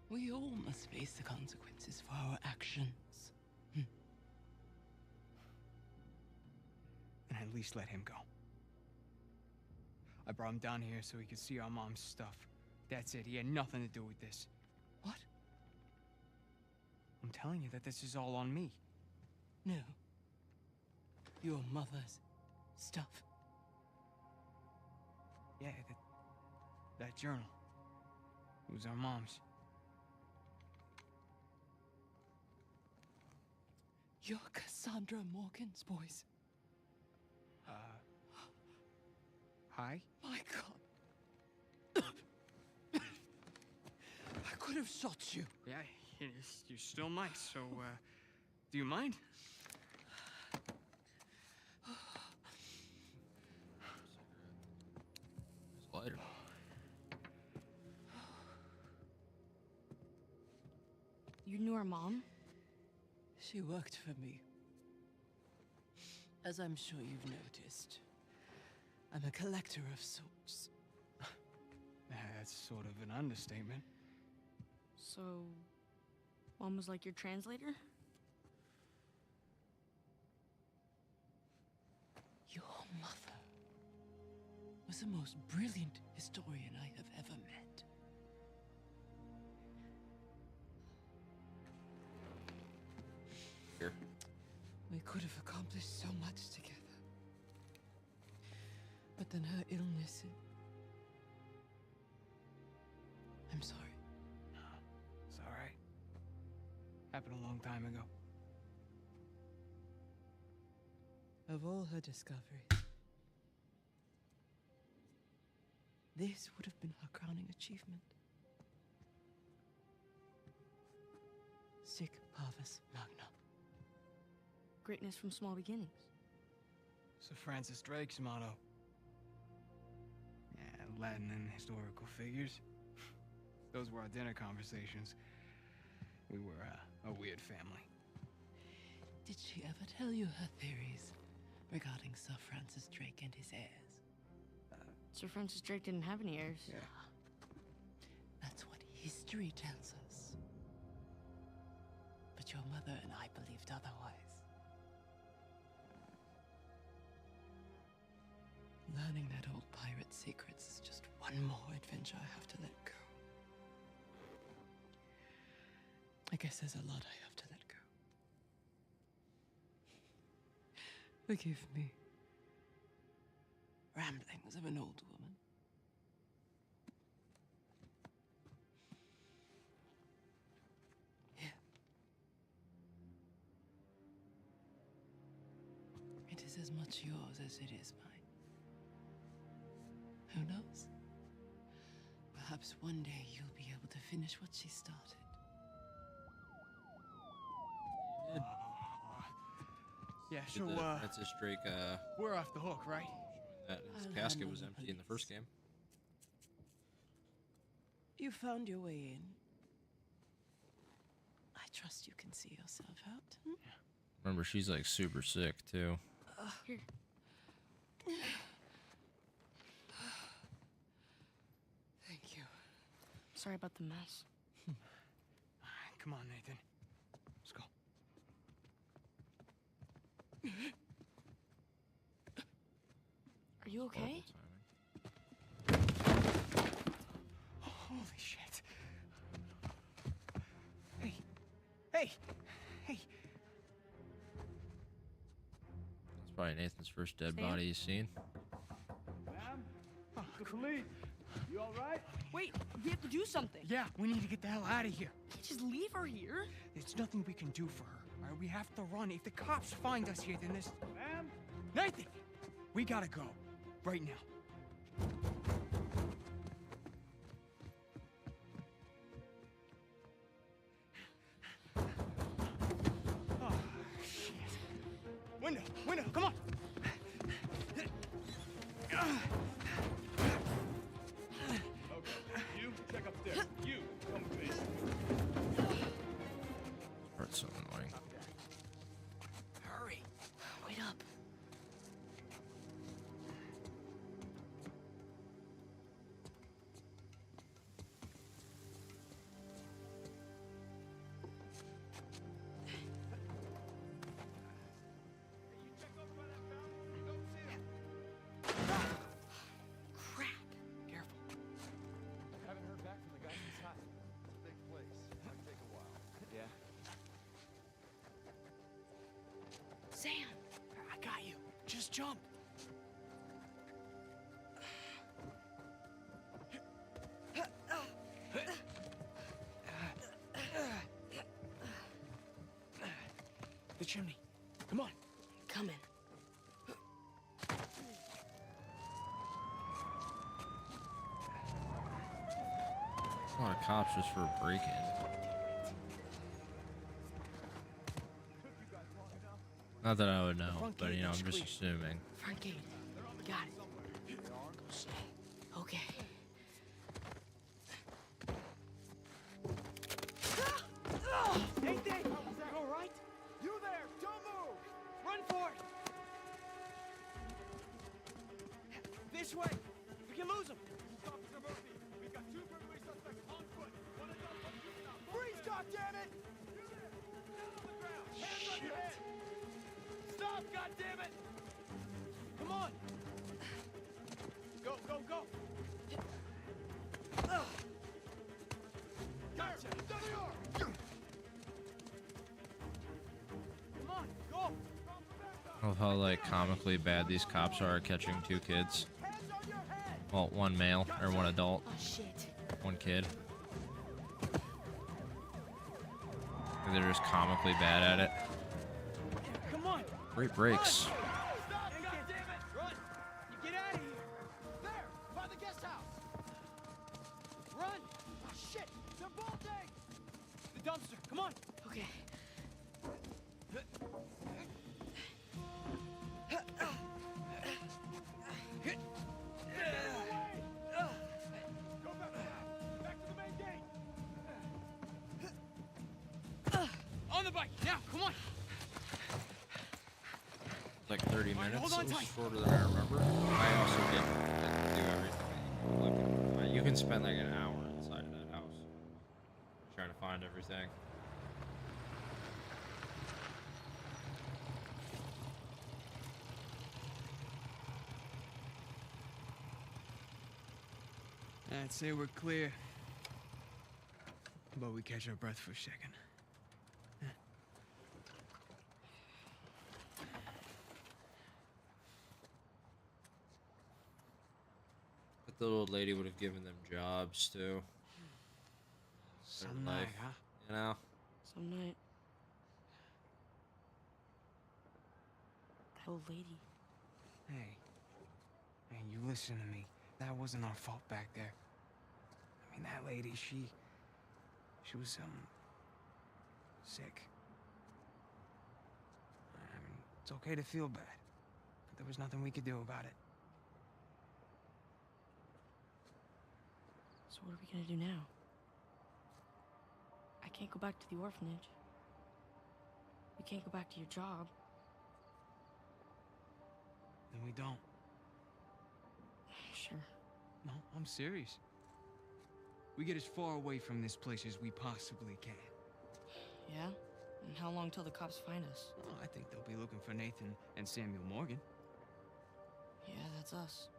We all must face the consequences for our actions. And at least let him go. I brought him down here so he could see our mom's stuff. That's it, he had nothing to do with this. What? I'm telling you that this is all on me. No. Your mother's stuff. Yeah, that journal. It was our mom's. You're Cassandra Morgan's boys. Hi? My God. I could have shot you. Yeah, you still might, so, do you mind? Lighter. You knew her mom? She worked for me. As I'm sure you've noticed, I'm a collector of sorts. That's sort of an understatement. So, Mom was like your translator? Your mother was the most brilliant historian I have ever met. Here. We could have accomplished so much together. But then her illness... I'm sorry. It's all right. Happened a long time ago. Of all her discoveries, this would have been her crowning achievement. Sic parvis magna. Greatness from small beginnings. Sir Francis Drake's motto. Yeah, Latin and historical figures. Those were our dinner conversations. We were a weird family. Did she ever tell you her theories regarding Sir Francis Drake and his heirs? Sir Francis Drake didn't have any heirs. Yeah. That's what history tells us. But your mother and I believed otherwise. Learning that old pirate's secrets is just one more adventure I have to let go. I guess there's a lot I have to let go. Forgive me. Ramblings of an old woman. Here. It is as much yours as it is mine. Who knows? Perhaps one day you'll be able to finish what she started. Yeah, Did so, the Francis Drake, we're off the hook, right? that his I'll casket handle was the empty in the first police. game. You found your way in. I trust you can see yourself out. Hmm? Remember, she's like super sick too. Here. Thank you. Sorry about the mess. Come on, Nathan. Let's go. Are you okay? Holy shit. Hey. Hey. Hey. That's probably Nathan's first dead Sam? body he's seen. Ma'am? The police. You all right? Wait, we have to do something. Yeah, we need to get the hell out of here. Can't just leave her here. There's nothing we can do for her. All right, we have to run. If the cops find us here, then this... Ma'am? Nathan! We gotta go. Right now. Window! Window! Come on! Okay, you check upstairs. You come with me. That's so annoying. Hurry! Wait up. Crap. Careful. Haven't heard back from the guy since hot. It's a big place. Might take a while. Yeah. Sam. I got you. Just jump. The chimney. Come on. Coming. A lot of cops just for a break-in. Not that I would know, but you know, I'm just assuming. Front gate. Got it. Go slow. Okay. Nathan! You all right? You there! Don't move! Run for it! This way! We can lose him! Officer Murphy, we've got 2 burglary suspects on foot. One adult, one juvenile. Freeze, goddammit! You there! Down on the ground. Hands on your head. Stop, goddammit! Come on! Go, go, go! Gotcha. WR. Come on, go! I love how like comically bad these cops are at catching 2 kids. Hands on your head! Well, 1 male or 1 adult, Oh, shit. 1 kid. They're just comically bad at it. Come on! Great breaks. Stop, goddammit! Run! You get out of here! There! By the guest house! Run! Oh, shit! They're bolting! The dumpster! Come on! Okay. Go back now. Back to the main gate. On the bike! Now, come on! Like 30 Alright, minutes. hold on It was tight. shorter than I remember. I also didn't do everything. Like, you can spend like an hour inside of that house trying to find everything. I'd say we're clear. But we catch our breath for a second. But the old lady would have given them jobs too. Some life. night, huh? You know? Some night. That old lady. Hey. Hey, you listen to me. That wasn't our fault back there. I mean, that lady, she was, sick. I mean, it's okay to feel bad, but there was nothing we could do about it. So what are we gonna do now? I can't go back to the orphanage. You can't go back to your job. Then we don't. Sure. No, I'm serious. We get as far away from this place as we possibly can. Yeah? And how long till the cops find us? Oh, I think they'll be looking for Nathan and Samuel Morgan. Yeah, that's us.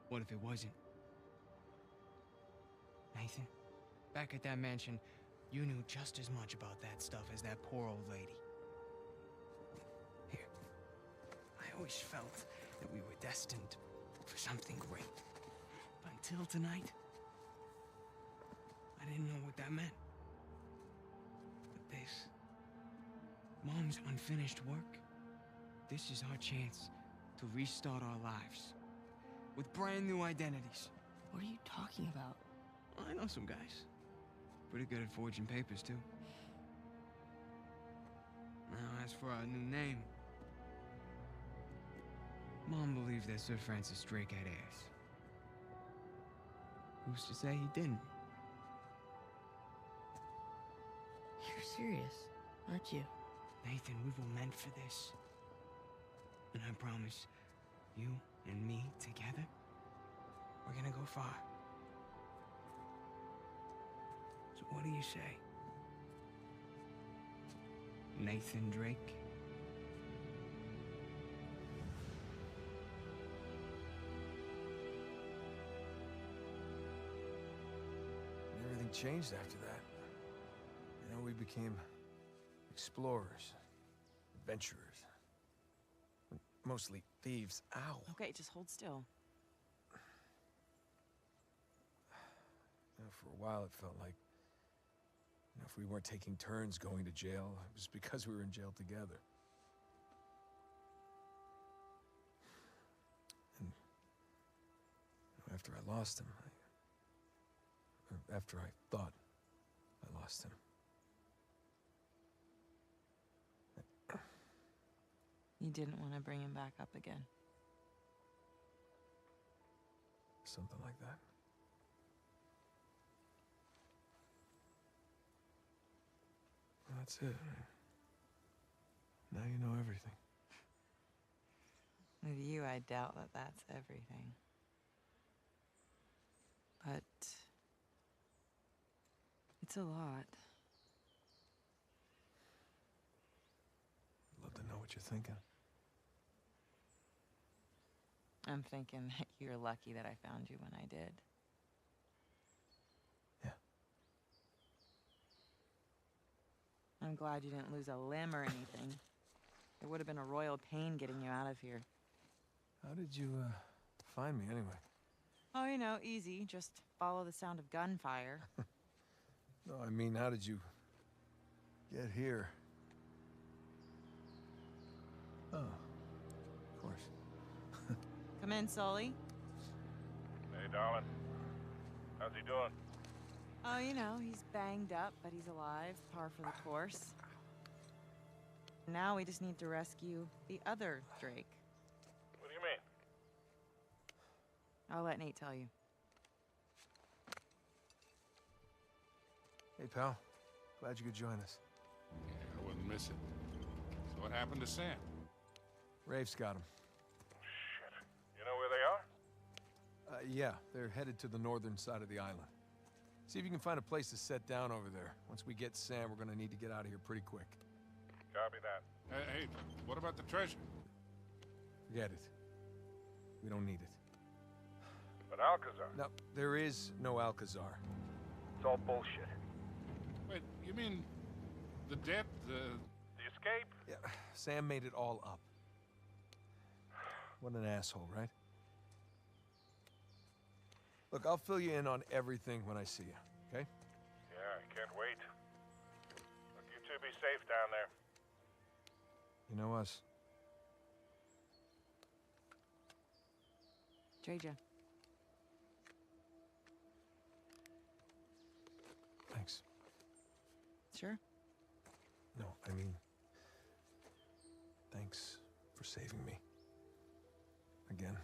What if it wasn't? Nathan, back at that mansion, you knew just as much about that stuff as that poor old lady. Here, I always felt that we were destined for something great. But until tonight, I didn't know what that meant. But this, Mom's unfinished work, this is our chance to restart our lives with brand new identities. What are you talking about? Well, I know some guys. Pretty good at forging papers, too. Now, As for our new name, Mom believed that Sir Francis Drake had heirs. Who's to say he didn't? You're serious, aren't you? Nathan, we were meant for this. And I promise, you and me together, we're gonna go far. So what do you say? Nathan Drake? Everything changed after that. You know, we became explorers, adventurers. Mostly thieves. Ow. Okay, just hold still. You know, for a while, it felt like, you know, if we weren't taking turns going to jail, it was because we were in jail together. And you know, after I lost him, or after I thought I lost him, You didn't want to bring him back up again. something like that. Well, that's it. Now you know everything. With you, I doubt that that's everything. But it's a lot. I'd love to know what you're thinking. I'm thinking that you're lucky that I found you when I did. Yeah. I'm glad you didn't lose a limb or anything. It would have been a royal pain getting you out of here. How did you, find me anyway? Oh, you know, easy. Just follow the sound of gunfire. No, I mean, how did you get here? Oh, of course. Come in, Sully. Hey, darling. How's he doing? Oh, you know, he's banged up, but he's alive. Par for the course. Now we just need to rescue the other Drake. What do you mean? I'll let Nate tell you. Hey, pal. Glad you could join us. Yeah, I wouldn't miss it. So what happened to Sam? Rafe's got him. Shit. You know where they are? Yeah, they're headed to the northern side of the island. See if you can find a place to set down over there. Once we get Sam, we're gonna need to get out of here pretty quick. Copy that. Hey, what about the treasure? Forget it. We don't need it. But Alcazar. No, there is no Alcazar. It's all bullshit. Wait, you mean the debt, The escape? Yeah, Sam made it all up. What an asshole, right? Look, I'll fill you in on everything when I see you, okay? Yeah, I can't wait. Look, you two be safe down there. You know us. Traja. Thanks. Sure? No, I mean, thanks for saving me. Again.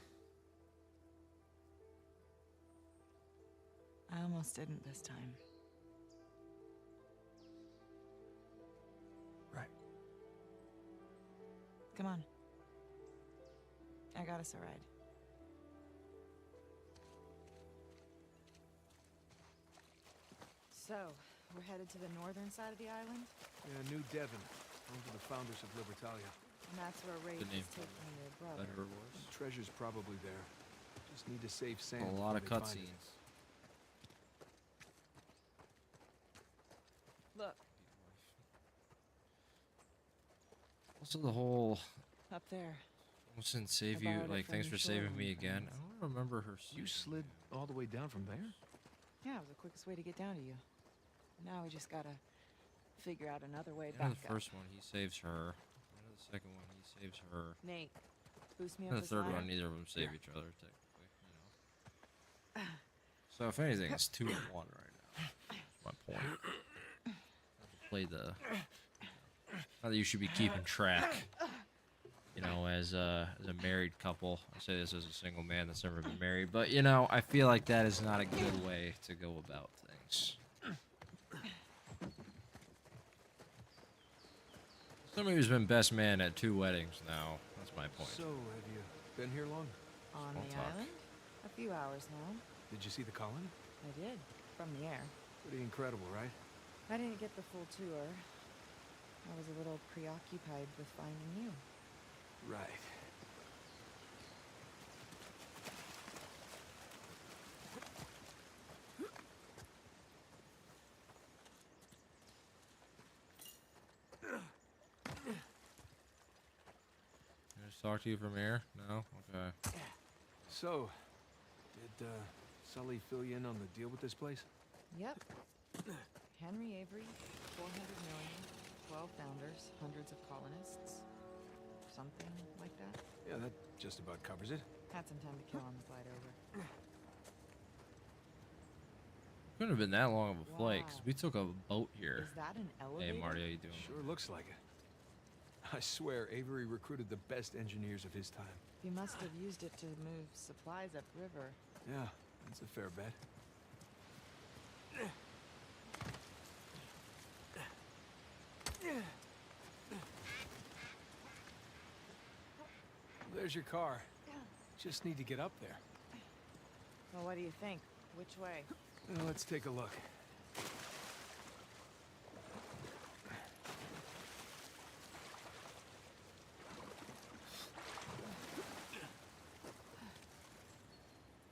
I almost didn't this time. Right. Come on. I got us a ride. So, we're headed to the northern side of the island? Yeah, New Devon. Home to the founders of Libertalia. And that's where Rafe Good name. is taking their brother. Better or worse. Treasure's probably there. Just need to save Sam. A lot of before they find it. cutscenes. Look, Also, the whole up there. almost didn't save I you. borrowed it Like, from thanks your for saving me shore again. friends. I don't remember her. You slid all the way down from there? Yeah, it was the quickest way to get down to you. Now we just gotta figure out another way In back the first one, he saves her. In the second one, he saves her. up. Nate, boost me In up the this third ladder. one, neither of them save each other, technically. You know. So if anything, it's 2-1 right now. That's my point. Play the Not that you should be keeping track, you know, as a married couple. I say this as a single man that's never been married, but you know, I feel like that is not a good way to go about things. Somebody who's been best man at 2 weddings now. That's my point. So, have you been here long? On Small the talk. island? A few hours now. Did you see the colony? I did. From the air. Pretty incredible, right? I didn't get the full tour. I was a little preoccupied with finding you. Right. Can I just talk to you from here? No? Okay. So, did Sully fill you in on the deal with this place? Yep. Henry Avery, 400 million, 12 founders, hundreds of colonists. Something like that. Yeah, that just about covers it. Had some time to kill on the flight over. Couldn't have been that long of a flight, 'cause Wow. we took a boat here. Is that an Hey, elevator? Marty, how you doing? Sure looks like it. I swear, Avery recruited the best engineers of his time. You must have used it to move supplies upriver. Yeah, that's a fair bet. There's your car. Just need to get up there. Well, what do you think? Which way? Well, let's take a look.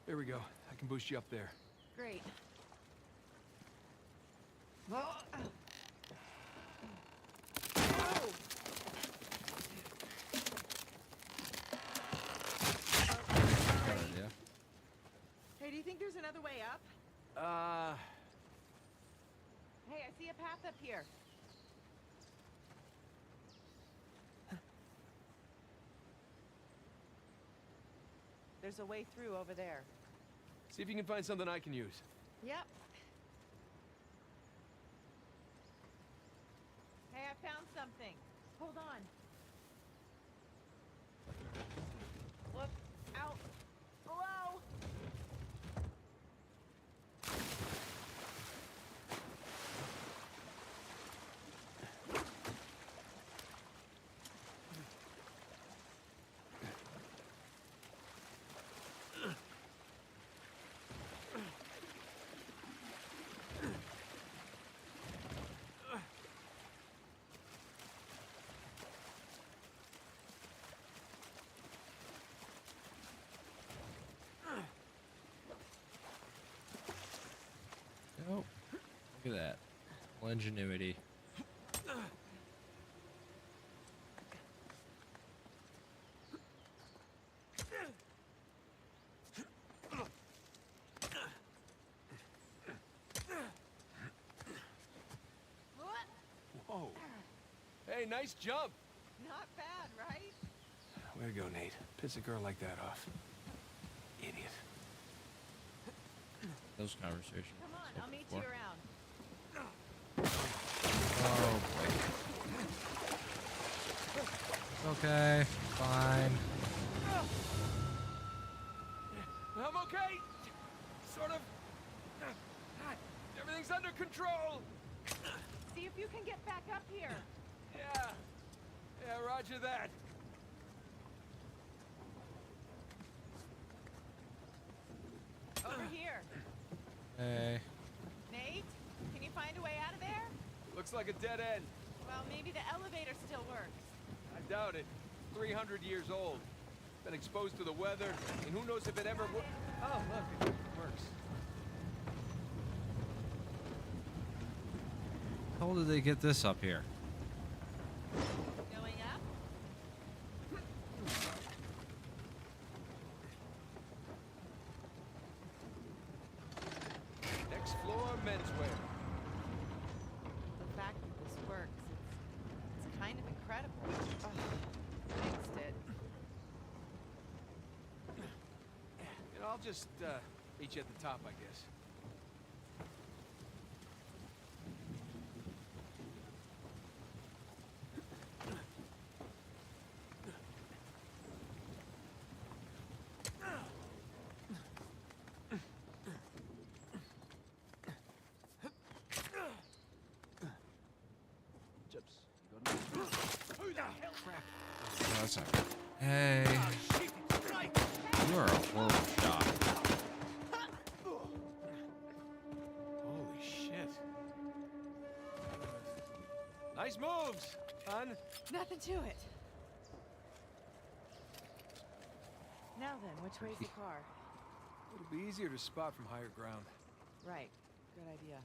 There we go. I can boost you up there. Great. Whoa. Whoa. Good idea. Hey, do you think there's another way up? Hey, I see a path up here. There's a way through over there. See if you can find something I can use. Yep. Hey, I found something. Hold on. Look out. Below. Oh, look at that. Well, ingenuity. Whoa. Hey, nice jump. Not bad, right? Way to go, Nate. Piss a girl like that off. Idiot. Those conversations. Come on, so I'll meet before. you around. Oh boy. Okay, fine. I'm okay. Sort of. Everything's under control. See if you can get back up here. Yeah. Yeah, roger that. Over here. Hey. Nate, can you find a way out of there? Looks like a dead end. Well, maybe the elevator still works. I doubt it. 300 years old. Been exposed to the weather, and who knows if it ever would. Oh, look, it works. How did they get this up here? Going up? Next floor, menswear. The fact that this works, it's kind of incredible. Oh, fixed it. You know, I'll just meet you at the top, I guess. that's not good. Hey. You are a horrible shot. Holy shit. Nice moves, hon. Nothing to it. Now then, which way's the car? It'll be easier to spot from higher ground. Right. Good idea.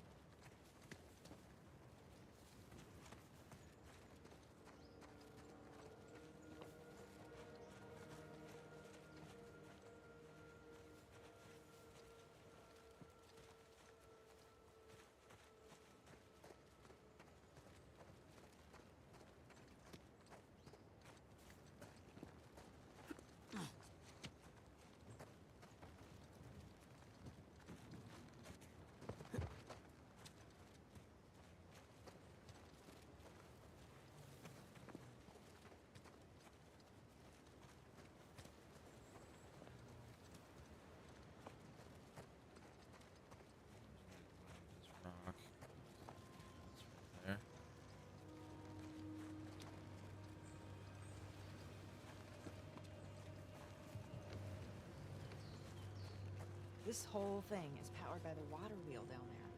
Rock. There. This whole thing is powered by the water wheel down there.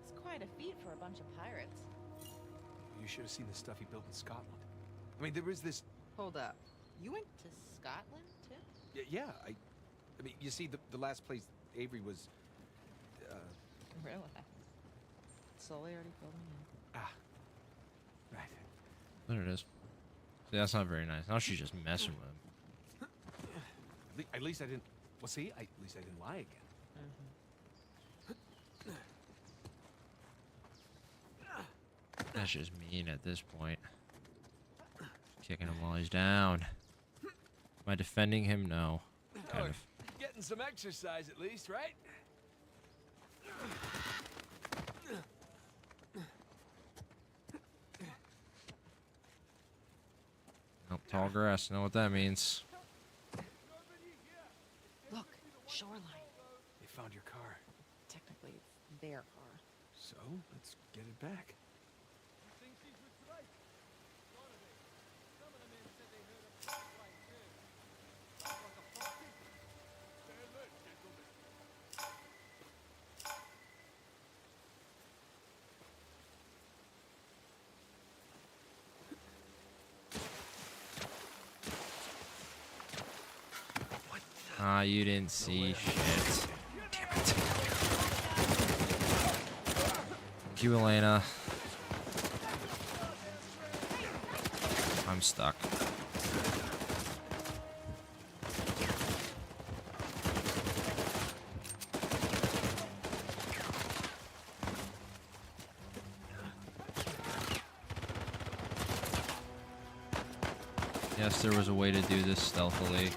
It's quite a feat for a bunch of pirates. You should have seen the stuff he built in Scotland. I mean, there was this... Hold up. You went to Scotland, too? Yeah, I mean, you see, the last place Avery was... Relax. Sully already filled me in. Ah. Right. There it is. See, that's not very nice. Now she's just messing with him. At least I didn't... Well, see, at least I didn't lie again. That's just mean at this point. Kicking him while he's down. Am I defending him? No. Kind of. Getting some exercise at least, right? Nope, tall grass. Know what that means. Look, shoreline. They found your car. Technically, it's their car. So, let's get it back. Ah, you didn't see shit. Damn it. Thank you, Elena. I'm stuck. Yes, there was a way to do this stealthily.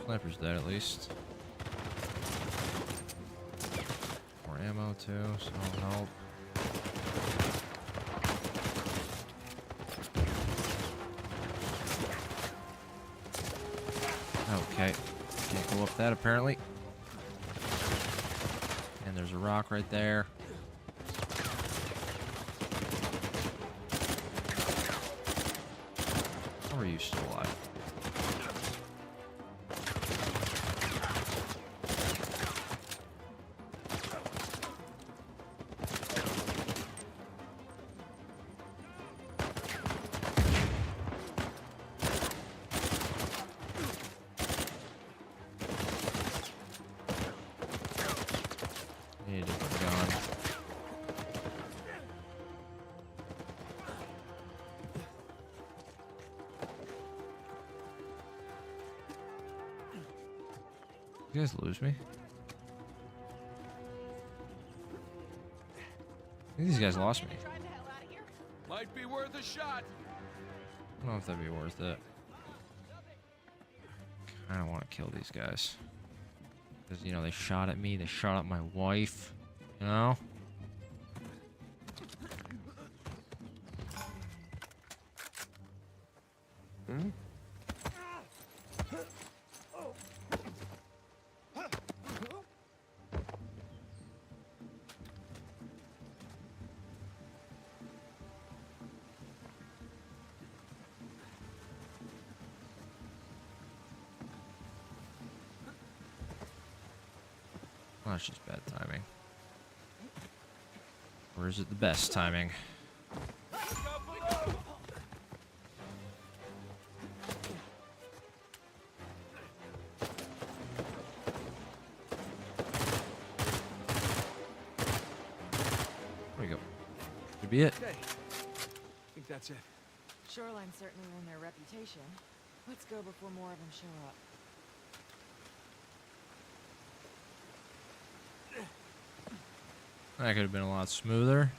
Sniper's dead at least. More ammo too, so that'll help. Okay, can't go up that apparently. And there's a rock right there. How are you still alive? Need a different gun. You guys lose me? I think these guys lost me. Might be worth a shot. I don't know if that'd be worth it. I don't want to kill these guys. Because, you know, they shot at me, they shot at my wife, you know? Hmm? it's just bad timing. Or is it the best timing? There we go. Could be it. Okay. I think that's it. Shoreline certainly earned their reputation. Let's go before more of them show up. That could have been a lot smoother.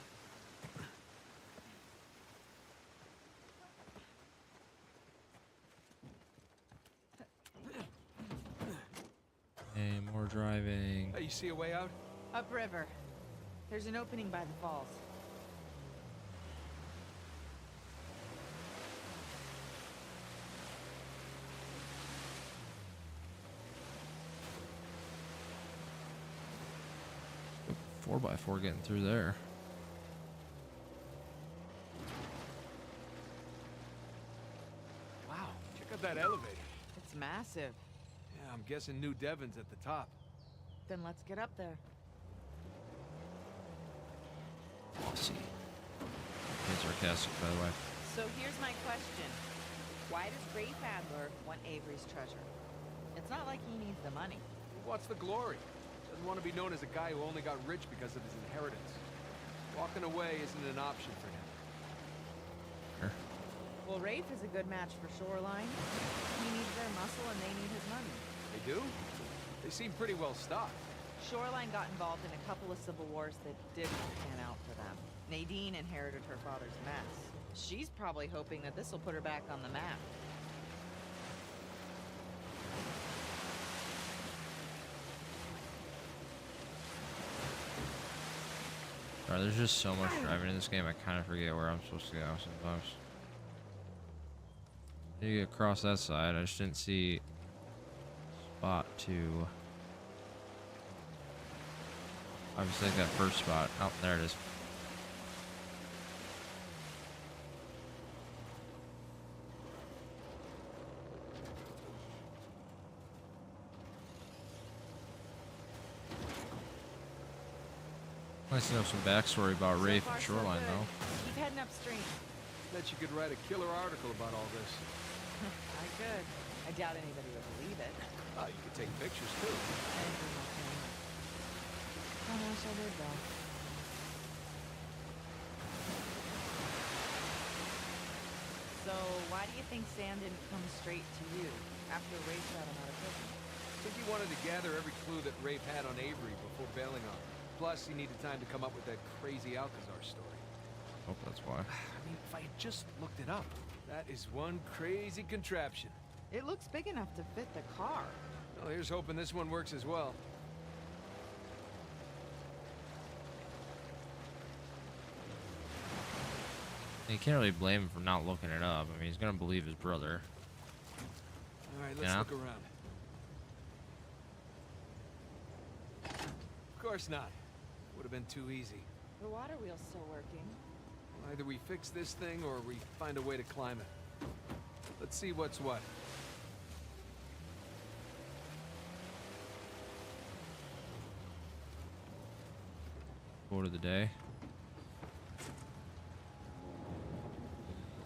Hey, more driving. Hey, you see a way out? Upriver. There's an opening by the falls. Four by four getting through there. Wow, check out that elevator. It's massive. Yeah, I'm guessing New Devon's at the top. Then let's get up there. Bossy. Being sarcastic, by the way. So here's my question. Why does Rafe Adler want Avery's treasure? It's not like he needs the money. What's the glory? Doesn't want to be known as a guy who only got rich because of his inheritance. Walking away isn't an option for him. Sure. Well, Rafe is a good match for Shoreline. He needs their muscle and they need his money. They do? They seem pretty well stocked. Shoreline got involved in a couple of civil wars that didn't pan out for them. Nadine inherited her father's mess. She's probably hoping that this will put her back on the map. Alright, there's just so much driving in this game, I kind of forget where I'm supposed to go sometimes. You get across that side, I just didn't see spot to... Obviously, that first spot. Oh, there it is. Nice to know some backstory about Rafe and Shoreline, though. Keep heading upstream. Bet you could write a killer article about all this. I could. I doubt anybody would believe it. You could take pictures, too. I wish I did, though. So, why do you think Sam didn't come straight to you after Rafe got him out of prison? I think he wanted to gather every clue that Rafe had on Avery before bailing on him. Plus, he needed time to come up with that crazy Alcazar story. Hope that's why. I mean, if I had just looked it up. That is one crazy contraption. It looks big enough to fit the car. Well, here's hoping this one works as well. You can't really blame him for not looking it up. I mean, he's gonna believe his brother. All right, let's look around. Of course not. Would have been too easy. The water wheel's still working. Well, either we fix this thing or we find a way to climb it. Let's see what's what. Quote of the day.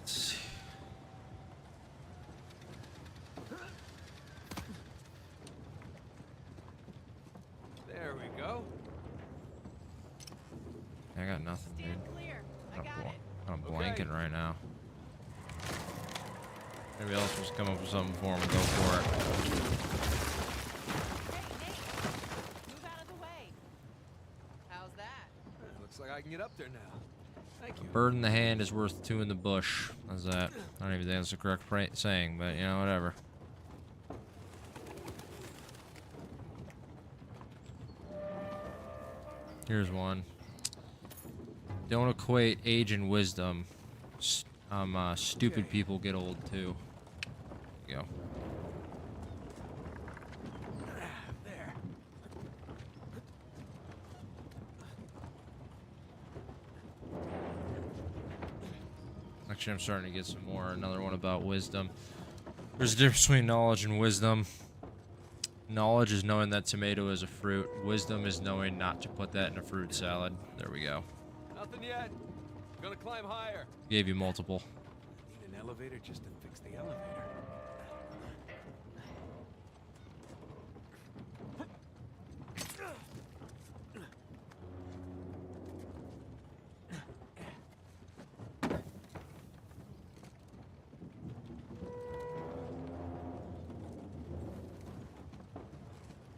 Let's see. There we go. I got nothing, dude. Stand clear. I got it. I'm blanking right now. Maybe else was come up with something for him and go for it. Hey, Nate! Move out of the way. How's that? Looks like I can get up there now. Thank you. Bird in the hand is worth two in the bush. How's that? I don't even think that's the correct saying, but you know, whatever. Here's one. Don't equate age and wisdom. Stupid people get old too. There you go. There. Actually, I'm starting to get some more. Another one about wisdom. There's a difference between knowledge and wisdom. Knowledge is knowing that tomato is a fruit. Wisdom is knowing not to put that in a fruit salad. There we go. Nothing yet. Gonna climb higher. Gave you multiple. Need an elevator just to fix the elevator.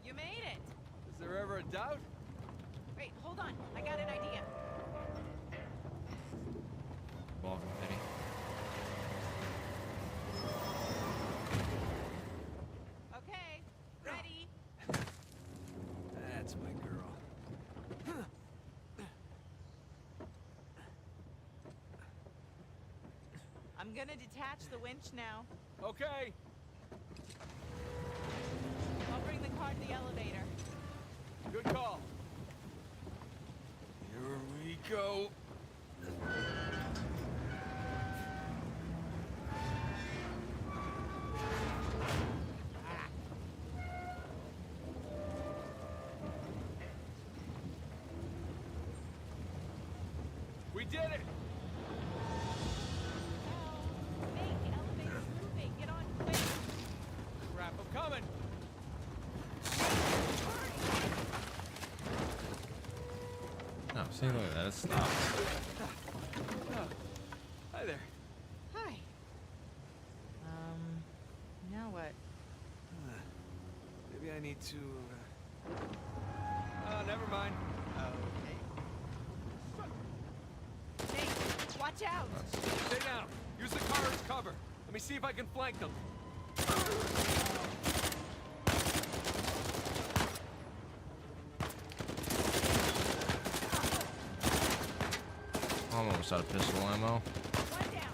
You made it. Is there ever a doubt? Wait, hold on. I got an idea. Welcome, Penny. Okay, ready. That's my girl. I'm gonna detach the winch now. Okay. I'll bring the car to the elevator. Good call. Here we go. We did it! Hey, the elevator's moving. Get on quick. Crap, I'm coming! No, see, look at that. It stopped. Oh, hi there. Hi. Now what? Maybe I need to... never mind. Okay. Nate, watch out. Stay down. Use the car as cover. Let me see if I can flank them. I'm almost out of pistol ammo. One down.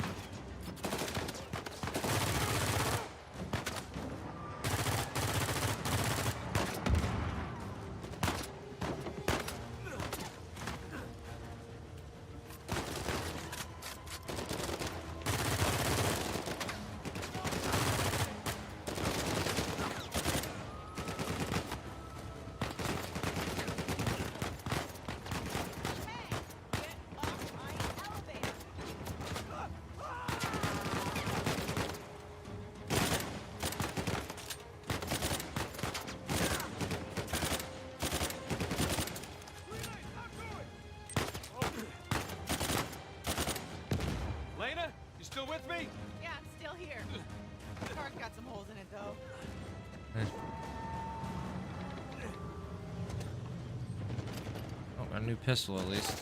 Lena, you still with me? Yeah, I'm still here. The car's got some holes in it, though. Oh, got a new pistol at least.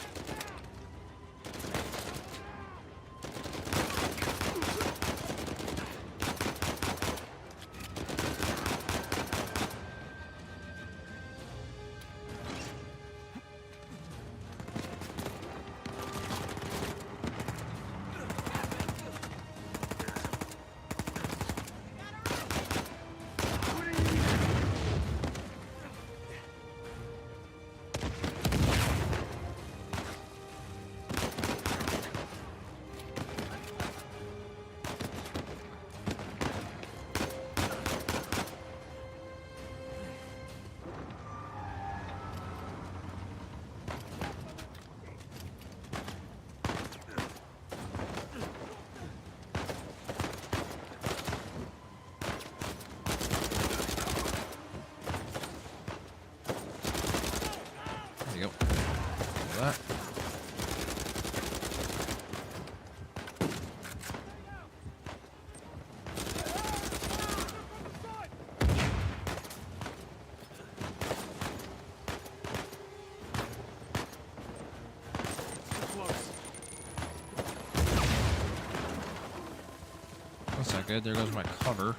There you go. That. That's not good. There goes my cover.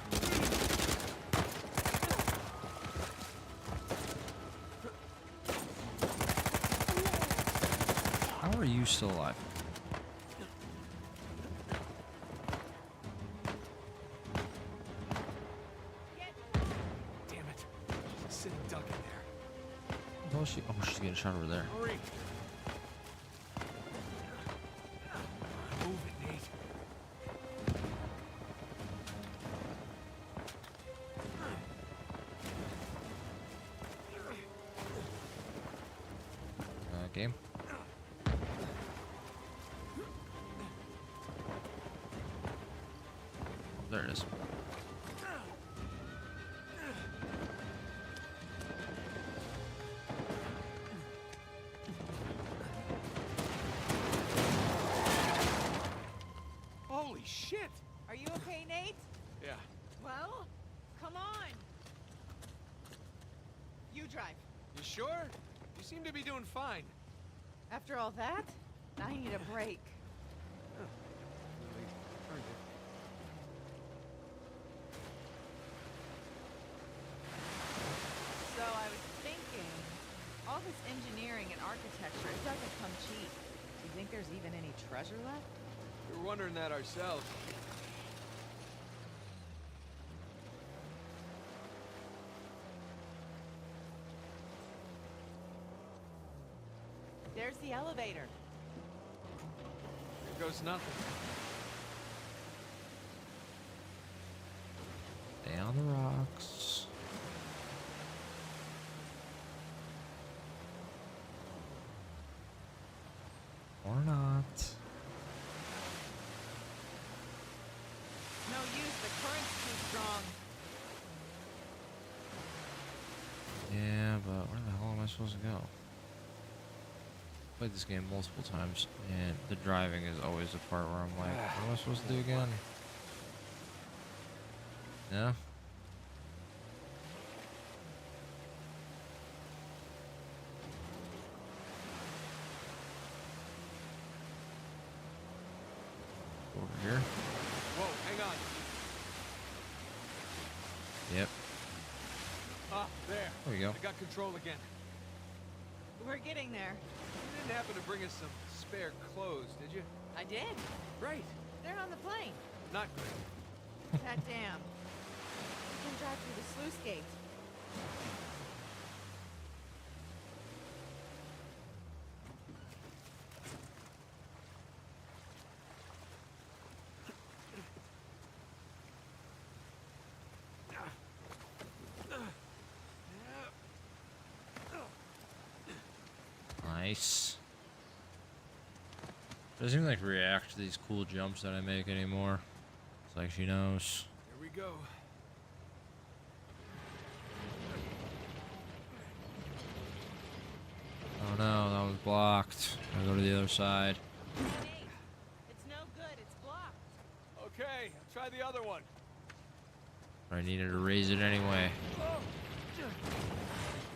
How are you still alive? Damn it. She's sitting duck in there. Oh, she's getting shot over there. Hurry. Move it, Nate. There it is. Holy shit! Are you okay, Nate? Yeah. Well, come on. You drive. You sure? You seem to be doing fine. After all that, I need a break. Really earned it. So I was thinking, all this engineering and architecture, it doesn't come cheap. Do you think there's even any treasure left? We were wondering that ourselves. There's the elevator. Here goes nothing. Stay on the rocks. Or not. No use, the current's too strong. Yeah, but where the hell am I supposed to go? Played this game multiple times, and the driving is always the part where I'm like, what am I supposed to do again? Yeah? Over here. Whoa, hang on. Yep. Ah, there. There we go. I got control again. We're getting there. You didn't happen to bring us some spare clothes, did you? I did. Great. They're on the plane. Not great. That dam. We can drive through the sluice gate. Nice. Doesn't even like react to these cool jumps that I make anymore. It's like she knows. Here we go. Oh no, that was blocked. I go to the other side. Nate, it's no good. It's blocked. Okay, try the other one. I needed to raise it anyway.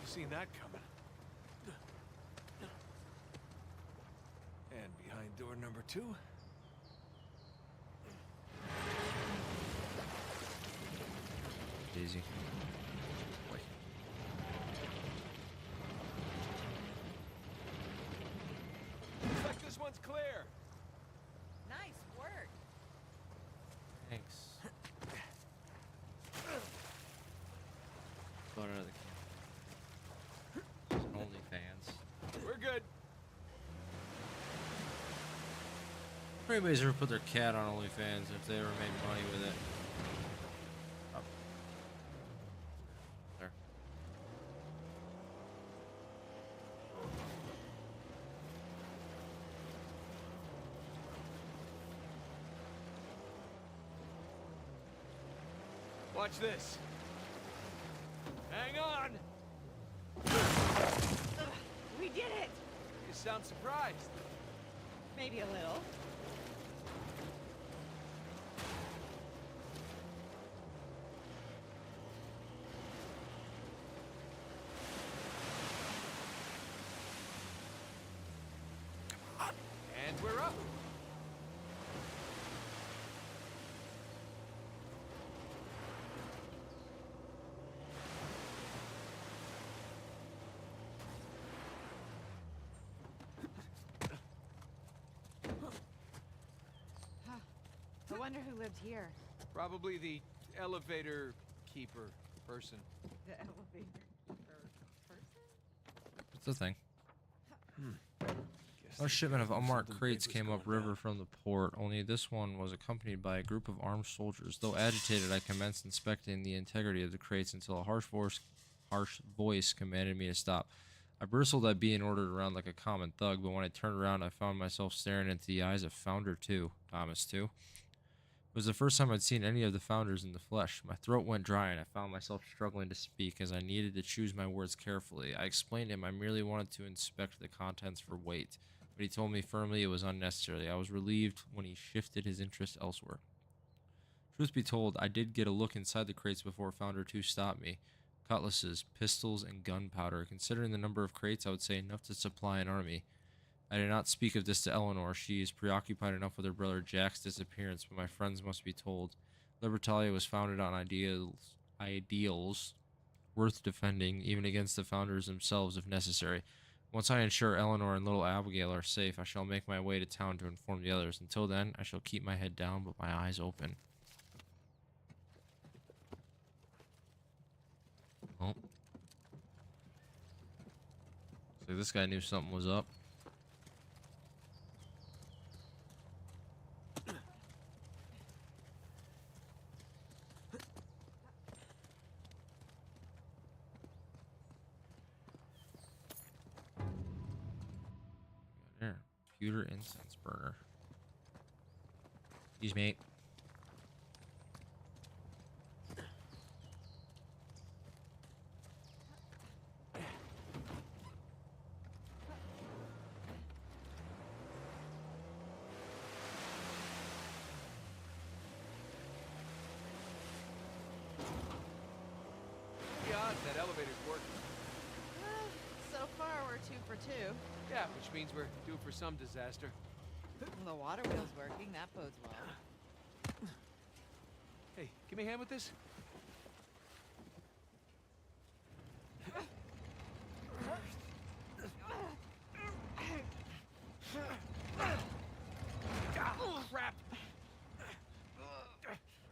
Seen that coming. And behind door number 2. Easy. Wait. Looks like this one's clear. Nice work. Thanks. Go out of the camera. OnlyFans. We're good. If anybody's ever put their cat on OnlyFans, if they ever made money with it. Oh. There. Watch this. Hang on. We did it. You sound surprised. Maybe a little. And we're up. I wonder who lived here. Probably the elevator keeper person. The elevator person? What's the thing? A shipment of unmarked crates came upriver from the port, only this one was accompanied by a group of armed soldiers. Though agitated, I commenced inspecting the integrity of the crates until a harsh voice commanded me to stop. I bristled at being ordered around like a common thug, but when I turned around, I found myself staring into the eyes of Founder 2, Thomas 2. It was the first time I'd seen any of the founders in the flesh. My throat went dry and I found myself struggling to speak as I needed to choose my words carefully. I explained to him I merely wanted to inspect the contents for weight, but he told me firmly it was unnecessary. I was relieved when he shifted his interest elsewhere. Truth be told, I did get a look inside the crates before Founder 2 stopped me. Cutlasses, pistols, and gunpowder. Considering the number of crates, I would say enough to supply an army. I did not speak of this to Eleanor. She is preoccupied enough with her brother Jack's disappearance, but my friends must be told. Libertalia was founded on ideals worth defending, even against the founders themselves if necessary. Once I ensure Eleanor and little Abigail are safe, I shall make my way to town to inform the others. Until then, I shall keep my head down, but my eyes open. Oh. So this guy knew something was up. There. Computer incense burner. Excuse me. The odds that elevator's working. Well, so far we're 2 for 2. Yeah, which means we're due for some disaster. The water wheel's working. That bodes well. Hey, give me a hand with this. Oh, crap!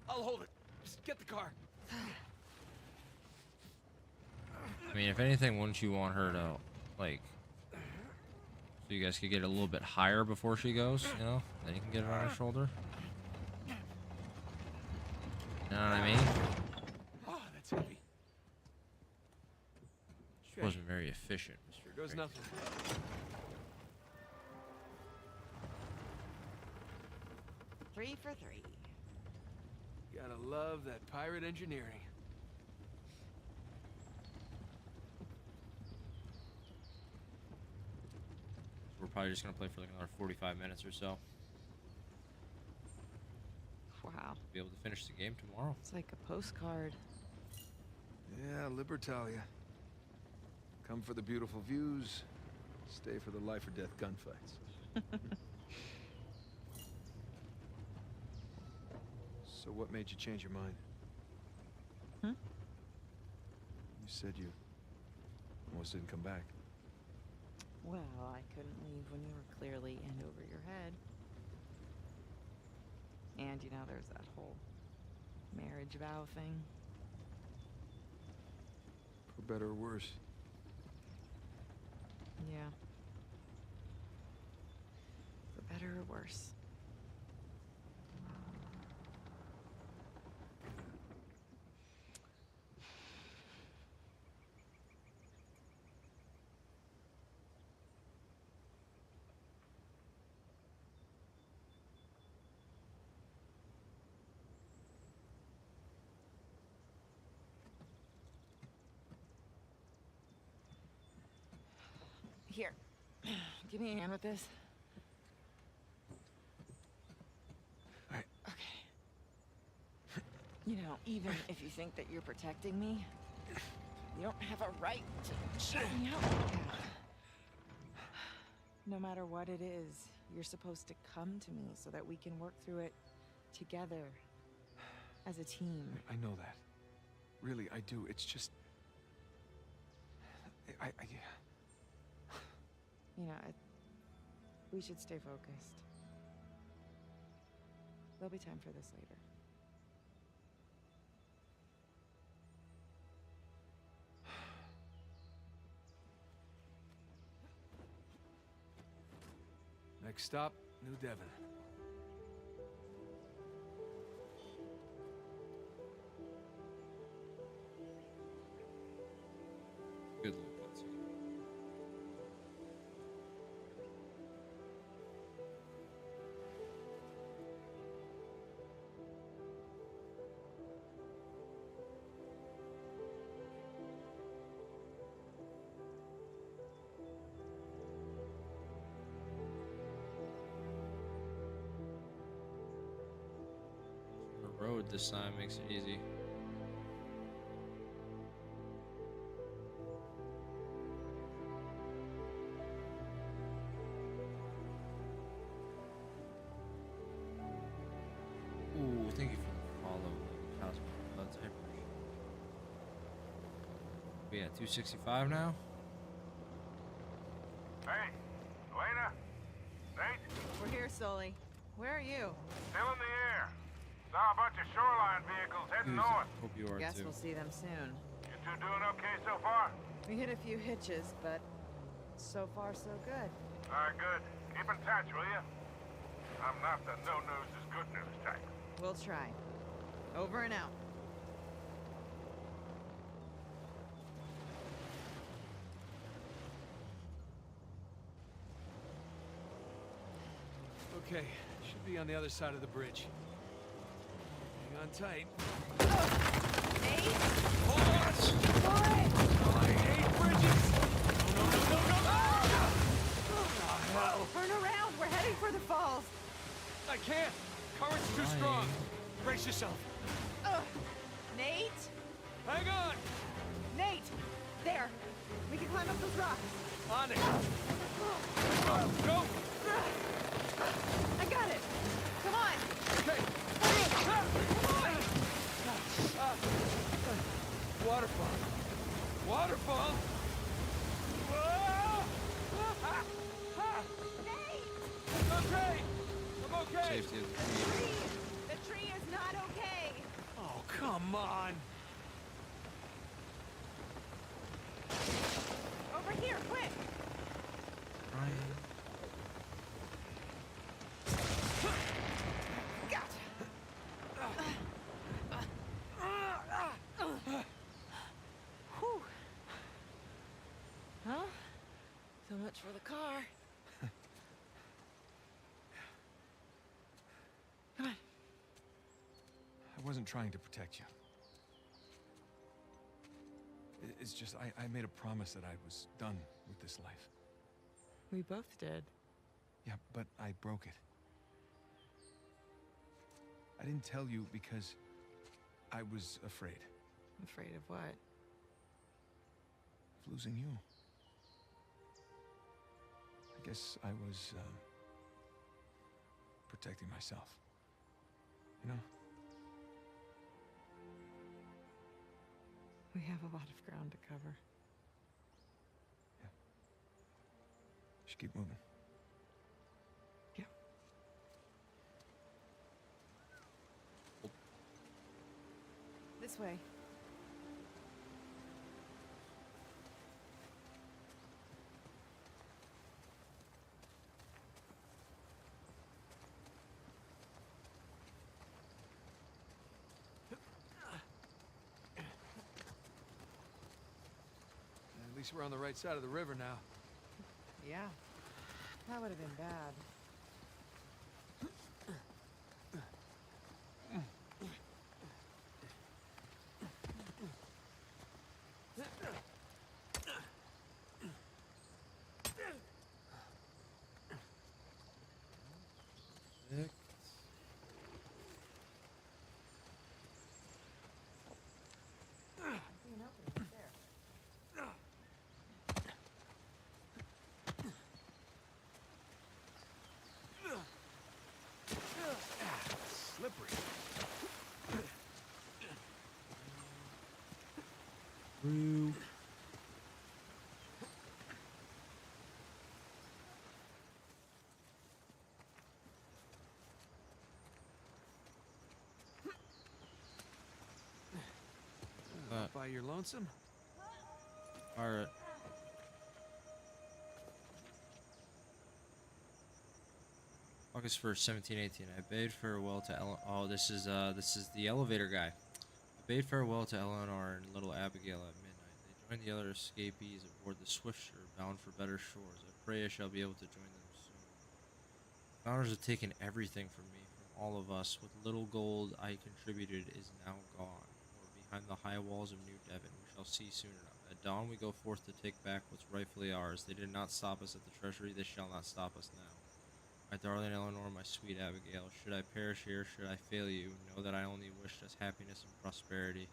I'll hold it. Just get the car. I mean, if anything, wouldn't you want her to, like, so you guys could get a little bit higher before she goes, you know? Then you can get it on her shoulder. You know what I mean? Oh, that's heavy. She wasn't very efficient. Sure goes nothing. 3 for 3. Gotta love that pirate engineering. We're probably just gonna play for like another 45 minutes or so. Wow. Be able to finish the game tomorrow. It's like a postcard. Yeah, Libertalia. Come for the beautiful views, stay for the life or death gunfights. So what made you change your mind? Hmm? You said you almost didn't come back. Well, I couldn't leave when you were clearly in over your head. And, you know, there's that whole marriage vow thing. For better or worse. Yeah. For better or worse. Here, give me a hand with this. Alright. Okay. You know, even if you think that you're protecting me, you don't have a right to shut me out like that. No matter what it is, you're supposed to come to me so that we can work through it together as a team. I know that. Really, I do. It's just... You know, we should stay focused. There'll be time for this later. Next stop, New Devon. Good little cutscene. road this time makes it easy. Ooh, thank you for the follow, Cosmo Buds. I appreciate it. We at 265 now. Hey, Elena? Nate? We're here, Sully. Where are you? Still in the air. Saw a bunch of shoreline vehicles heading north. Hope you are Guess too. we'll see them soon. You two doing okay so far? We hit a few hitches, but so far so good. All right, good. Keep in touch, will you? I'm not the no news is good news type. We'll try. Over and out. Okay, should be on the other side of the bridge. Hang on tight. Nate? Hold on! What? I hate bridges! No! Oh, hell! Turn around. We're heading for the falls. I can't! Current's too strong! Brace yourself! Nate? Hang on! Nate! There. We can climb up those rocks. On it! Go! I got it. Come on. Okay! Waterfall! Waterfall! Okay! I'm okay! Safety of the tree. The tree is not okay. Oh, come on! Over here, quick. Whew. Well, so much for the car. Come on. I wasn't trying to protect you. It's just, I made a promise that I was done with this life. We both did. Yeah, but I broke it. I didn't tell you because I was afraid Afraid of what? of losing you. I guess I was, protecting myself. You know? We have a lot of ground to cover. Should keep moving. Yeah. This way. At least we're on the right side of the river now. Yeah. That would have been bad. Slippery. Through. By your lonesome? Alright. August 1st, 1718. I bade farewell to this is the elevator guy. I bade farewell to Eleanor and little Abigail at midnight. They joined the other escapees aboard the Swifter, bound for better shores. I pray I shall be able to join them soon. The founders have taken everything from me, from all of us. What little gold I contributed is now gone. Or behind the high walls of New Devon. We shall see soon enough. At dawn we go forth to take back what's rightfully ours. They did not stop us at the treasury. They shall not stop us now. My darling Eleanor, my sweet Abigail, should I perish here, should I fail you, know that I only wished us happiness and prosperity.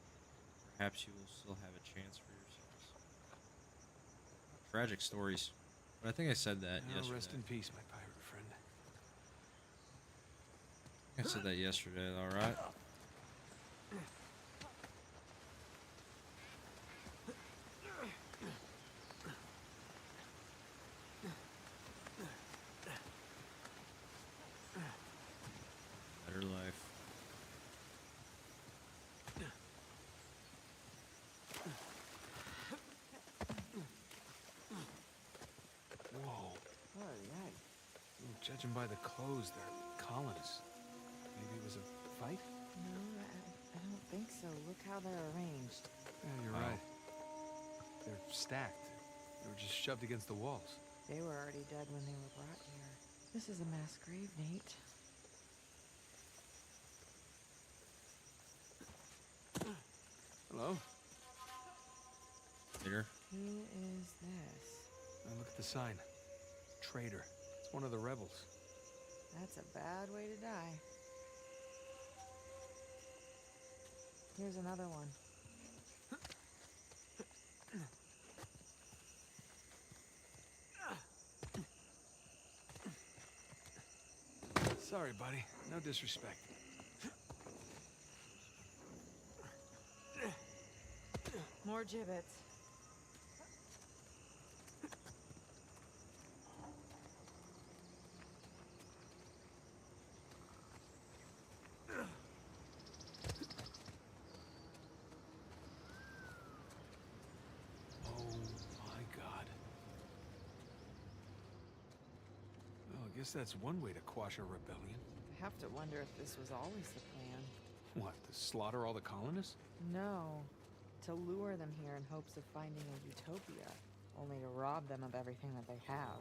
Perhaps you will still have a chance for yourselves. Tragic stories. But I think I said that Now yesterday. rest in peace, my pirate friend. I said that yesterday, all right? Better life. Whoa. Judging by the clothes, they're colonists. Maybe it was a fight? No, I don't think so. Look how they're arranged. Yeah, you're Wow. right. They're stacked. They were just shoved against the walls. They were already dead when they were brought here. This is a mass grave, Nate. Hello? Peter? Who is this? Now look at the sign. Traitor. It's one of the rebels. That's a bad way to die. Here's another one. Sorry, buddy. No disrespect. More gibbets. Oh my God. Well, I guess that's one way to quash a rebellion. I have to wonder if this was always the plan. What, to slaughter all the colonists? No. To lure them here in hopes of finding a utopia, only to rob them of everything that they have.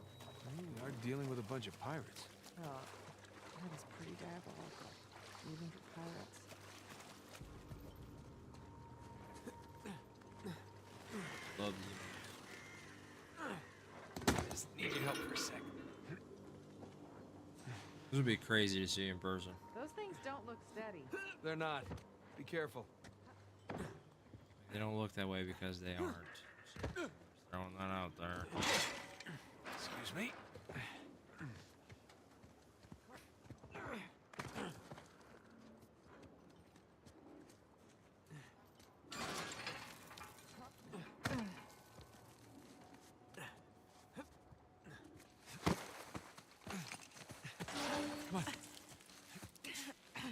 We are dealing with a bunch of pirates. Oh, that is pretty diabolical, even for pirates. Love you. Just need your help for a sec. This would be crazy to see in person. Those things don't look steady. They're not. Be careful. They don't look that way because they aren't. So, throwing that out there. Excuse me.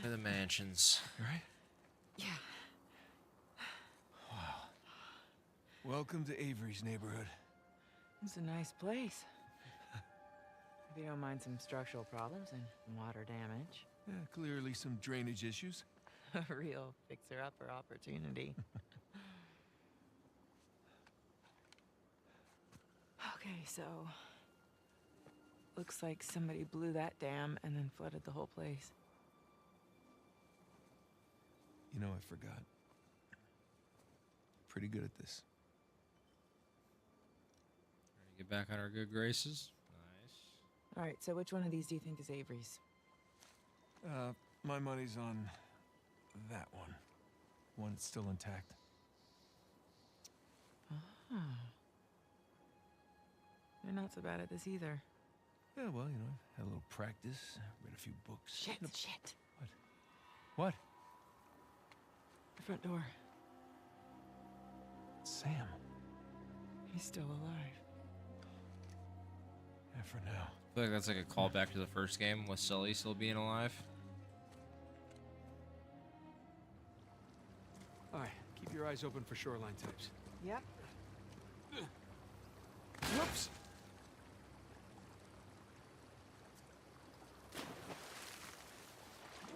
To the mansions. You right? Yeah. Welcome to Avery's neighborhood. It's a nice place. If you don't mind some structural problems and water damage. Yeah, clearly some drainage issues. A real fixer-upper opportunity. Okay, so... looks like somebody blew that dam and then flooded the whole place. You know, I forgot. Pretty good at this. Ready to get back on our good graces? Nice. All right, so which one of these do you think is Avery's? My money's on that one. One that's still intact. Ah. You're not so bad at this either. Yeah, well, you know, I've had a little practice, read a few books. Shit, shit. What? The front door. Sam. He's still alive. Yeah, for now. I feel like that's like a callback to the first game with Sully still being alive. All right, keep your eyes open for shoreline types. Yep. Whoops!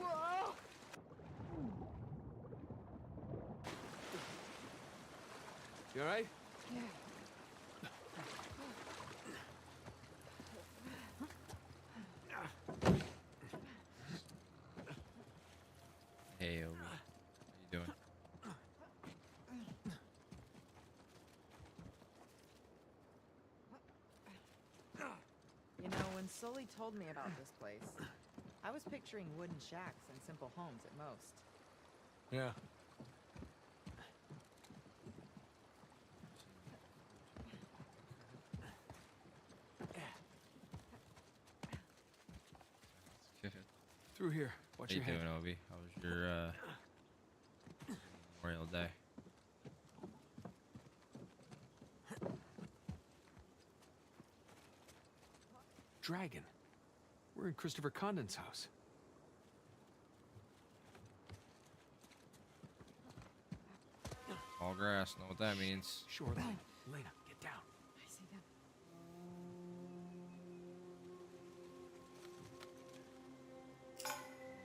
Whoa! You all right? Yeah. Hey, Obi. How you doing? You know, when Sully Sully told me about this place. I was picturing wooden shacks and simple homes at most. Yeah. Through here. Watch How you your head. doing, Obi? How was your Memorial Day? Dragon. We're in Christopher Condon's house. All grass. Know what that means? Shoreline. Elena, get down. I see them.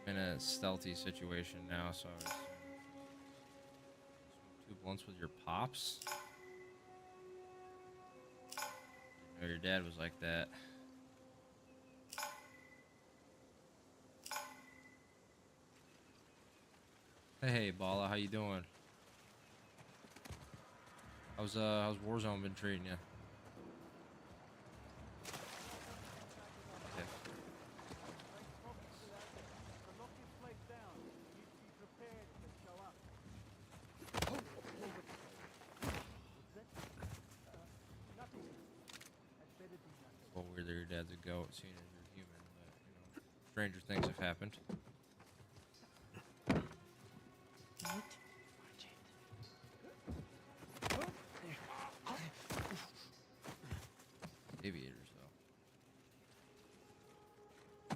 I'm in a stealthy situation now, so I would assume. Smoke 2 blunts with your pops? I know your dad was like that. Hey, Bala, how you doing? How's Warzone been treating you? Lock this place down. You need to be prepared if they show up. What's that? Nothing. That better be nothing. Well, whether your dad's a goat, seeing as you're human, but you know, stranger things have happened. Aviators, though.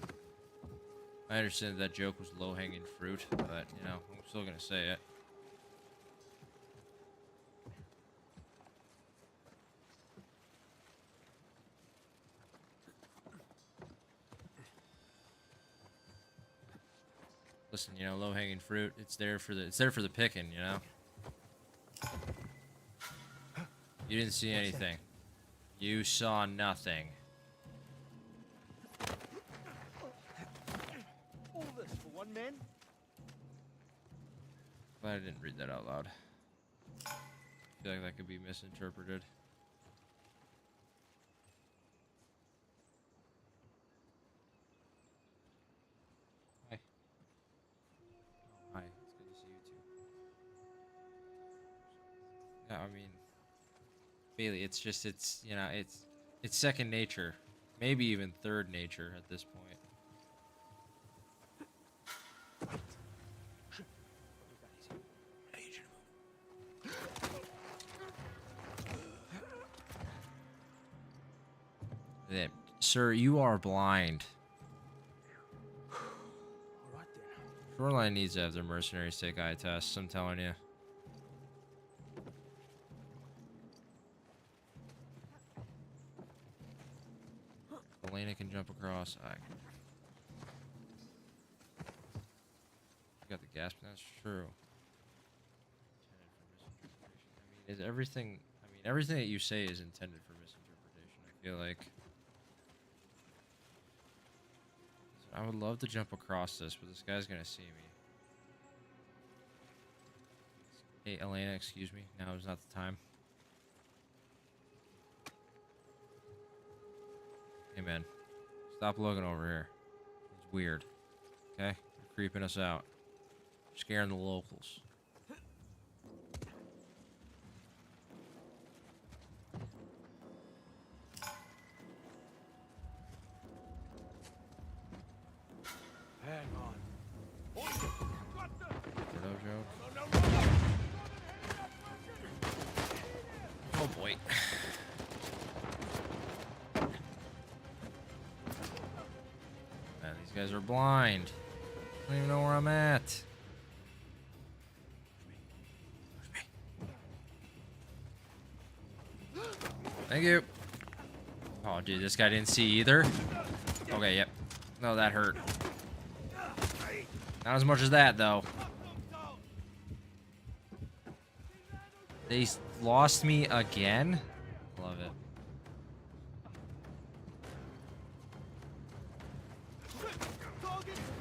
I understand that joke was low-hanging fruit, but you know, I'm still gonna say it. Listen, you know, low-hanging fruit. It's there for the picking, you know. You didn't see anything. You saw nothing. All this for one man? Glad I didn't read that out loud. I feel like that could be misinterpreted. Hi. Oh, hi. It's good to see you too. Yeah, I mean, Bailey, it's just, you know, it's second nature. Maybe even third nature at this point. Then, sir, you are blind. Alright then. Shoreline needs to have their mercenaries take eye tests, I'm telling you. Elena can jump across. You got the gas, that's true. I mean, everything that you say is intended for misinterpretation, I feel like. I would love to jump across this, but this guy's gonna see me. Hey, Elena, excuse me. Now is not the time. Hey, man. Stop looking over here. It's weird. Okay? You're creeping us out. You're scaring the locals. Hang on. Weirdo joke. Oh boy. Man, these guys are blind. I don't even know where I'm at. Thank you. Oh, dude, this guy didn't see either. Okay, yep. No, that hurt. Not as much as that, though. They lost me again? Love it.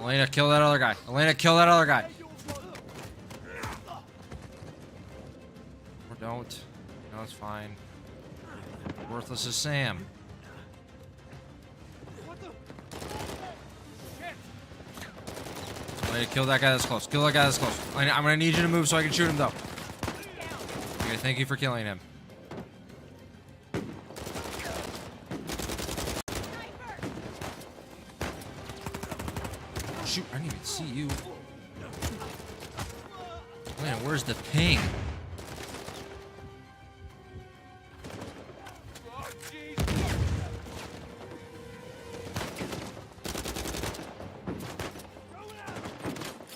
Elena, kill that other guy. Elena, kill that other guy. Or don't. No, it's fine. Worthless as Sam. Wait, kill that guy that's close. Kill that guy that's close. I'm gonna need you to move so I can shoot him, though. Okay, thank you for killing him. Shoot, I didn't even see you. Man, where's the ping?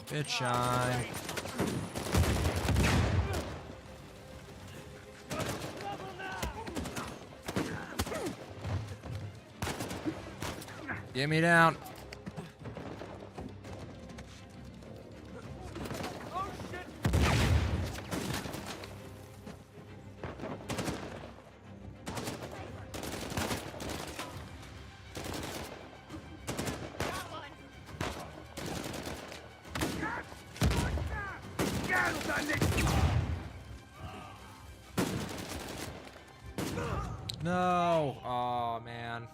Bitch shine. Get me down. No. Oh man.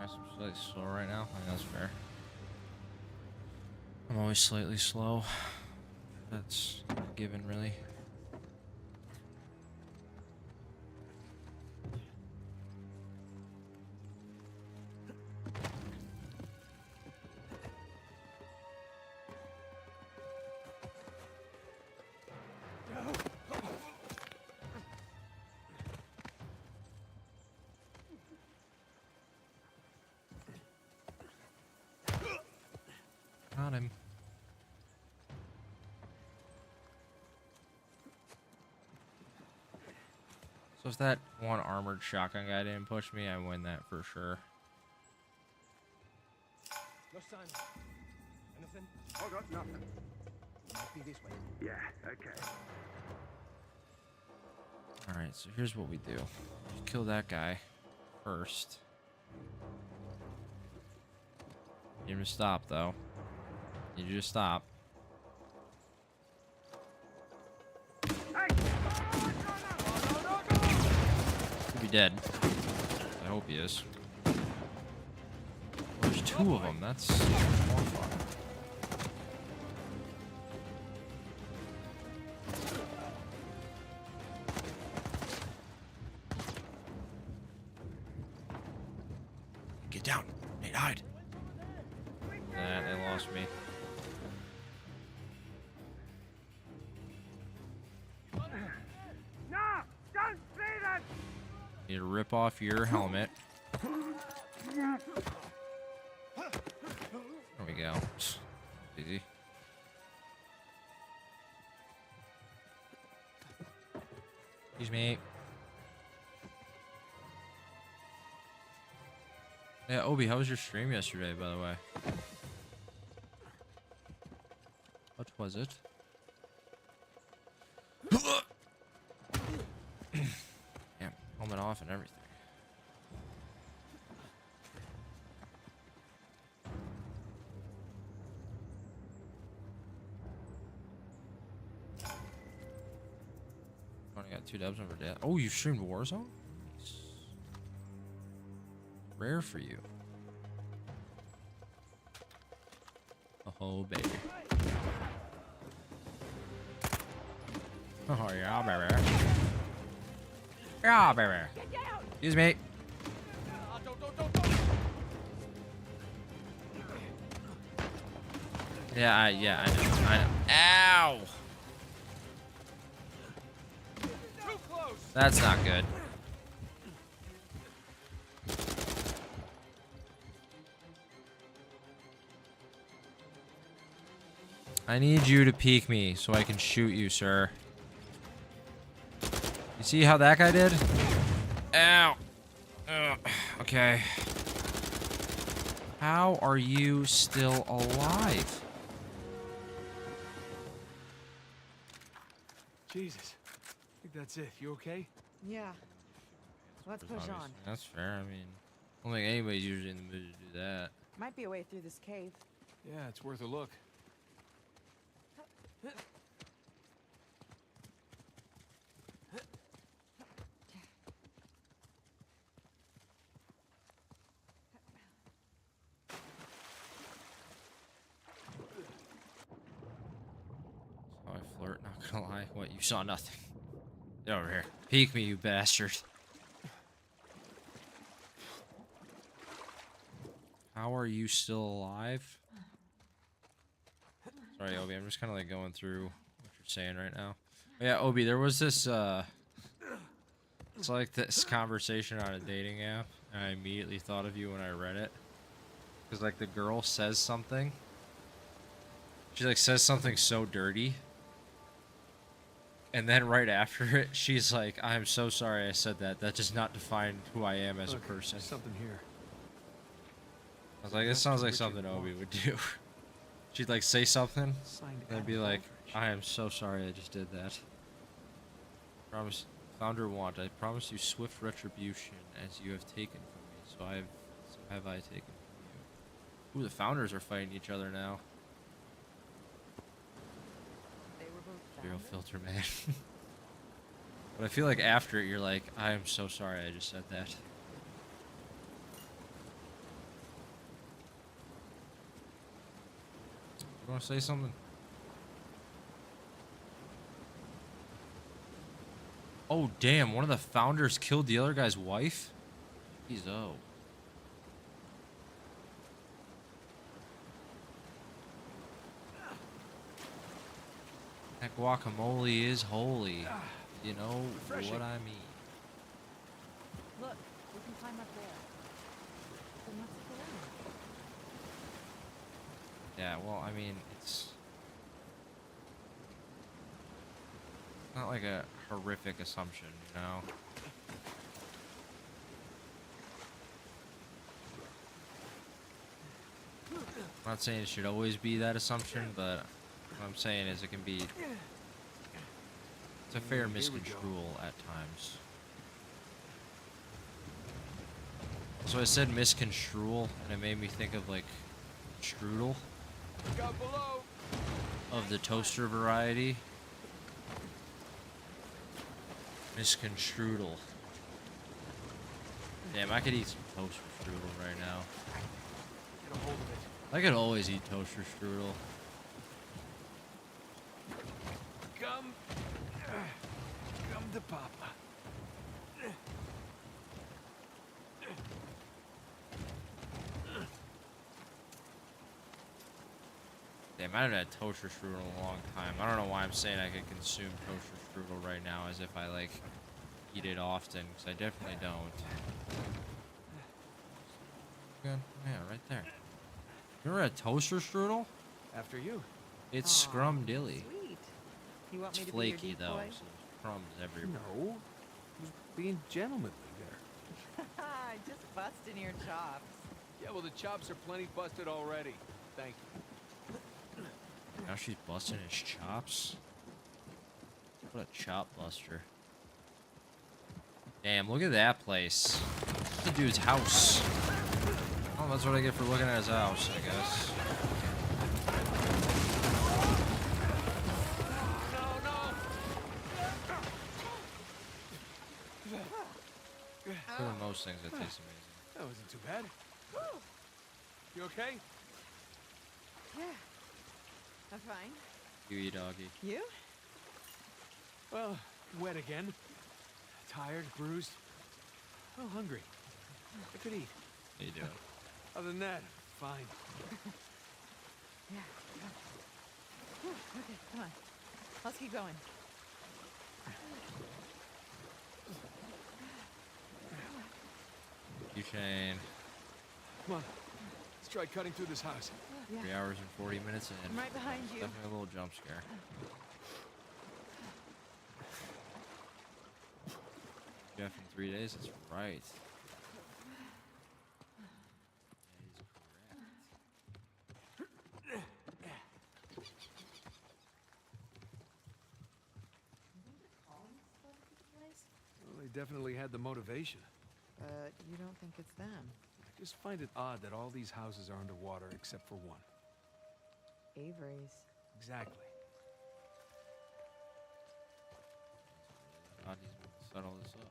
I'm slightly slow right now. I think that's fair. I'm always slightly slow. That's a given, really. Got him. So if that one armored shotgun guy didn't push me, I win that for sure. No sign. Anything? Hold on, nothing. Might be this way. Yeah, okay. Alright, so here's what we do. Kill that guy first. Need him to stop, though. Need you to stop. Could be dead. I hope he is. There's two of them. That's more fun. Get down. Nate, hide. Nah, they lost me. No! Don't say that! You need to rip off your helmet. There we go. Easy. Excuse me. Yeah, Obi, how was your stream yesterday, by the way? What was it? Damn, helmet off and everything. Only got 2 dubs over death. Oh, you streamed Warzone? Nice. Rare for you. Oh, baby. Oh, yeah, baby. Yeah, baby. Excuse me. Yeah, I know. Ow! That's not good. I need you to peek me so I can shoot you, sir. You see how that guy did? Ow. Ugh. Okay. How are you still alive? Jesus. I think that's it. You okay? Yeah. Let's push on. That's fair. I mean, I don't think anybody's usually in the mood to do that. Might be a way through this cave. Yeah, it's worth a look. flirt, not gonna lie. What, you saw nothing? Get over here. Peek me, you bastard. How are you still alive? Sorry, Obi, I'm just kind of like going through what you're saying right now. But yeah, Obi, there was this, it's like this conversation on a dating app, and I immediately thought of you when I read it. Because, like, the girl says something. She, like, says something so dirty. And then right after it, she's like, I'm so sorry I said that. That does not define who I am as a person. Something here. I was like, this sounds like something Obi would do. She'd, like, say something, and I'd be like, I am so sorry I just did that. Promise, Founder want, I promise you swift retribution as you have taken from me, so have I taken from you. Ooh, the Founders are fighting each other now. They were both Real founders? filter man. But I feel like after it, you're like, I am so sorry I just said that. You want to say something? Oh, damn. One of the Founders killed the other guy's wife? He's oh. That guacamole is holy. You know what I mean. Look, we can climb up there. Then let's go. Yeah, well, I mean, it's not like a horrific assumption, you know? I'm not saying it should always be that assumption, but what I'm saying is it can be... It's a fair misconstrual at times. So I said misconstrual, and it made me think of, like, strudel. Go below. Of the toaster variety. Misconstrudel. Damn, I could eat some toaster strudel right now. Get a hold of it. I could always eat toaster strudel. Come to Papa. Damn, I haven't had toaster strudel in a long time. I don't know why I'm saying I could consume toaster strudel right now as if I, like, eat it often, because I definitely don't. Good. Yeah, right there. You ever had toaster strudel? After you. It's scrumdilly. Sweet. You want It's me to flaky, be your though, decoy? so there's crumbs everywhere. No. Just being gentlemanly there. Just busting your chops. Yeah, well, the chops are plenty busted already. Thank you. Now she's busting his chops. What a chop buster. Damn, look at that place. Look at the dude's house. Oh, that's what I get for looking at his house, I guess. For most things, that tastes amazing. That wasn't too bad. You okay? Yeah. I'm fine. You eat doggy. You? Well, wet again. Tired, bruised. Oh, hungry. I could eat. How you doing? Other than that, fine. Yeah. Whew, okay, come on. Let's keep going. You chain. Come on. Let's try cutting through this house. Yeah. 3 hours and 40 minutes in. I'm right behind you. Definitely a little jump scare. Jeff in 3 days? That's right. Well, they definitely had the motivation. You don't think it's them? I just find it odd that all these houses are underwater except for one. Avery's. Exactly. God, he's gonna set all this up.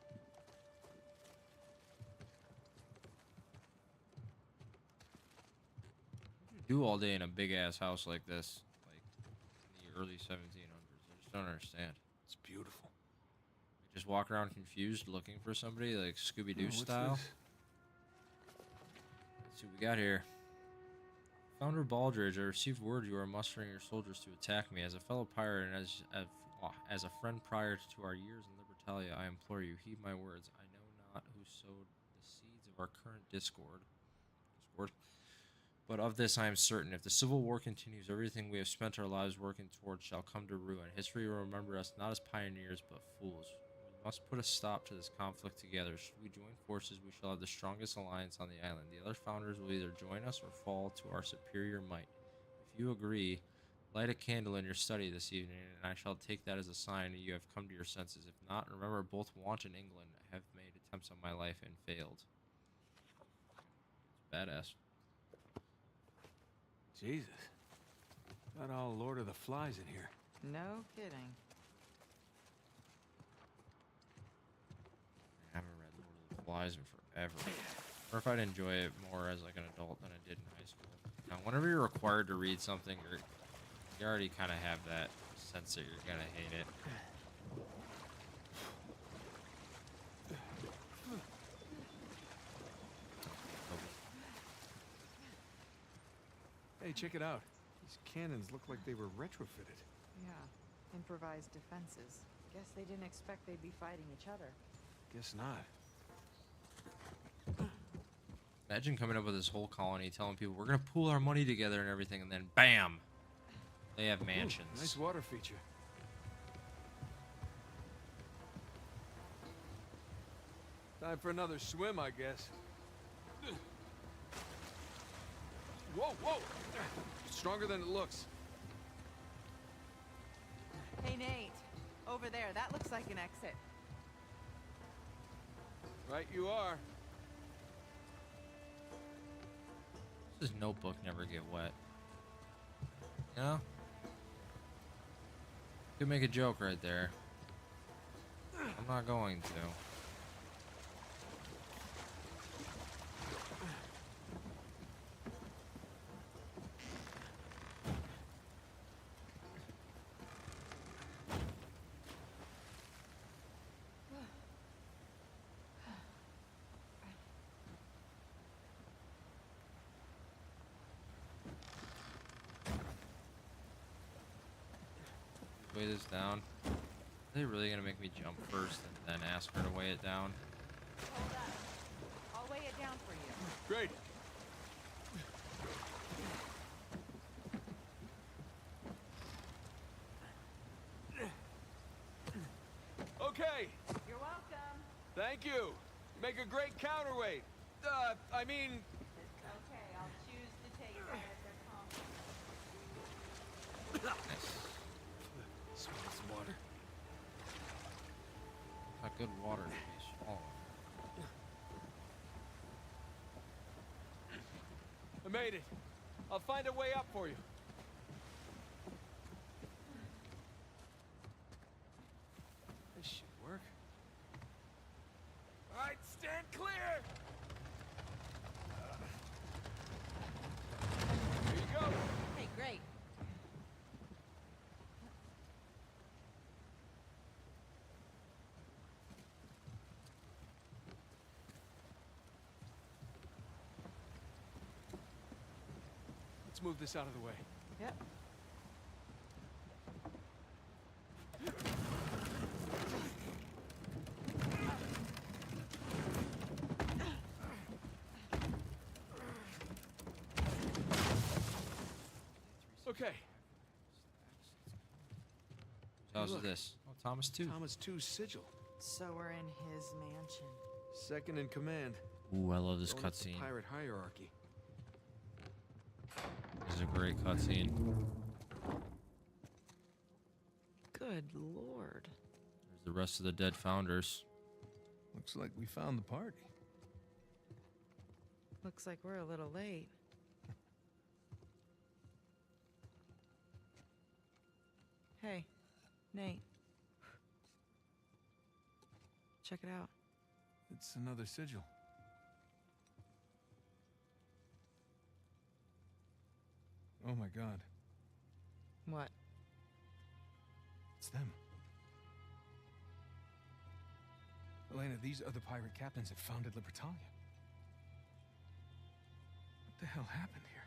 What do you do all day in a big ass house like this? Like in the early 1700s, just don't understand. It's beautiful. Just walk around confused looking for somebody like Scooby-Doo What's style. this? Let's see what we got here. Founder Baldridge, I received word you are mustering your soldiers to attack me. As a fellow pirate and as a friend prior to our years in Libertalia, I implore you, heed my words. I know not who sowed the seeds of our current discord. But of this I am certain. If the Civil War continues, everything we have spent our lives working towards shall come to ruin. History will remember us not as pioneers, but fools. We must put a stop to this conflict together. Should we join forces, we shall have the strongest alliance on the island. The other founders will either join us or fall to our superior might. If you agree, light a candle in your study this evening, and I shall take that as a sign that you have come to your senses. If not, remember both Want and England have made attempts on my life and failed. It's badass. Jesus. Got all Lord of the Flies in here. No kidding. I haven't read Lord of the Flies in forever. Or if I'd enjoy it more as like an adult than I did in high school. Now, whenever you're required to read something, you already kind of have that sense that you're gonna hate it. Hey, check it out. These cannons look like they were retrofitted. Yeah, improvised defenses. Guess they didn't expect they'd be fighting each other. Guess not. Imagine coming up with this whole colony, telling people we're gonna pool our money together and everything, and then BAM! They have mansions. Ooh, nice water feature. Time for another swim, I guess. Whoa, whoa! Stronger than it looks. Hey, Nate. Over there, that looks like an exit. Right you are. Does this notebook never get wet? You know? Could make a joke right there. I'm not going to. Weigh this down. Are they really gonna make me jump first and then ask her to weigh it down? Hold up. I'll weigh it down for you. Great. Okay. You're welcome. Thank you. You make a great counterweight. I mean... Okay, I'll choose to take it as a compliment. Smells water. Not good water to be swallowing. I made it. I'll find a way up for you. This should work. All right, stand clear. Here you go. Hey, great. Let's move this out of the way. Yep. Okay. Whose house is Look. this? Oh, Thomas 2. Thomas 2's sigil. So we're in his mansion. Second in command. Ooh, I love this Going up the cutscene. pirate hierarchy. This is a great cutscene. Good lord. There's the rest of the dead founders. Looks like we found the party. Looks like we're a little late. Hey, Nate. Check it out. It's another sigil. Oh my god. What? It's them. Elena, these other pirate captains have founded Libertalia. What the hell happened here?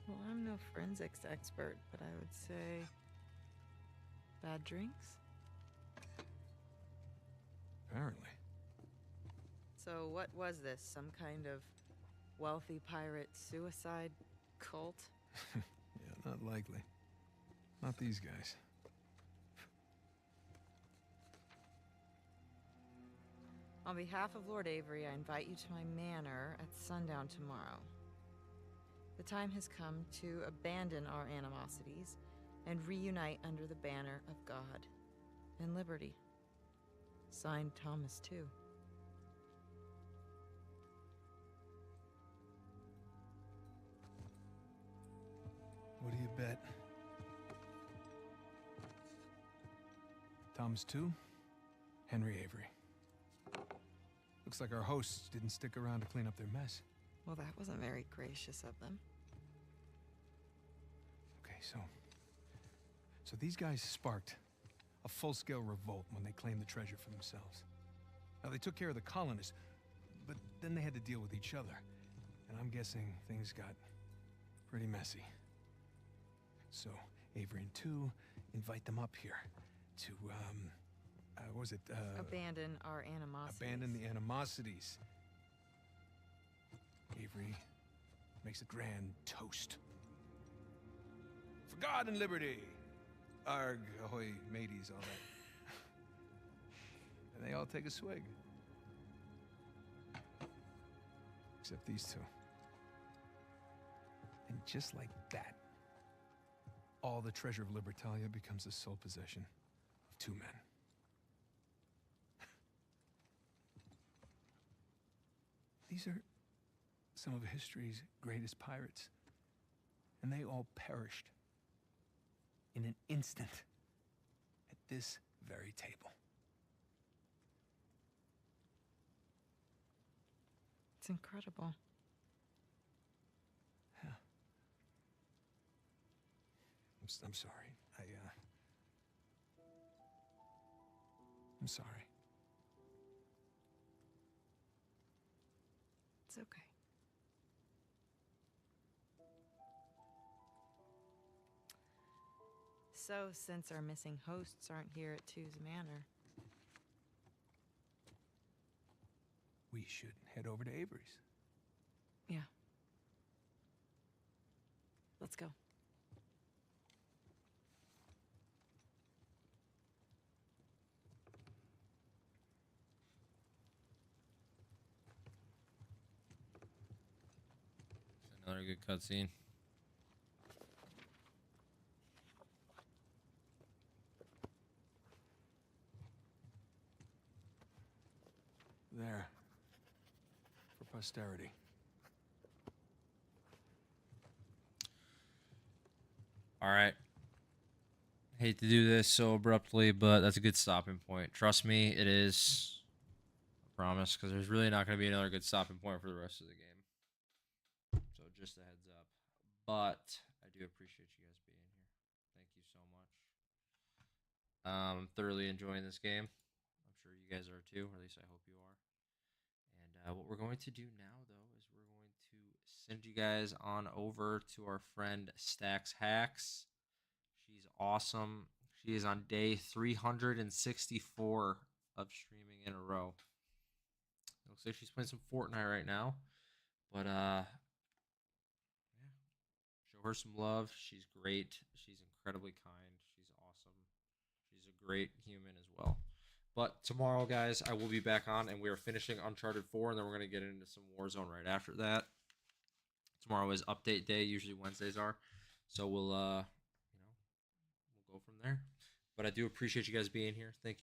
Well, I'm no forensics expert, but I would say bad drinks. Apparently. So what was this? Some kind of wealthy pirate suicide cult? Yeah, not likely. Not these guys. On behalf of Lord Avery, I invite you to my manor at sundown tomorrow. The time has come to abandon our animosities and reunite under the banner of God and liberty. Signed, Thomas, too. What do you bet? Thomas 2, Henry Avery. Looks like our hosts didn't stick around to clean up their mess. Well, that wasn't very gracious of them. Okay, so these guys sparked a full-scale revolt when they claimed the treasure for themselves. Now, they took care of the colonists, but then they had to deal with each other. And I'm guessing things got pretty messy. So, Avery and 2 invite them up here to, Abandon our animosities. abandon the animosities. Avery makes a grand toast. For God and liberty! Arg, ahoy, mateys, all that. And they all take a swig. Except these two. And just like that, all the treasure of Libertalia becomes the sole possession of 2 men. These are some of history's greatest pirates, and they all perished in an instant at this very table. It's incredible. Yeah. I'm sorry. I'm sorry. It's okay. So, since our missing hosts aren't here at Two's Manor, We should head over to Avery's. yeah. Let's go. Another good cutscene. There. For posterity. All right. Hate to do this so abruptly, but that's a good stopping point. Trust me, it is. I promise, because there's really not going to be another good stopping point for the rest of the game. So just a heads up. But I do appreciate you guys being here. Thank you so much. I'm thoroughly enjoying this game. I'm sure you guys are too, or at least I hope you are. And what we're going to do now, though, is we're going to send you guys on over to our friend Stacks Hacks. She's awesome. She is on day 364 of streaming in a row. It looks like she's playing some Fortnite right now. But, yeah. Show her some love. She's great. She's incredibly kind. She's awesome. She's a great human as well. But tomorrow, guys, I will be back on, and we are finishing Uncharted 4, and then we're going to get into some Warzone right after that. Tomorrow is update day. Usually Wednesdays are. So we'll go from there. But I do appreciate you guys being here. Thank you.